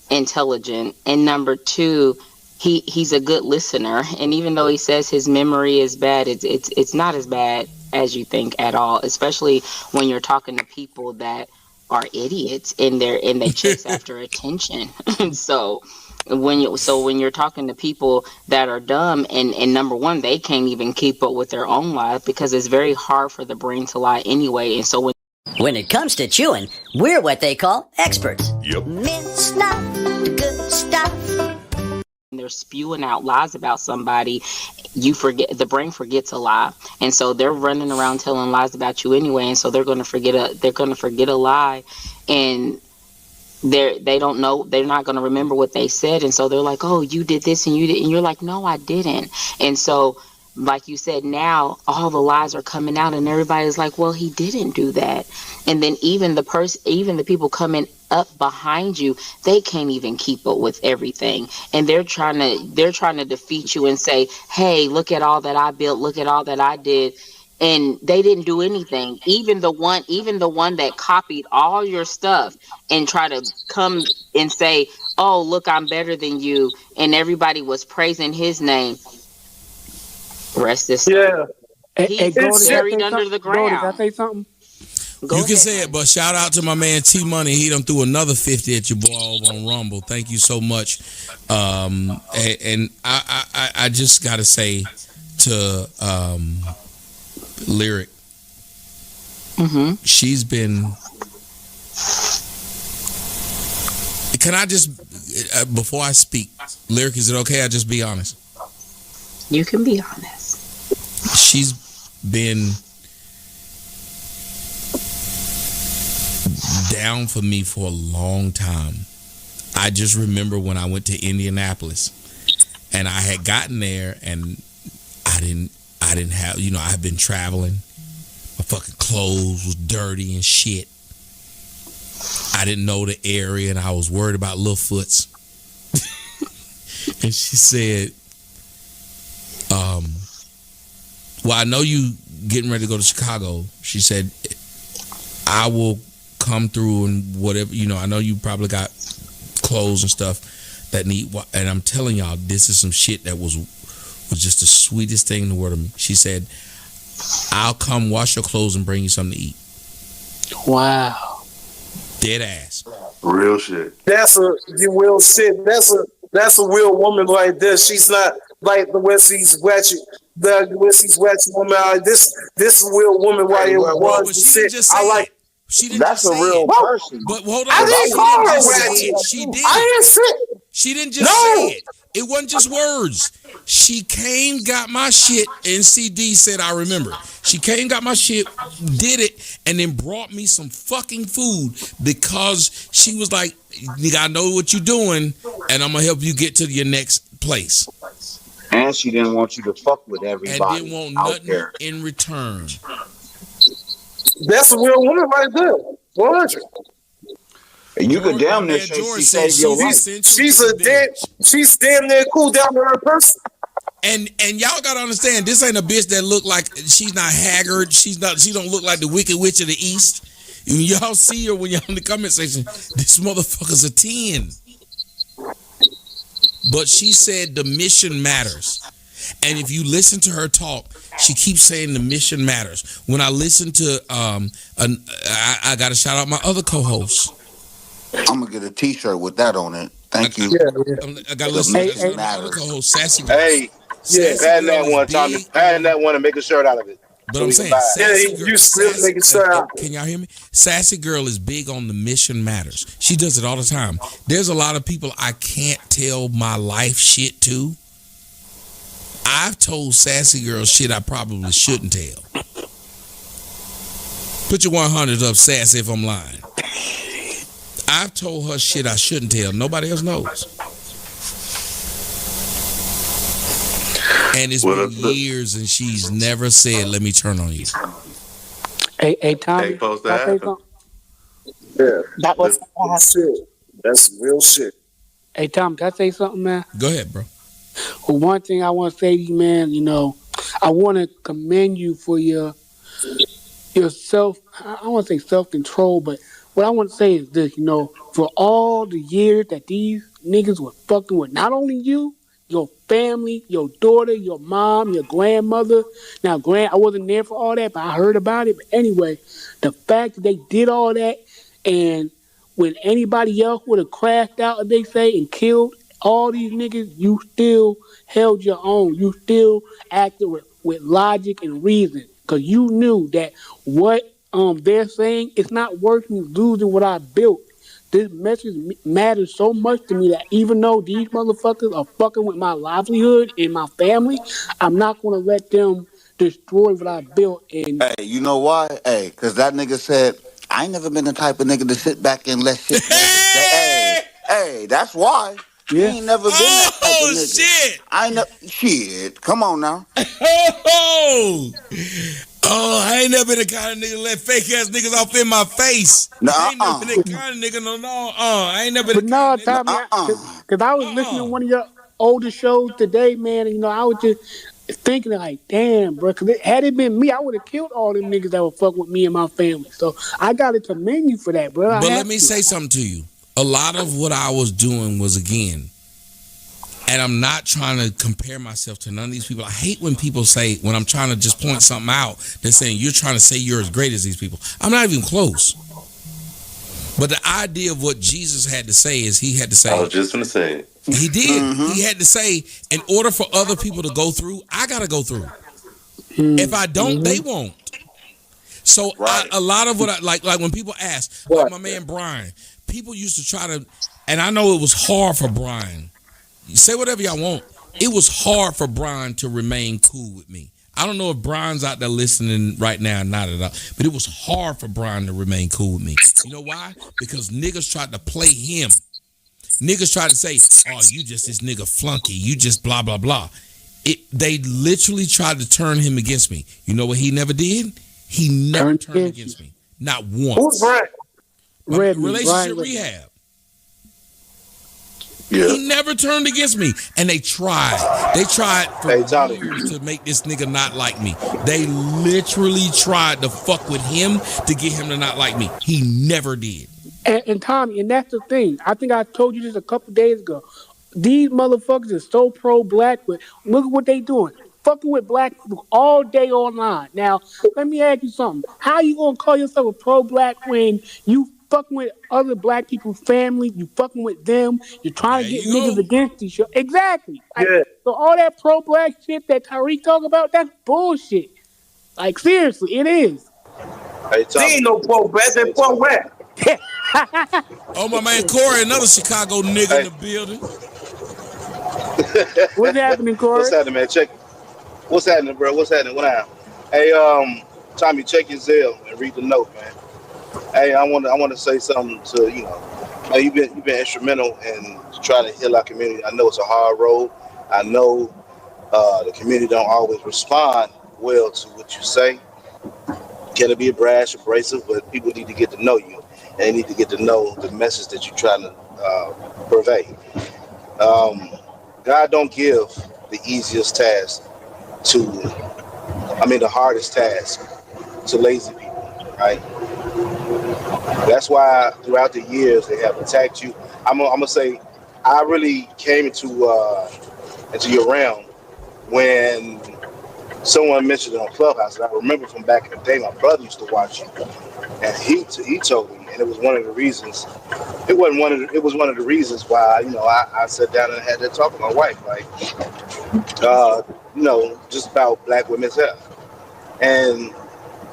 intelligent, and number two, he's a good listener. And even though he says his memory is bad, it's not as bad as you think at all, especially when you're talking to people that are idiots and they chase after attention. So when you're talking to people that are dumb and number one, they can't even keep up with their own life because it's very hard for the brain to lie anyway. And so when it comes to chewing, we're what they call experts. Yep. Mint stuff, the good stuff. They're spewing out lies about somebody, the brain forgets a lie, and so they're running around telling lies about you anyway, and so they're going to forget a lie, and they don't know, they're not going to remember what they said, and so they're like, oh, you did this and you did, and you're like, no, I didn't. And so like you said, now all the lies are coming out and everybody's like, well, he didn't do that. And then even the people coming up behind you, they can't even keep up with everything. And they're trying to defeat you and say, hey, look at all that I built, look at all that I did. And they didn't do anything. Even the one that copied all your stuff and try to come and say, oh, look, I'm better than you. And everybody was praising his name. Rest this. Yeah. He's buried under the ground. Can I say something? You can say it, but shout out to my man T Money. He done threw another 50 at your boy over on Rumble. Thank you so much. And I just gotta say to Lyric, she's been. Can I just before I speak, Lyric? Is it okay? I just be honest. You can be honest. She's been down for me for a long time. I just remember when I went to Indianapolis and I had gotten there and I didn't have, I had been traveling. My fucking clothes was dirty and shit. I didn't know the area and I was worried about Littlefoot's. And she said, well, I know you getting ready to go to Chicago. She said, I will come through and whatever, I know you probably got clothes and stuff that need, and I'm telling y'all, this is some shit that was just the sweetest thing in the world to me. She said, I'll come wash your clothes and bring you something to eat. Wow. Dead ass. Real shit. That's a real shit. That's a real woman like this. She's not like the Wesley's Ratchet. The Wesley's Ratchet woman. This is a real woman. Why it was shit. I like. She didn't That's just a say real it. person. But hold on. I didn't call her ratchet. She did. I didn't say. She didn't just say it. It wasn't just words. She came, got my shit, and CD said, I remember. She came, got my shit, did it, and then brought me some fucking food because she was like, nigga, I know what you're doing, and I'm going to help you get to your next place. And she didn't want you to fuck with everybody. And didn't want nothing in return. That's a real woman right there. 100. You could damn near say she saved your life. She's damn near cool down to her person. And y'all gotta understand, this ain't a bitch that look like, she's not haggard. She don't look like the Wicked Witch of the East. And y'all see her when y'all in the comment section. This motherfucker's a 10. But she said the mission matters. And if you listen to her talk, she keeps saying the mission matters. When I listen to, I got to shout out my other co-hosts. I'm going to get a t-shirt with that on it. Thank you. I got to listen to my other co-host, Sassy Girl. Hey, patting that one, Tommy. Patting that one and make a shirt out of it. But so I'm saying, Sassy Girl, can y'all hear me? Sassy Girl is big on the mission matters. She does it all the time. There's a lot of people I can't tell my life shit to. I've told Sassy Girl shit I probably shouldn't tell. Put your 100 up, Sassy, if I'm lying. I've told her shit I shouldn't tell. Nobody else knows. And it's been years and she's never said, let me turn on you. Hey, Tommy. Hey, post that. Yeah. That was shit. That's real shit. Hey, Tom, can I say something, man? Go ahead, bro. Well, one thing I want to say to you, man, I want to commend you for your self, I want to say self-control, but what I want to say is this, for all the years that these niggas were fucking with not only you, your family, your daughter, your mom, your grandmother. Now, I wasn't there for all that, but I heard about it. But anyway, the fact that they did all that, and when anybody else would have crashed out, as they say, and killed all these niggas, you still held your own. You still acted with logic and reason, because you knew that what they're saying, it's not worth me losing what I built. This message matters so much to me that even though these motherfuckers are fucking with my livelihood and my family, I'm not going to let them destroy what I built. And hey, you know why? Hey, because that nigga said, I ain't never been the type of nigga to sit back and let shit hey, that's why. Yeah. He ain't never been that type of nigga. Shit. Shit. Come on now. I ain't never been the kind of nigga to let fake ass niggas off in my face. I ain't never been the kind of nigga, I ain't never been the kind of nigga. Tommy, because I was listening to one of your older shows today, man, and I was just thinking like, damn, bro, because had it been me, I would have killed all them niggas that would fuck with me and my family. So I got to commend you for that, bro. But let me say something to you. A lot of what I was doing was, again, and I'm not trying to compare myself to none of these people. I hate when people say, when I'm trying to just point something out, they're saying, you're trying to say you're as great as these people. I'm not even close. But the idea of what Jesus had to say is he had to say. I was just going to say it. He did. Mm-hmm. He had to say, in order for other people to go through, I got to go through. If I don't, they won't. So a lot of what I like when people ask, like my man Brian, people used to try to, and I know it was hard for Brian. You say whatever y'all want. It was hard for Brian to remain cool with me. I don't know if Brian's out there listening right now, not at all. But it was hard for Brian to remain cool with me. You know why? Because niggas tried to play him. Niggas tried to say, oh, you just this nigga flunky. You just blah, blah, blah. They literally tried to turn him against me. You know what he never did? He never turned against me. Not once. Who's Brian? Relationship rehab. Yeah. He never turned against me. And they tried. They tried for years to make this nigga not like me. They literally tried to fuck with him to get him to not like me. He never did. And Tommy, and that's the thing. I think I told you this a couple days ago. These motherfuckers are so pro-black, but look at what they doing. Fucking with black people all day online. Now, let me ask you something. How you gonna call yourself a pro-black when you fucking with other black people's family, you fucking with them, you're trying to get niggas against each other? Exactly. Like, so all that pro-black shit that Tariq talk about, that's bullshit. Like, seriously, it is. Hey, they ain't no pro-black, they're pro-black. Oh, my man Corey, another Chicago nigga in the building. What's happening, Corey? What's happening, man? What's happening, bro? What's happening? What happened? Hey, Tommy, check your Zelle and read the note, man. Hey, I want to say something to you've been instrumental in trying to heal our community. I know it's a hard road. I know the community don't always respond well to what you say. Can it be brash, abrasive? But people need to get to know you, and they need to get to know the message that you're trying to purvey. God don't give the easiest task the hardest task to lazy people, right? That's why throughout the years they have attacked you. I'm gonna say, I really came into your realm when someone mentioned it on Clubhouse, and I remember from back in the day, my brother used to watch you, And he told me, and it was one of the reasons. It wasn't one of the, it was one of the reasons why I sat down and had that talk with my wife, like just about black women's health, and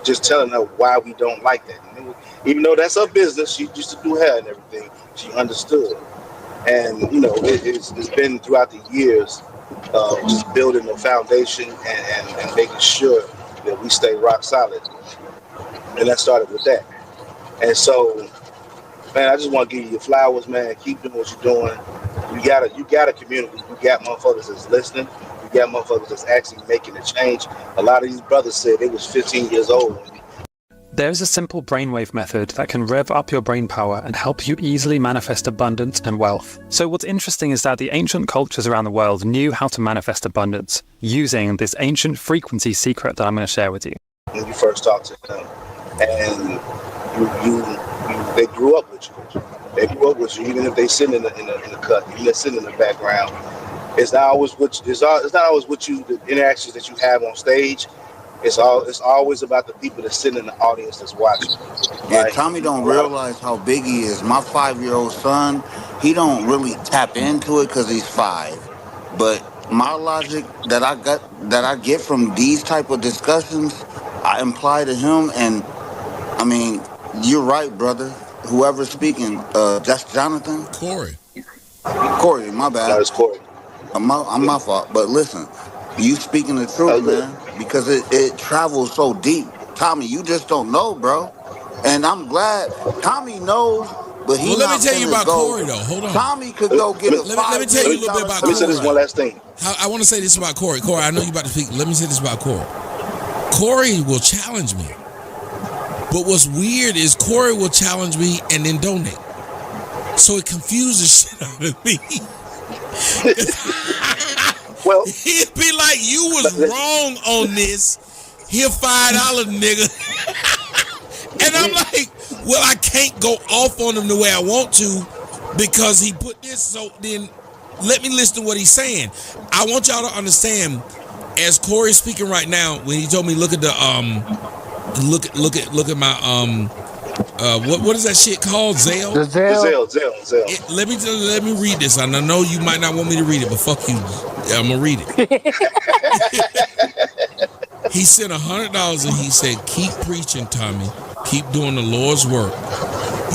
just telling her why we don't like that. And even though that's her business, she used to do hair and everything. She understood, and it's been throughout the years, just building the foundation and making sure that we stay rock solid. And that started with that. And so, man, I just want to give you your flowers, man. Keep doing what you're doing. You got a community. You got motherfuckers that's listening. You got motherfuckers that's actually making a change. A lot of these brothers said they was 15 years old. There's a simple brainwave method that can rev up your brain power and help you easily manifest abundance and wealth. So what's interesting is that the ancient cultures around the world knew how to manifest abundance using this ancient frequency secret that I'm going to share with you. When you first talk to them, and they grew up with you. They grew up with you, even if they sit in the cut, even if they sit in the background. It's not always it's not always what you, the interactions that you have on stage. It's always about the people that sit in the audience that's watching. Yeah, Right? Tommy don't realize how big he is. My 5-year-old son, he don't really tap into it because he's 5. But my logic that I get from these type of discussions, I imply to him, and I mean, you're right, brother. Whoever's speaking, that's Jonathan. Corey, my bad. No, it's Corey. I'm my fault. But listen, you speaking the truth, man, because it travels so deep. Tommy, you just don't know, bro. And I'm glad Tommy knows, but he let me not tell you finna about go. Corey, though. Hold on. Tommy could go get a Let me tell you a little bit about Corey. Let me say this one last thing. I want to say this about Corey. Corey, I know you about to speak. Let me say this about Corey. Corey will challenge me. But what's weird is Corey will challenge me and then donate. So it confuses shit out of me. Well, he'd be like, "You was wrong on this. Here, $5, nigga." And I'm like, "Well, I can't go off on him the way I want to because he put this. So then, let me listen to what he's saying. I want y'all to understand, as Corey's speaking right now, when he told me look at the look at my what is that shit called? Zelle? The Zelle. Let me read this. I know you might not want me to read it, but fuck you. I'm gonna read it. He sent $100 and he said, "Keep preaching, Tommy. Keep doing the Lord's work.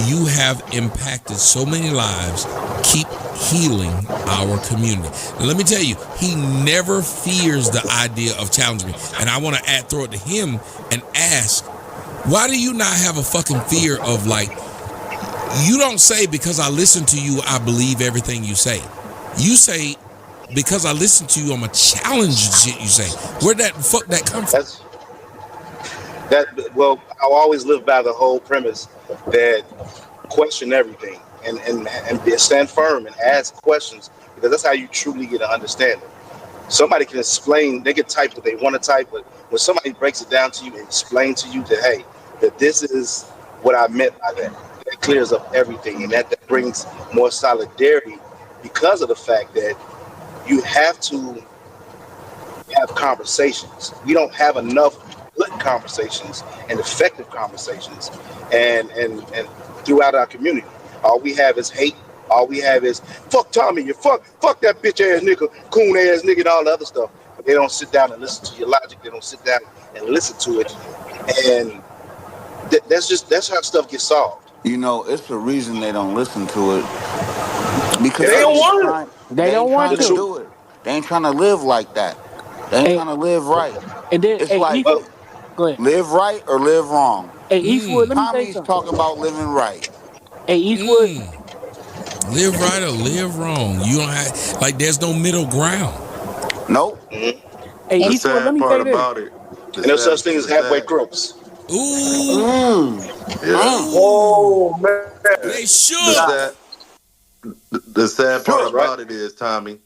You have impacted so many lives. Keep healing our community." And let me tell you, he never fears the idea of challenging me. And I want to throw it to him and ask, why do you not have a fucking fear of, like, you don't say, because I listen to you, I believe everything you say. You say, because I listen to you, I'm a challenge the shit you say. Where'd that fuck that come from? Well, I'll always live by the whole premise that question everything and stand firm and ask questions, because that's how you truly get an understanding. Somebody can explain, they can type what they want to type, but when somebody breaks it down to you and explain to you that, hey, that this is what I meant by that, it clears up everything, and that brings more solidarity, because of the fact that you have to have conversations. We don't have enough good conversations and effective conversations and throughout our community. All we have is hate. All we have is fuck Tommy, you fuck that bitch ass nigga, coon ass nigga, and all the other stuff. But they don't sit down and listen to your logic. They don't sit down and listen to it. And that's how stuff gets solved. You know, it's the reason they don't listen to it. Because they don't want it. They don't want to do it. They ain't trying to live like that. They ain't trying to live right. And then, it's like, go ahead. Live right or live wrong. Hey, Eastwood, let me say Tommy's talking about living right. Hey, Eastwood. Live right or live wrong. You don't have, like, there's no middle ground. Nope. Hey, Eastwood, let me say this. About it. And there's such thing as halfway crooks. Ooh. Yeah. Oh, man. They should. The sad part about it is, Tommy,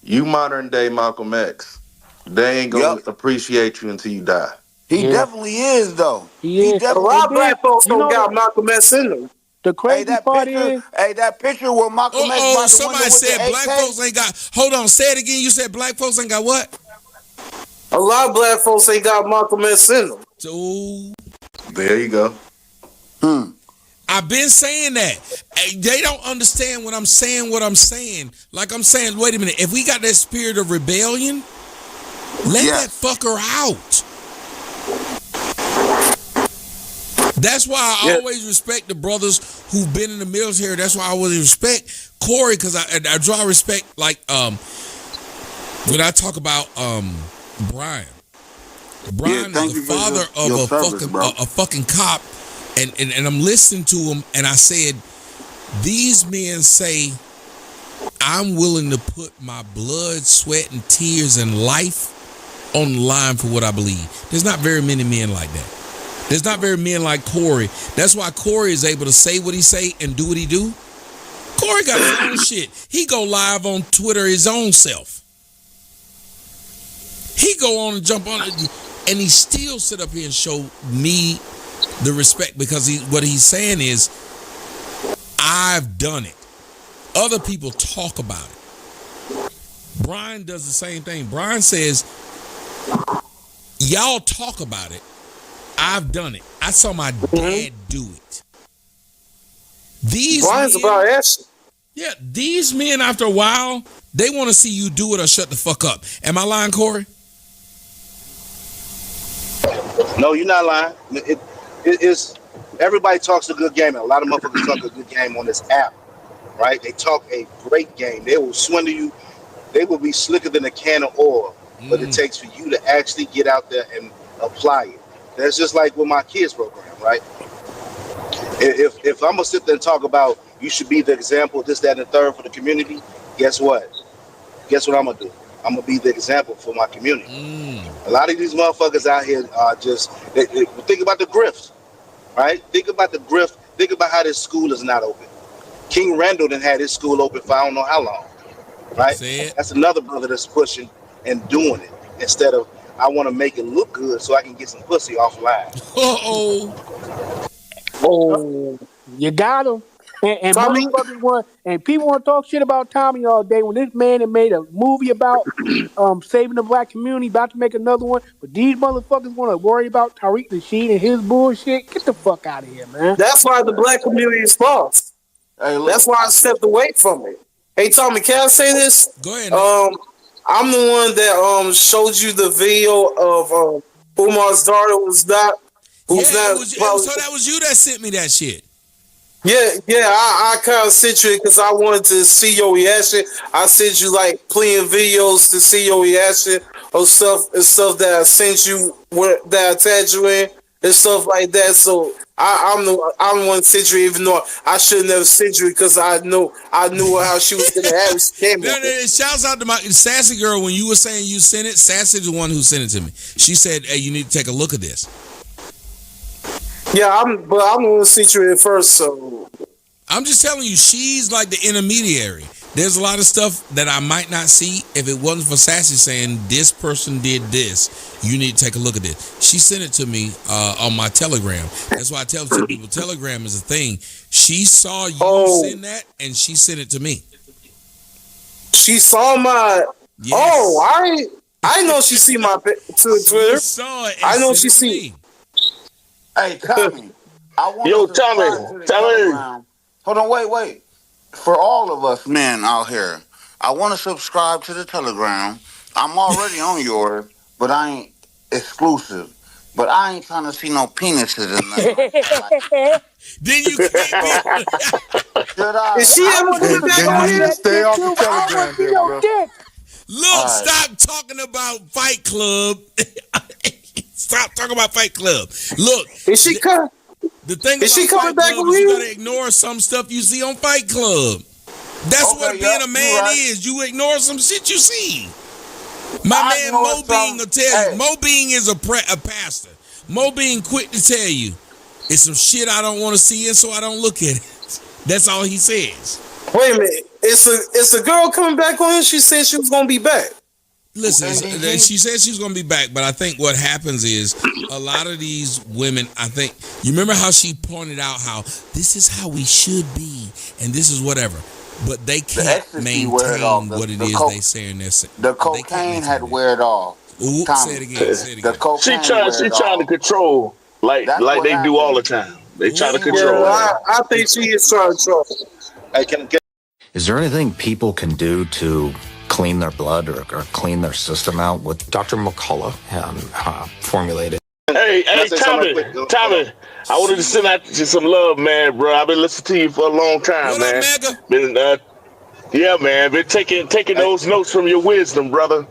you modern day Malcolm X, they ain't gonna appreciate you until you die. He definitely is, though. He is. A lot of black folks don't got Malcolm X in them. The crazy part is, that picture with Malcolm X by the somebody window said with black AK? folks ain't got. Hold on, say it again. You said black folks ain't got what? A lot of black folks ain't got Malcolm X in them. So there you go. I've been saying that. They don't understand what I'm saying. Like I'm saying, wait a minute. If we got that spirit of rebellion, let that fucker out. That's why I always respect the brothers who've been in the military. That's why I always respect Corey, because I draw respect. Like when I talk about Brian is the father of a fucking cop, and I'm listening to him, and I said, these men say, I'm willing to put my blood, sweat, and tears and life on the line for what I believe. There's not very many men like that. There's not very many men like Corey. That's why Corey is able to say what he say and do what he do. Corey got his own shit. He go live on Twitter his own self. He go on and jump on it, and he still sit up here and show me the respect, because what he's saying is, I've done it. Other people talk about it. Brian does the same thing. Brian says, y'all talk about it. I've done it. I saw my dad do it. Brian's about action. Yeah, these men, after a while, they want to see you do it or shut the fuck up. Am I lying, Corey? No, you're not lying. It's everybody talks a good game, and a lot of motherfuckers talk a good game on this app, right? They talk a great game. They will swindle you. They will be slicker than a can of oil, but it takes for you to actually get out there and apply it. That's just like with my kids program, right? If I'm gonna sit there and talk about you should be the example, this, that, and the third for the community, guess what? Guess what I'm gonna do? I'm gonna be the example for my community. A lot of these motherfuckers out here are just they think about the grift, right? Think about the grift. Think about how this school is not open. King Randall done had his school open for I don't know how long, right? That's another brother that's pushing and doing it instead of I want to make it look good so I can get some pussy offline. Oh, you got him. And motherfuckers and people want to talk shit about Tommy all day when this man had made a movie about saving the black community, about to make another one, but these motherfuckers want to worry about Tariq Nasheed and his bullshit. Get the fuck out of here, man. That's why the black community is lost. That's why I stepped away from it. Hey, Tommy, can I say this? Go ahead. I'm the one that showed you the video of Umar's daughter so that was you that sent me that shit. I kind of sent you it because I wanted to see your reaction. I sent you like playing videos to see your reaction of stuff that I sent you, that I tagged you in and stuff like that. So I'm the one sent you, even though I should have never sent you because I knew how she was gonna have it. Shouts out to my Sassy girl. When you were saying you sent it, Sassy's the one who sent it to me. She said, "Hey, you need to take a look at this." Yeah, I'm the one sent you it first. So I'm just telling you, she's like the intermediary. There's a lot of stuff that I might not see if it wasn't for Sassy saying this person did this. You need to take a look at this. She sent it to me on my Telegram. That's why I tell people Telegram is a thing. She saw you send that, and she sent it to me. She saw my. Yes. Oh, I know she see my Twitter. She saw it. I know she see. Hey, Tommy. Tommy. Hold on, wait. For all of us men out here, I want to subscribe to the Telegram. I'm already on yours, but I ain't exclusive. But I ain't trying to see no penises in there. Then you can't be. Is she ever coming back on here? Stay off the Telegram, there, bro. Look, stop talking about Fight Club. Stop talking about Fight Club. Look, is she coming? The thing is about she coming Fight back Club with is you? You gotta ignore some stuff you see on Fight Club. That's what being a man is. You ignore some shit you see. My man Mo Bean will tell you. Mo Bean is a pastor. Mo Bean quick to tell you, it's some shit I don't want to see, and so I don't look at it. That's all he says. Wait a minute. It's a girl coming back on here. She said she was gonna be back. Listen, she said she's going to be back, but I think what happens is a lot of these women, I think, you remember how she pointed out how this is how we should be and this is whatever, but they can't maintain what it is they say in their. The cocaine had weared off. Say it again. She trying to control like they do all the time. They try to control her. I think she is trying to control. Hey, can Is there anything people can do to clean their blood or clean their system out? With Dr. McCullough formulated. Hey, Tommy, I wanted to send out you some love, man, bro. I've been listening to you for a long time, man. Been taking those notes from your wisdom, brother.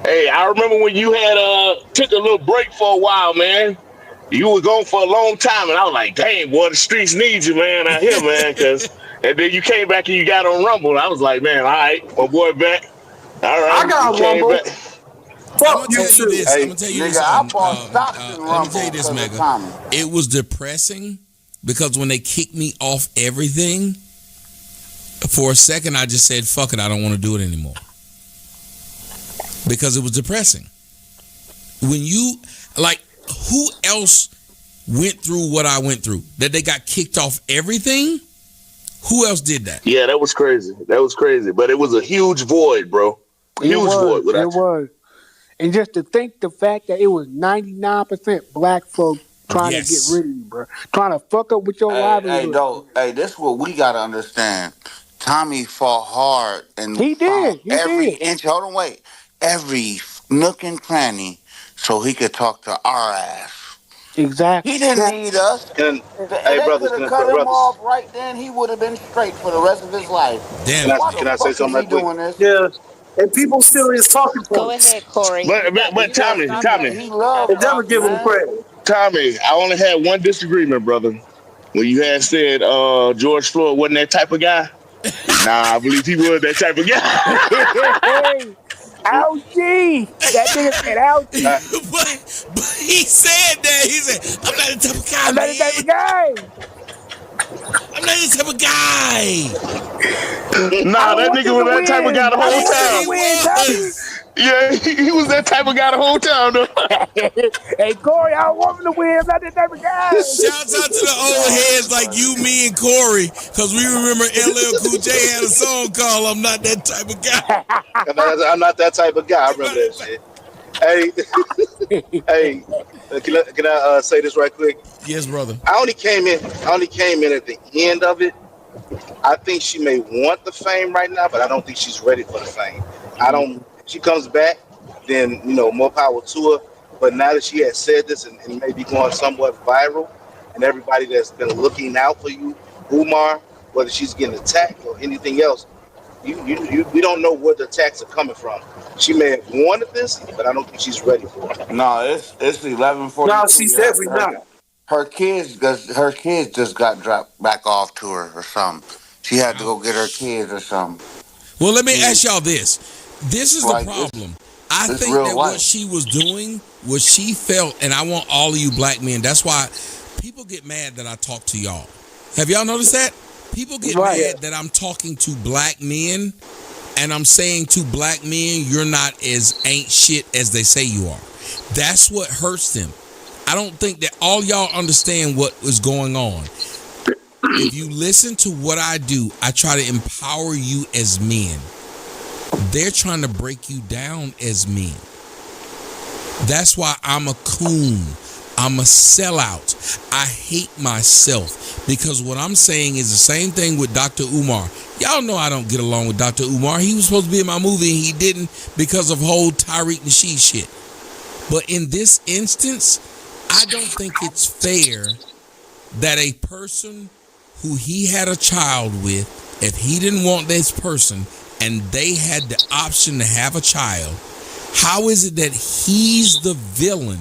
Hey, I remember when you had took a little break for a while, man. You were gone for a long time, and I was like, dang, boy, the streets need you, man, out here, man. And then you came back and you got on Rumble, and I was like, man, all right, my boy back. All right, I got Rumble. Back. I'm gonna tell you this. I'm gonna tell you this. I bought stocks in Rumble. Let me tell you this, Mega. It was depressing because when they kicked me off everything, for a second I just said, "Fuck it, I don't want to do it anymore," because it was depressing. When you who else went through what I went through? That they got kicked off everything? Who else did that? Yeah, that was crazy. But it was a huge void, bro. Huge void. It was. And just to think the fact that it was 99% black folk trying to get rid of you, bro. Trying to fuck up with your livelihood. Hey, this is what we got to understand. Tommy fought hard and he did. Every inch. Hold on, wait. Every nook and cranny so he could talk to our ass. Exactly. He didn't need us. Hey, brothers, could have cut him off right then. He would have been straight for the rest of his life. Damn. Can I say something right quick? Yeah. And people still is talking points. Go ahead, Corey. But Tommy, he loved never give him credit. Tommy, I only had one disagreement, brother. When you had said George Floyd wasn't that type of guy. Nah, I believe he was that type of guy. Hey, LG. That nigga said LG. But he said that. He said, I'm not the type of guy. I'm not the type of guy. I'm not the type of guy. Nah, that nigga was that type of guy the whole time. Yeah, he was that type of guy the whole time, though. Hey, Corey, I don't want him to win. I'm not that type of guy. Shouts out to the old heads like you, me, and Corey, because we remember LL Cool J had a song called I'm Not That Type of Guy. I'm not that type of guy. I remember that shit. Hey, can I say this right quick? Yes, brother. I only came in at the end of it. I think she may want the fame right now, but I don't think she's ready for the fame. If she comes back, then more power to her. But now that she has said this and may be going somewhat viral, and everybody that's been looking out for you, Umar, whether she's getting attacked or anything else, we don't know where the attacks are coming from. She may have wanted this, but I don't think she's ready for it. No, it's 11:40. No, she's definitely not. Her kids just got dropped back off to her or something. She had to go get her kids or something. Well, let me ask y'all this. This is the problem. I think that what she was doing was she felt, and I want all of you black men, that's why people get mad that I talk to y'all. Have y'all noticed that? People get mad that I'm talking to black men and I'm saying to black men, you're not as ain't shit as they say you are. That's what hurts them. I don't think that all y'all understand what is going on. If you listen to what I do, I try to empower you as men. They're trying to break you down as men. That's why I'm a coon. I'm a sellout. I hate myself because what I'm saying is the same thing with Dr. Umar. Y'all know I don't get along with Dr. Umar. He was supposed to be in my movie and he didn't because of whole Tariq Nasheed shit. But in this instance, I don't think it's fair that a person who he had a child with, if he didn't want this person and they had the option to have a child, how is it that he's the villain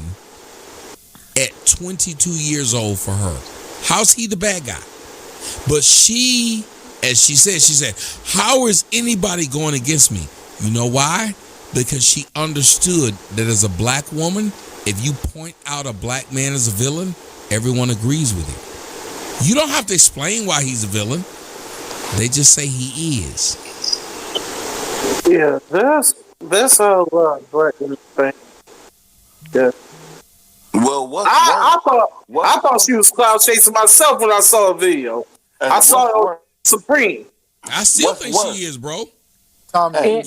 at 22 years old for her? How's he the bad guy? But she, as she said, how is anybody going against me? You know why? Because she understood that as a black woman, if you point out a black man as a villain, everyone agrees with you. You don't have to explain why he's a villain. They just say he is. Yeah, that's a lot black thing. Yeah. Well, I thought she was cloud chasing myself when I saw a video. I saw it on Supreme. I still think she is, bro. Tommy,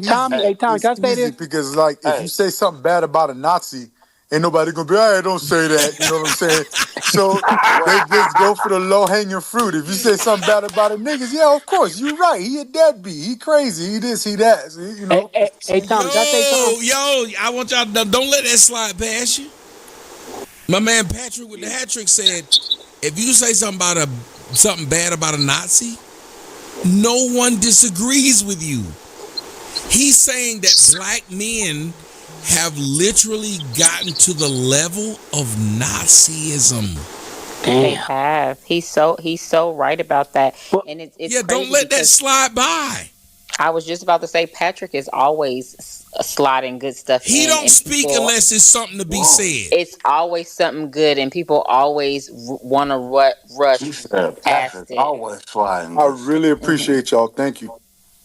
Tommy, can I say this? Because if you say something bad about a Nazi ain't nobody gonna be, all right, don't say that. You know what I'm saying? So they just go for the low-hanging fruit. If you say something bad about the niggas, yeah, of course, you're right. He a deadbeat. He crazy. He this, he that. See, you know? Hey, Tommy, can I say something? I want y'all to don't let that slide past you. My man Patrick with the hat trick said, if you say something bad about a Nazi, no one disagrees with you. He's saying that black men have literally gotten to the level of Nazism. They have. He's so right about that. And it's crazy. Don't let that slide by. I was just about to say Patrick is always sliding good stuff. He don't speak unless it's something to be said. It's always something good, and people always want to rush past it. Always sliding. I really appreciate y'all. Thank you.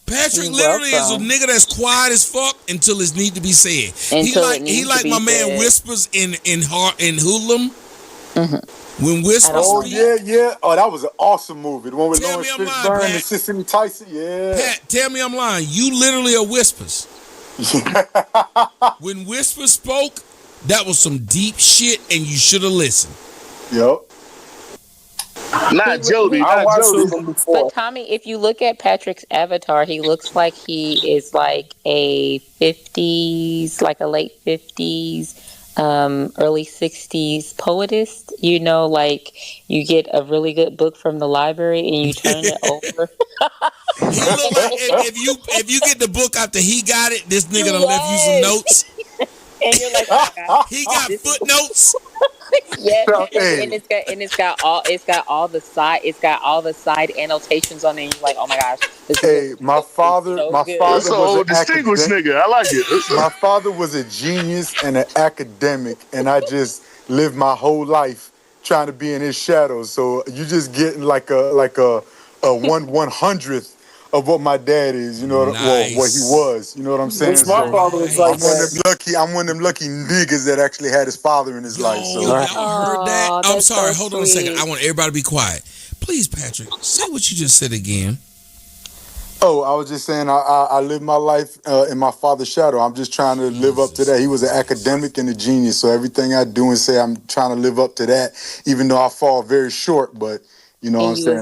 Patrick literally is a nigga that's quiet as fuck until it need to be said. He like my man Whispers in Hoodlum. Mm-hmm. When Whispers yeah. Oh, that was an awesome movie. The one with Lawrence Fishburne and Cicely Tyson. Yeah. Pat, tell me I'm lying. You literally are Whispers. When Whispers spoke, that was some deep shit, and you should have listened. Yep. Not Jody. But Tommy, if you look at Patrick's avatar, he looks like he is like a 50s, like a late 50s, early 60s poetess. You know, like you get a really good book from the library and you turn it over. He look like if you get the book after he got it, this nigga done left you some notes. And you're like, oh my God, he got footnotes. Yes, and it's got all the side annotations on it. And you're like, oh my gosh, my father That's was a distinguished nigga. I like it. My father was a genius and an academic, and I just lived my whole life trying to be in his shadows. So you just getting like a 1/100th of what my dad is, you know, what he was, you know what I'm saying? My father was like I'm one of them lucky niggas that actually had his father in his life. So y'all heard that? I'm sorry, hold on a second. I want everybody to be quiet. Please, Patrick, say what you just said again. Oh, I was just saying I live my life in my father's shadow. I'm just trying to live up to that. He was an academic and a genius, so everything I do and say, I'm trying to live up to that, even though I fall very short, but you know what I'm saying?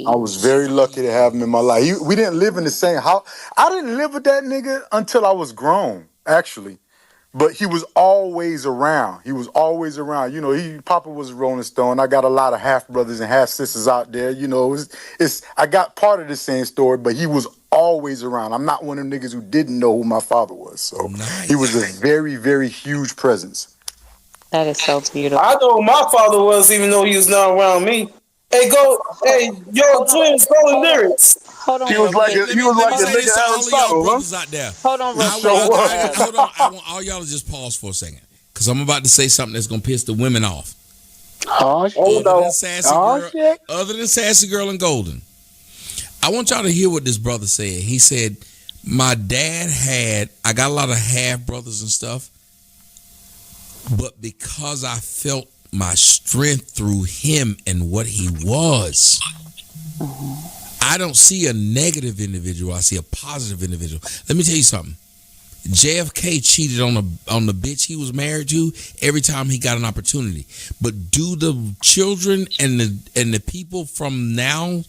I was very lucky to have him in my life. We didn't live in the same house. I didn't live with that nigga until I was grown, actually. But he was always around. You know, Papa was a Rolling Stone. I got a lot of half brothers and half sisters out there. You know, I got part of the same story, but he was always around. I'm not one of them niggas who didn't know who my father was. So He was a very, very huge presence. That is so beautiful. I know who my father was, even though he was not around me. Hey, twins, go in lyrics. Hold on. He was like a nigga Aristotle, out there. Hold on, hold on. I want all y'all to just pause for a second, because I'm about to say something that's gonna piss the women off. Oh shit! Other than Sassy Girl and Golden, I want y'all to hear what this brother said. He said, "My dad I got a lot of half brothers and stuff, but because I felt my strength through him and what he was." I don't see a negative individual. I see a positive individual. Let me tell you something. JFK cheated on the bitch he was married to every time he got an opportunity. But do the children and the people from now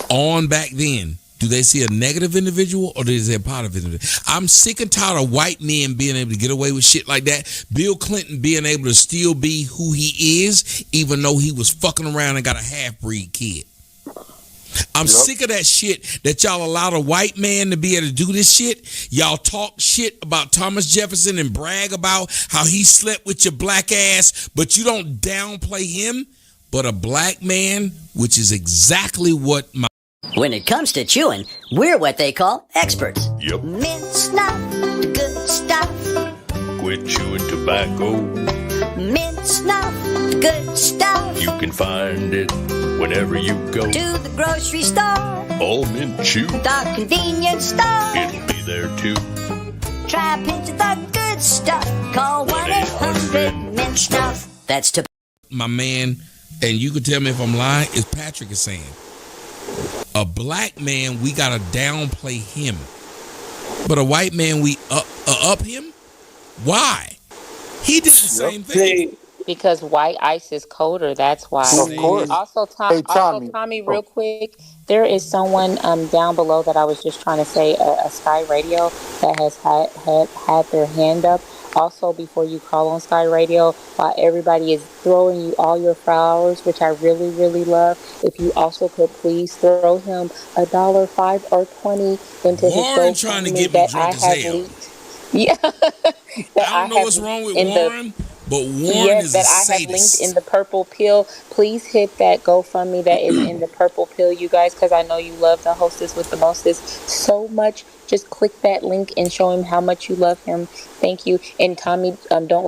on back then, do they see a negative individual or do they see a positive individual? I'm sick and tired of white men being able to get away with shit like that. Bill Clinton being able to still be who he is, even though he was fucking around and got a half-breed kid. I'm sick of that shit that y'all allow a white man to be able to do this shit. Y'all talk shit about Thomas Jefferson and brag about how he slept with your black ass, but you don't downplay him. But a black man, which is exactly what my... When it comes to chewing, we're what they call experts. Yep. Mint snuff, good stuff. Quit chewing tobacco. Mint snuff, good stuff. You can find it whenever you go to the grocery store. All mint chew. The convenience store. It'll be there too. Try a pinch of the good stuff. Call 1-800-MINT-SNUFF. That's to my man, and you can tell me if I'm lying, is Patrick is saying. A black man, we gotta downplay him. But a white man, we up him? Why? He did the same thing. Because white ice is colder. That's why. Of course. Also, Hey, Tommy. Tommy, Oh, real quick, there is someone down below that I was just trying to say, a Sky Radio that has had their hand up. Also, before you call on Sky Radio, while everybody is throwing you all your flowers, which I really, really love, if you also could please throw him $1, $5, or $20 into his Warren trying to GoFundMe get me that drunk I as have hell. leaked. Yeah, that I don't know what's wrong with in the Warren, but Warren yes, is a that I have linked in sadist. the purple pill. Please hit that GoFundMe that is in the purple pill, you guys, because I know you love the hostess with the mostest so much. Just click that link and show him how much you love him. Thank you. And Tommy, don't let